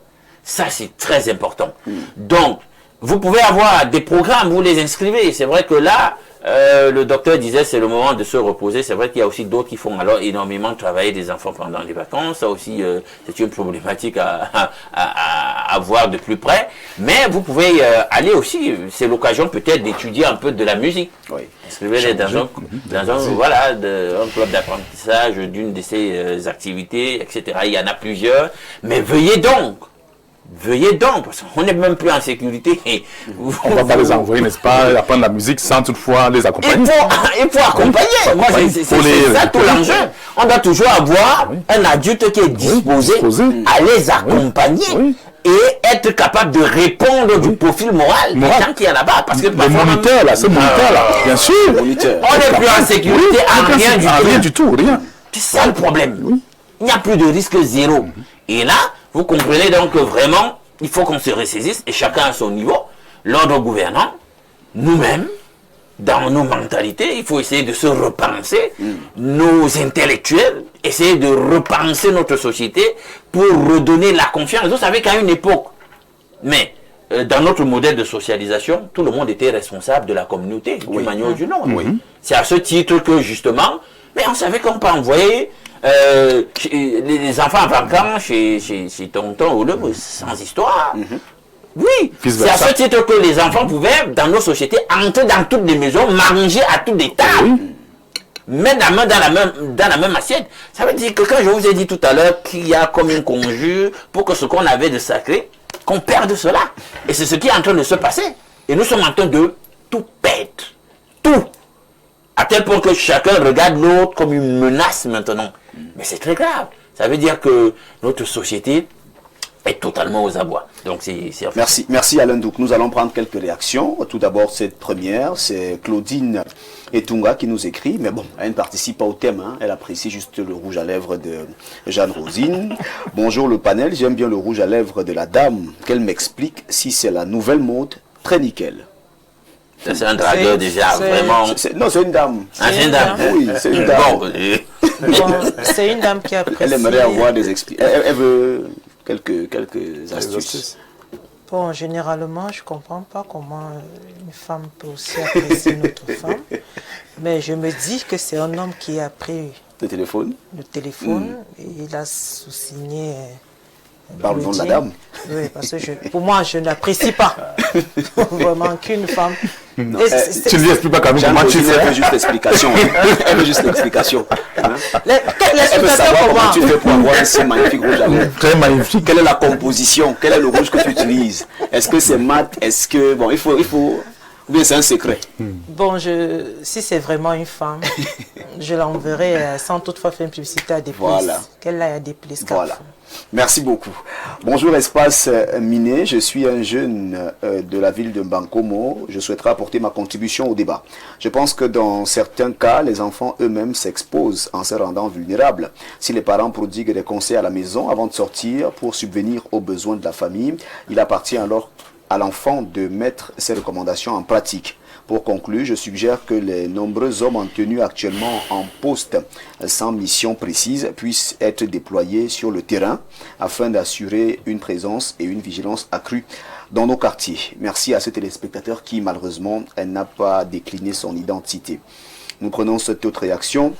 Ça, c'est très important. Donc, vous pouvez avoir des programmes, vous les inscrivez. C'est vrai que là, le docteur disait c'est le moment de se reposer. C'est vrai qu'il y a aussi d'autres qui font alors énormément travailler des enfants pendant les vacances. Ça aussi, c'est une problématique à voir de plus près. Mais vous pouvez aller aussi, c'est l'occasion peut-être d'étudier un peu de la musique. Inscrivez-les dans un club d'apprentissage d'une de ces activités, etc. Il y en a plusieurs. Mais veuillez donc, parce qu'on n'est même plus en sécurité. On ne va pas les envoyer, n'est-ce pas, apprendre la musique sans toutefois les accompagner. Il faut accompagner. Moi, c'est ça tout l'enjeu. On doit toujours avoir un adulte qui est disposé à les accompagner et être capable de répondre du profil moral des gens qui est là-bas. Parce que le moniteur, là, ce moniteur-là, bien sûr. On n'est plus en sécurité en rien du tout. C'est ça le problème. Il n'y a plus de risque zéro. Et là, vous comprenez donc que vraiment, il faut qu'on se ressaisisse et chacun à son niveau, l'ordre gouvernant, nous-mêmes, dans nos mentalités, il faut essayer de se repenser, nos intellectuels, essayer de repenser notre société pour redonner la confiance. Vous savez qu'à une époque, mais dans notre modèle de socialisation, tout le monde était responsable de la communauté, d'une manière ou d'une autre. C'est à ce titre que justement, mais on savait qu'on peut envoyer les enfants en vacances chez tonton ou le sans histoire. Oui, c'est à ce titre que les enfants pouvaient, dans nos sociétés, entrer dans toutes les maisons, manger à toutes les tables, mettre la main dans la même assiette. Ça veut dire que quand je vous ai dit tout à l'heure qu'il y a comme une conjure pour que ce qu'on avait de sacré, qu'on perde cela. Et c'est ce qui est en train de se passer. Et nous sommes en train de tout perdre. Tout. À tel point que chacun regarde l'autre comme une menace maintenant. Mais c'est très grave. Ça veut dire que notre société est totalement aux abois. Donc Merci Alain Douk. Nous allons prendre quelques réactions. Tout d'abord, cette première, c'est Claudine Etunga qui nous écrit. Mais bon, elle ne participe pas au thème. Hein. Elle apprécie juste le rouge à lèvres de Jeanne Rosine. Bonjour le panel. J'aime bien le rouge à lèvres de la dame. Qu'elle m'explique si c'est la nouvelle mode. Très nickel. C'est un dragueur déjà, vraiment. Non, c'est une dame. C'est une dame. Oui, c'est une dame. C'est une dame qui apprécie. Elle aimerait avoir des explications. Elle veut quelques astuces. Bon, généralement, je ne comprends pas comment une femme peut aussi apprécier une autre femme. Mais je me dis que c'est un homme qui a pris le téléphone. Et il a sous-signé. Par le nom de la dame. Oui, parce que pour moi, je n'apprécie pas vraiment qu'une femme. Tu ne lui expliques pas quand même comment tu fais. Elle veut juste l'explication. Elle veut juste l'explication. Elle veut savoir comment tu fais pour avoir un si magnifique rouge à lèvres. Très magnifique. Quelle est la composition? Quel est le rouge que tu utilises? Est-ce que c'est mat? Est-ce que... Bon, il faut... Ou bien c'est un secret? Bon, si c'est vraiment une femme, je l'enverrai sans toutefois faire une publicité à des polices. Qu'elle aille à des polices. Voilà. Merci beaucoup. Bonjour Espace Miné, je suis un jeune de la ville de Mbankomo. Je souhaiterais apporter ma contribution au débat. Je pense que dans certains cas, les enfants eux-mêmes s'exposent en se rendant vulnérables. Si les parents prodiguent des conseils à la maison avant de sortir pour subvenir aux besoins de la famille, il appartient alors à l'enfant de mettre ces recommandations en pratique. Pour conclure, je suggère que les nombreux hommes en tenue actuellement en poste sans mission précise puissent être déployés sur le terrain afin d'assurer une présence et une vigilance accrue dans nos quartiers. Merci à ce téléspectateur qui malheureusement n'a pas décliné son identité. Nous prenons cette autre réaction.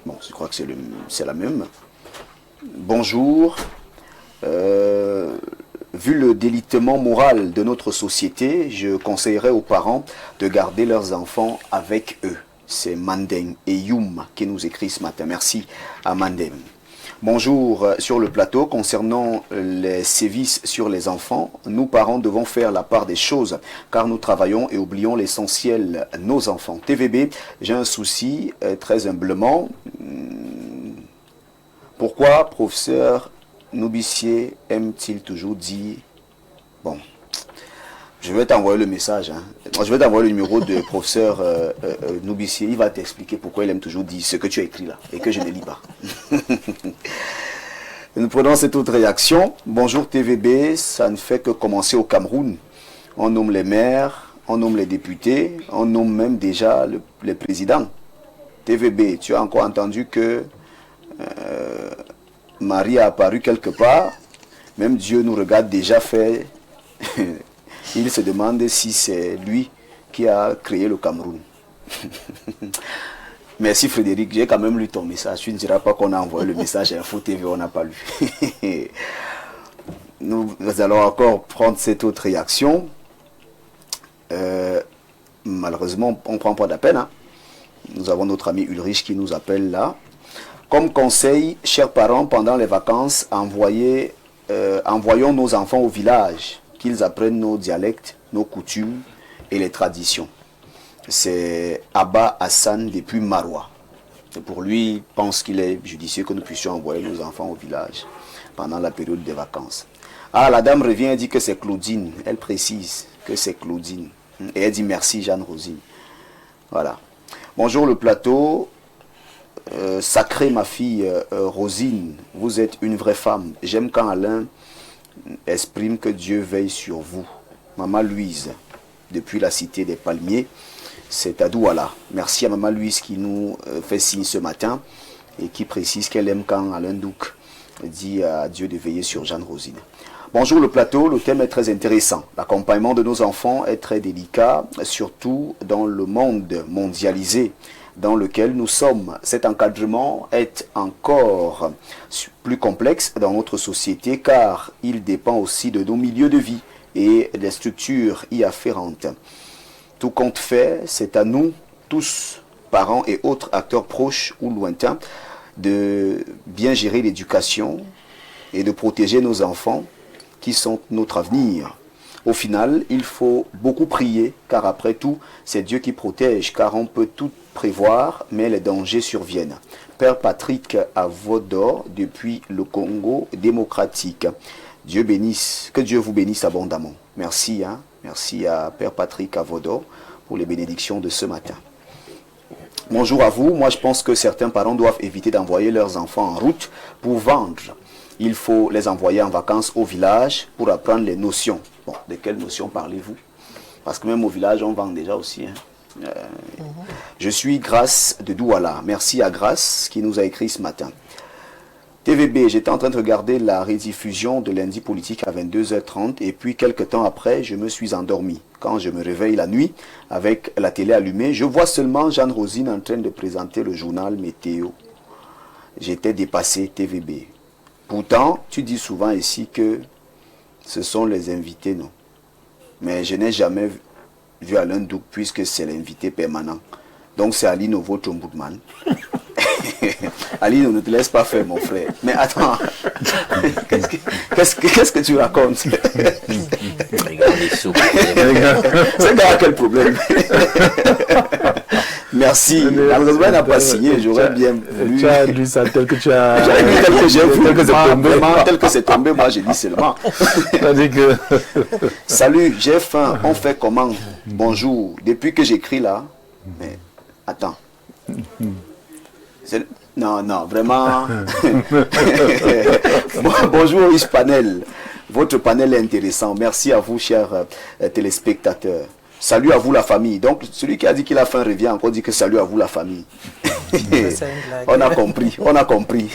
Bon, je crois que c'est la même. Bonjour. Vu le délitement moral de notre société, je conseillerais aux parents de garder leurs enfants avec eux. C'est Mandem et Youm qui nous écrit ce matin. Merci à Mandem. Bonjour, sur le plateau, concernant les sévices sur les enfants, nous parents devons faire la part des choses car nous travaillons et oublions l'essentiel, nos enfants. TVB, j'ai un souci très humblement. Pourquoi, professeur Noubissier aime-t-il toujours dire... Bon, je vais t'envoyer le message. Hein. Je vais t'envoyer le numéro de professeur Noubissier. Il va t'expliquer pourquoi il aime toujours dire ce que tu as écrit là et que je ne lis pas. Nous prenons cette autre réaction. Bonjour TVB, ça ne fait que commencer au Cameroun. On nomme les maires, on nomme les députés, on nomme même déjà les présidents. TVB, tu as encore entendu que... Marie a apparu quelque part, même Dieu nous regarde déjà faire. Il se demande si c'est lui qui a créé le Cameroun. Merci Frédéric, j'ai quand même lu ton message. Tu ne diras pas qu'on a envoyé le message à Info TV, on n'a pas lu. Nous allons encore prendre cette autre réaction. Malheureusement, on ne prend pas d'appel. Hein. Nous avons notre ami Ulrich qui nous appelle là. Comme conseil, chers parents, pendant les vacances, envoyons nos enfants au village, qu'ils apprennent nos dialectes, nos coutumes et les traditions. C'est Abba Hassan depuis Maroua. Et pour lui, il pense qu'il est judicieux que nous puissions envoyer nos enfants au village pendant la période des vacances. Ah, la dame revient et dit que c'est Claudine. Elle précise que c'est Claudine. Et elle dit merci Jeanne-Rosine. Voilà. Bonjour le plateau. Sacrée ma fille Rosine, vous êtes une vraie femme. J'aime quand Alain exprime que Dieu veille sur vous. Maman Louise, depuis la cité des Palmiers, c'est à Douala. Merci à Maman Louise qui nous fait signe ce matin et qui précise qu'elle aime quand Alain Douk dit à Dieu de veiller sur Jeanne Rosine. Bonjour le plateau, le thème est très intéressant. L'accompagnement de nos enfants est très délicat, surtout dans le monde mondialisé dans lequel nous sommes. Cet encadrement est encore plus complexe dans notre société car il dépend aussi de nos milieux de vie et des structures y afférentes. Tout compte fait, c'est à nous, tous, parents et autres acteurs proches ou lointains, de bien gérer l'éducation et de protéger nos enfants qui sont notre avenir. Au final, il faut beaucoup prier, car après tout, c'est Dieu qui protège, car on peut tout prévoir, mais les dangers surviennent. Père Patrick à Vodor, depuis le Congo démocratique. Dieu bénisse, que Dieu vous bénisse abondamment. Merci, hein? Merci à Père Patrick à Vodor pour les bénédictions de ce matin. Bonjour à vous. Moi, je pense que certains parents doivent éviter d'envoyer leurs enfants en route pour vendre. Il faut les envoyer en vacances au village pour apprendre les notions. Bon, de quelles notions parlez-vous? Parce que même au village, on vend déjà aussi. Hein. Je suis Grâce de Douala. Merci à Grâce qui nous a écrit ce matin. TVB, j'étais en train de regarder la rediffusion de lundi politique à 22h30 et puis quelques temps après, je me suis endormi. Quand je me réveille la nuit avec la télé allumée, je vois seulement Jeanne Rosine en train de présenter le journal météo. J'étais dépassé, TVB. Pourtant, tu dis souvent ici que ce sont les invités, non? Mais je n'ai jamais vu Alain Douk puisque c'est l'invité permanent. Donc c'est Ali, votre ombudsman. Ali, ne te laisse pas faire, mon frère. Mais attends, qu'est-ce que tu racontes? C'est gars, quel problème? Merci. Malheureusement, il n'a pas signé. J'aurais bien voulu. Tu as lu ça tel que tu as. Tel que j'ai voulu. Tel que c'est tombé, moi j'ai dit seulement. Salut, j'ai faim. On fait comment? Bonjour. Depuis que j'écris là. Mais attends. Non, vraiment. Bonjour Ispanel. Votre panel est intéressant. Merci à vous, chers téléspectateurs. Salut à vous la famille. Donc, celui qui a dit qu'il a faim revient encore dit que salut à vous la famille. On a compris, on a compris.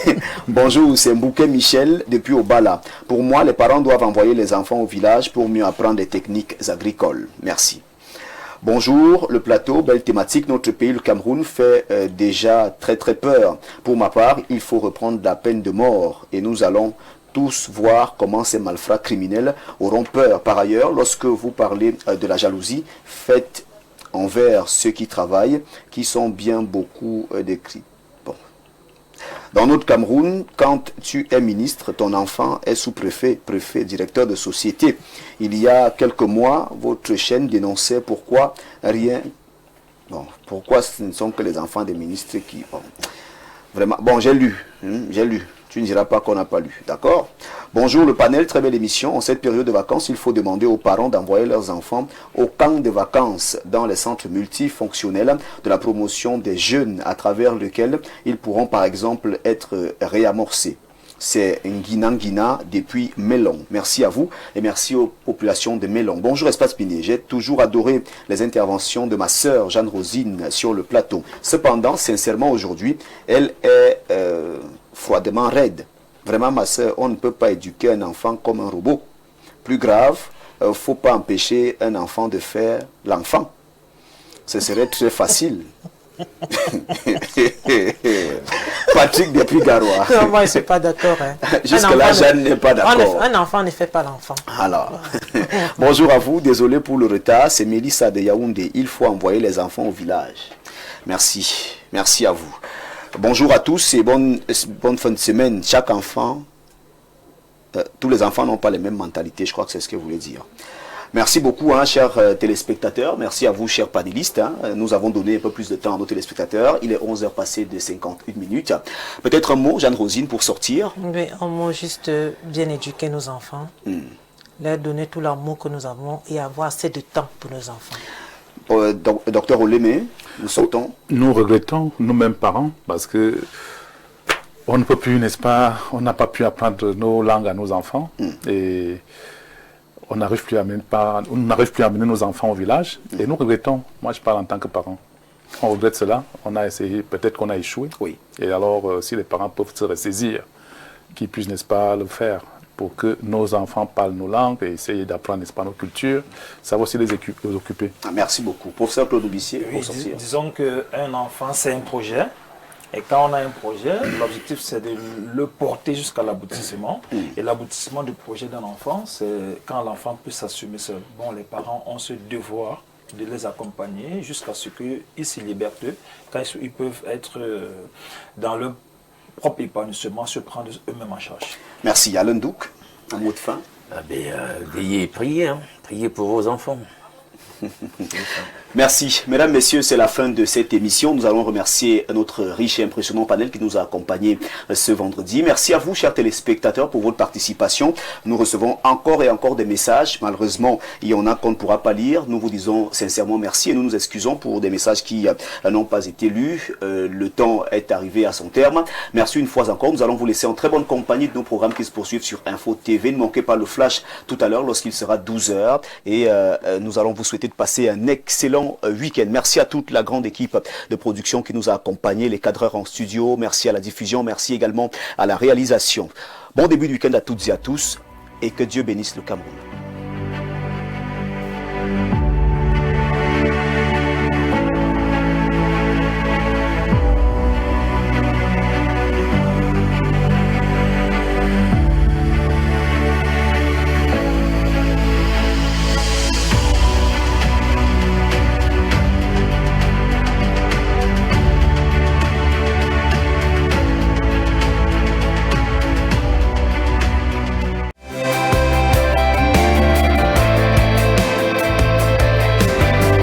Bonjour, c'est Mbouké Michel depuis Obala. Pour moi, les parents doivent envoyer les enfants au village pour mieux apprendre les techniques agricoles. Merci. Bonjour, le plateau, belle thématique. Notre pays, le Cameroun, fait déjà très peur. Pour ma part, il faut reprendre la peine de mort et nous allons tous voir comment ces malfrats criminels auront peur. Par ailleurs, lorsque vous parlez de la jalousie, faites envers ceux qui travaillent, qui sont bien beaucoup décrits. Bon. Dans notre Cameroun, quand tu es ministre, ton enfant est sous-préfet, préfet, directeur de société. Il y a quelques mois, votre chaîne dénonçait pourquoi ce ne sont que les enfants des ministres qui... Bon, vraiment, bon, j'ai lu. Tu ne diras pas qu'on n'a pas lu, d'accord? Bonjour le panel, très belle émission. En cette période de vacances, il faut demander aux parents d'envoyer leurs enfants au camp de vacances dans les centres multifonctionnels de la promotion des jeunes à travers lequel ils pourront par exemple être réamorcés. C'est Nguina depuis Melon. Merci à vous et merci aux populations de Melon. Bonjour Espace Miné. J'ai toujours adoré les interventions de ma sœur Jeanne Rosine sur le plateau. Cependant, sincèrement aujourd'hui, elle est froidement raide. Vraiment ma sœur, on ne peut pas éduquer un enfant comme un robot. Plus grave, faut pas empêcher un enfant de faire l'enfant. Ce serait très facile. Patrick depuis Garoua. Non, moi je ne suis pas d'accord. Hein. Jusque-là, Jeanne n'est pas d'accord. Un enfant ne fait pas l'enfant. Alors, bonjour à vous, désolé pour le retard. C'est Mélissa de Yaoundé. Il faut envoyer les enfants au village. Merci, merci à vous. Bonjour à tous et bonne fin de semaine. Chaque enfant, tous les enfants n'ont pas les mêmes mentalités, je crois que c'est ce que vous voulez dire. Merci beaucoup, hein, chers téléspectateurs. Merci à vous, chers panélistes. Hein. Nous avons donné un peu plus de temps à nos téléspectateurs. Il est 11h passé de 51 minutes. Peut-être un mot, Jeanne Rosine, pour sortir. Oui, un mot juste bien éduquer nos enfants, leur donner tout l'amour que nous avons et avoir assez de temps pour nos enfants. Docteur Olémé, nous sortons. Nous regrettons, nous-mêmes parents, parce que on ne peut plus, n'est-ce pas, on n'a pas pu apprendre nos langues à nos enfants et on n'arrive plus à amener nos enfants au village et nous regrettons. Moi, je parle en tant que parent. On regrette cela. On a essayé, peut-être qu'on a échoué. Oui. Et alors, si les parents peuvent se ressaisir, qu'ils puissent, n'est-ce pas, le faire pour que nos enfants parlent nos langues et essayer d'apprendre, n'est-ce pas, nos cultures, ça va aussi les occuper. Ah, merci beaucoup. Professeur Claude Oubissier, oui, disons qu'un enfant, c'est un projet. Et quand on a un projet, l'objectif c'est de le porter jusqu'à l'aboutissement. Et l'aboutissement du projet d'un enfant, c'est quand l'enfant peut s'assumer seul. Bon, les parents ont ce devoir de les accompagner jusqu'à ce qu'ils se libèrent d'eux, quand ils peuvent être dans leur propre épanouissement, se prendre eux-mêmes en charge. Merci. Alain Douk, un mot de fin. Veillez et priez, hein. Priez pour vos enfants. Merci. Mesdames, Messieurs, c'est la fin de cette émission. Nous allons remercier notre riche et impressionnant panel qui nous a accompagnés ce vendredi. Merci à vous, chers téléspectateurs, pour votre participation. Nous recevons encore et encore des messages. Malheureusement, il y en a qu'on ne pourra pas lire. Nous vous disons sincèrement merci et nous nous excusons pour des messages qui n'ont pas été lus. Le temps est arrivé à son terme. Merci une fois encore. Nous allons vous laisser en très bonne compagnie de nos programmes qui se poursuivent sur Info TV. Ne manquez pas le flash tout à l'heure lorsqu'il sera 12h. Et nous allons vous souhaiter de passer un excellent week-end. Merci à toute la grande équipe de production qui nous a accompagnés, les cadreurs en studio, merci à la diffusion, merci également à la réalisation. Bon début de week-end à toutes et à tous et que Dieu bénisse le Cameroun.